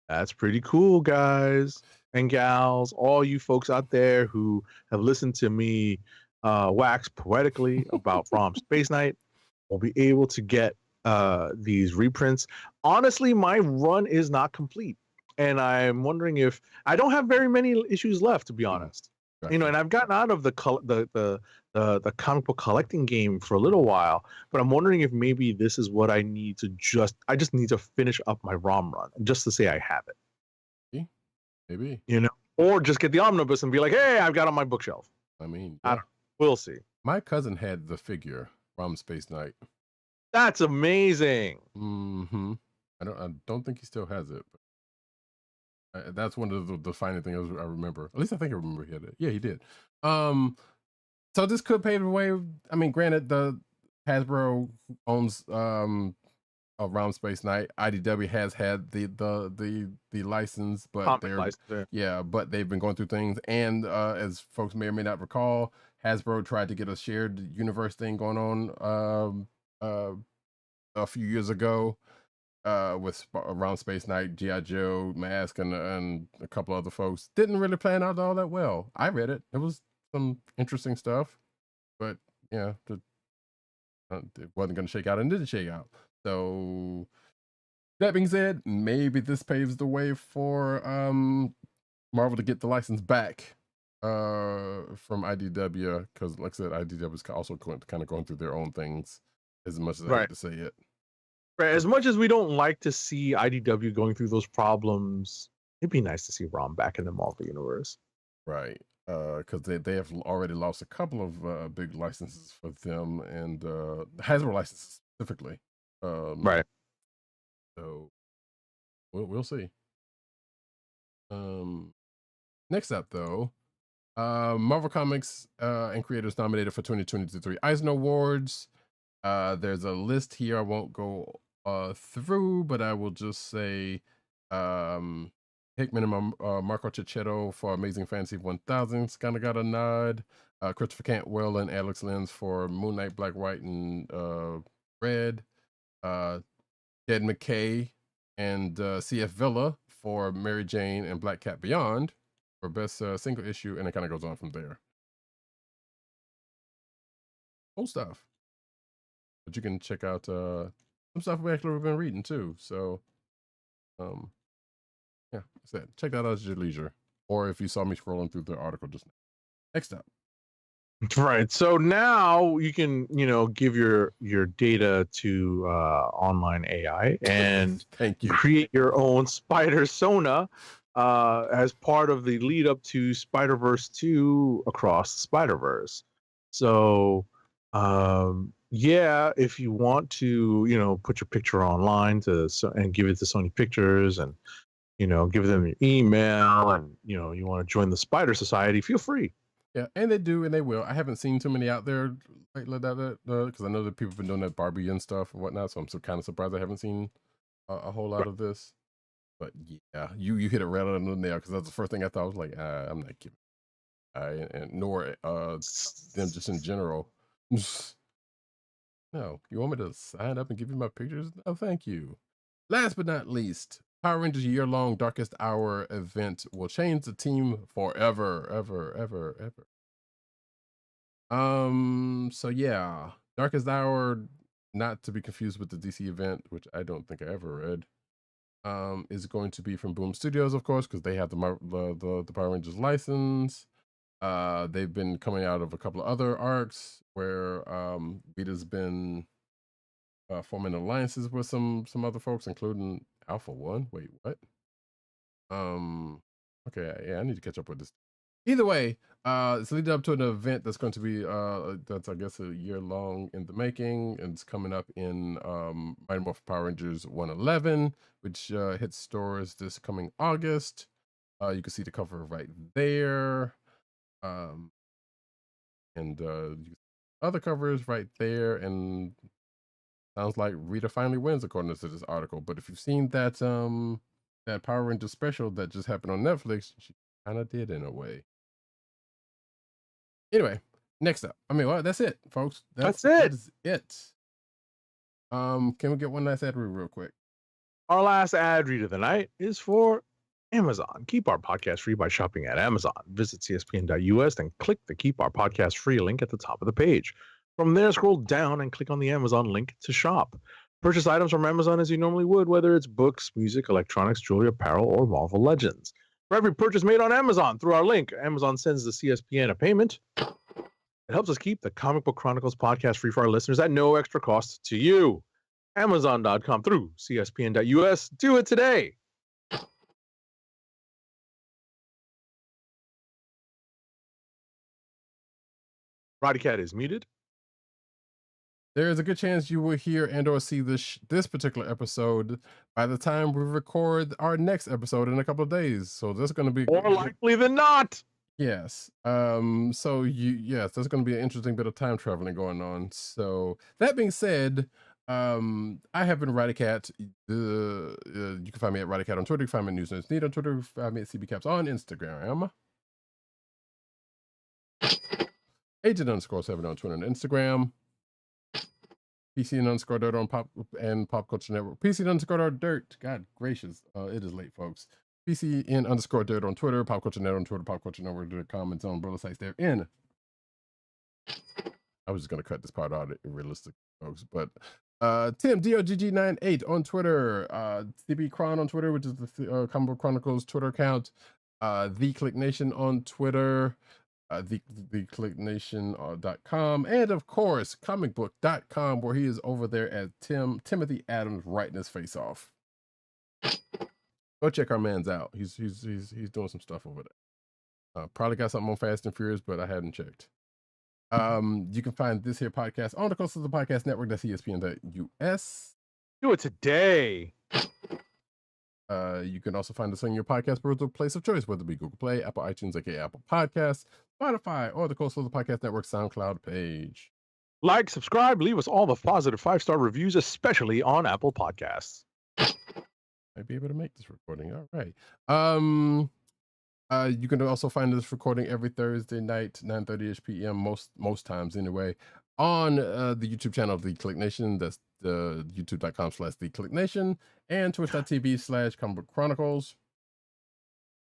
That's pretty cool, guys and gals. All you folks out there who have listened to me wax poetically about Rom Space Knight will be able to get these reprints. Honestly, my run is not complete, and I'm wondering if I don't have very many issues left, to be honest. Gotcha. And I've gotten out of the comic book collecting game for a little while, but I'm wondering if maybe this is what I need to I just need to finish up my ROM run just to say I have it. Maybe. Or just get the omnibus and be like, hey, I've got it on my bookshelf. I mean, I don't know. We'll see. My cousin had the figure, Rom Space Knight. That's amazing. Mm-hmm. I don't think he still has it. But that's one of the defining things I remember. At least I think I remember he had it. Yeah, he did. So this could pave the way. I mean, granted, the Hasbro owns Rom Space Knight. IDW has had the license, but but they've been going through things. And as folks may or may not recall, Hasbro tried to get a shared universe thing going on a few years ago with Rom Space Knight, G.I. Joe, Mask, and a couple other folks. Didn't really plan out all that well. I read it. It was some interesting stuff, but yeah, it wasn't going to shake out, and didn't shake out. So that being said, maybe this paves the way for Marvel to get the license back from IDW, because like I said, IDW is also kind of going through their own things, as much as I hate to say it. Right. As much as we don't like to see IDW going through those problems, it'd be nice to see Rom back in the Marvel universe. Right. Because they have already lost a couple of big licenses for them, and Hasbro licenses specifically. Right. So we'll see. Next up, though, Marvel Comics and creators nominated for 2023 Eisner Awards. There's a list here I won't go through, but I will just say Hickman and Marco Cicchetto for Amazing Fantasy 1000 kind of got a nod. Christopher Cantwell and Alex Lins for Moon Knight, Black, White, and Red. Jed McKay and CF Villa for Mary Jane and Black Cat Beyond for best single issue, and it kind of goes on from there. Cool stuff. But you can check out some stuff we actually have been reading too. So, yeah, that's it. Check that out at your leisure, or if you saw me scrolling through the article just now. Next up. Right. So now you can, give your data to online AI and thank you. Create your own Spider Sona as part of the lead up to Spider-Verse 2 Across the Spider-Verse. So if you want to, put your picture online and give it to Sony Pictures and give them your email and you want to join the Spider Society, feel free. Yeah, and they do, and they will. I haven't seen too many out there lately because I know that people have been doing that Barbie and stuff and whatnot, so I'm kind of surprised I haven't seen a whole lot of this. But yeah, you hit it right on the nail, because that's the first thing I thought. I was like, I'm not giving. And nor them just in general. No, you want me to sign up and give you my pictures? No, thank you. Last but not least, Power Rangers year-long Darkest Hour event will change the team forever, ever. So yeah, Darkest Hour, not to be confused with the DC event, which I don't think I ever read, is going to be from Boom Studios, of course, because they have the Power Rangers license. They've been coming out of a couple of other arcs where Vita's been forming alliances with some other folks, including Alpha One. Wait, what? Okay, yeah, I need to catch up with this. Either way, it's leading up to an event that's going to be that's, I guess, a year long in the making, and it's coming up in Mighty Morphin Power Rangers 111, which hits stores this coming August. You can see the cover right there, and other covers right there, and sounds like Rita finally wins according to this article. But if you've seen that that Power Rangers special that just happened on Netflix, she kind of did in a way. Anyway, next up. That's it, folks. That's it. That is it. Can we get one last ad read real quick? Our last ad read of the night is for Amazon. Keep our podcast free by shopping at Amazon. Visit cspn.us and click the Keep Our Podcast Free link at the top of the page. From there, scroll down and click on the Amazon link to shop. Purchase items from Amazon as you normally would, whether it's books, music, electronics, jewelry, apparel, or Marvel Legends. For every purchase made on Amazon through our link, Amazon sends the CSPN a payment. It helps us keep the Comic Book Chronicles podcast free for our listeners at no extra cost to you. Amazon.com through cspn.us. Do it today. Roddykat is muted. There is a good chance you will hear and or see this particular episode by the time we record our next episode in a couple of days. So that's going to be More likely than not. yes. Yes, there's going to be an interesting bit of time traveling going on. So that being said, I have been Roddykat. You can find me at Roddykat on Twitter. You can find me at News Nerds Need on Twitter. You can find me at CBCaps on Instagram. Agent_7 on Twitter and Instagram. PC_Dirt on Pop Culture Network. PC_Dirt. God gracious. It is late, folks. PCN_Dirt on Twitter. Pop Culture Network on Twitter. Pop Culture Network. Comments on umbrella sites there in. I was just going to cut this part out, realistic, folks. But Tim, DOGG98 on Twitter. CB Chron on Twitter, which is the Comic Book Chronicles Twitter account. The Kliq Nation on Twitter. TheKliqNation.com, and of course comicbook.com, where he is over there at Timothy Adams writing his face off. Go check our man's out. He's doing some stuff over there. Probably got something on Fast and Furious, but I hadn't checked. You can find this here podcast on the Coast of the Podcast Network. That's ESPN.us. Do it today. You can also find us on your podcast virtual place of choice, whether it be Google Play, Apple iTunes, aka Apple Podcasts, Spotify, or the Coastal Podcast Network SoundCloud page. Like, subscribe, leave us all the positive 5-star reviews, especially on Apple Podcasts. I'd be able to make this recording. All right. You can also find this recording every Thursday night, 9:30ish p.m. most times anyway, on the YouTube channel of The Kliq Nation. That's youtube.com/The Kliq Nation and twitch.tv/Comic Book Chronicles.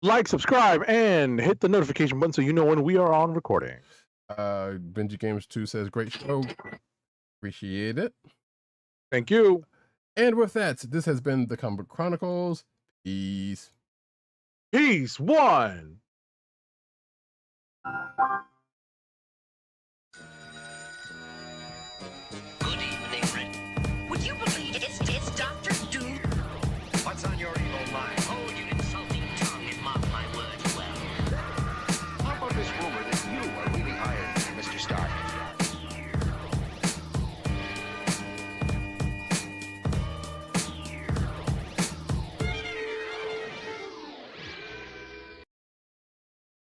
Like, subscribe, and hit the notification button so you know when we are on recording. Benji Games 2 says, great show. Appreciate it. Thank you. And with that, this has been the Comic Book Chronicles. Peace. Peace. One. Good evening, Would you believe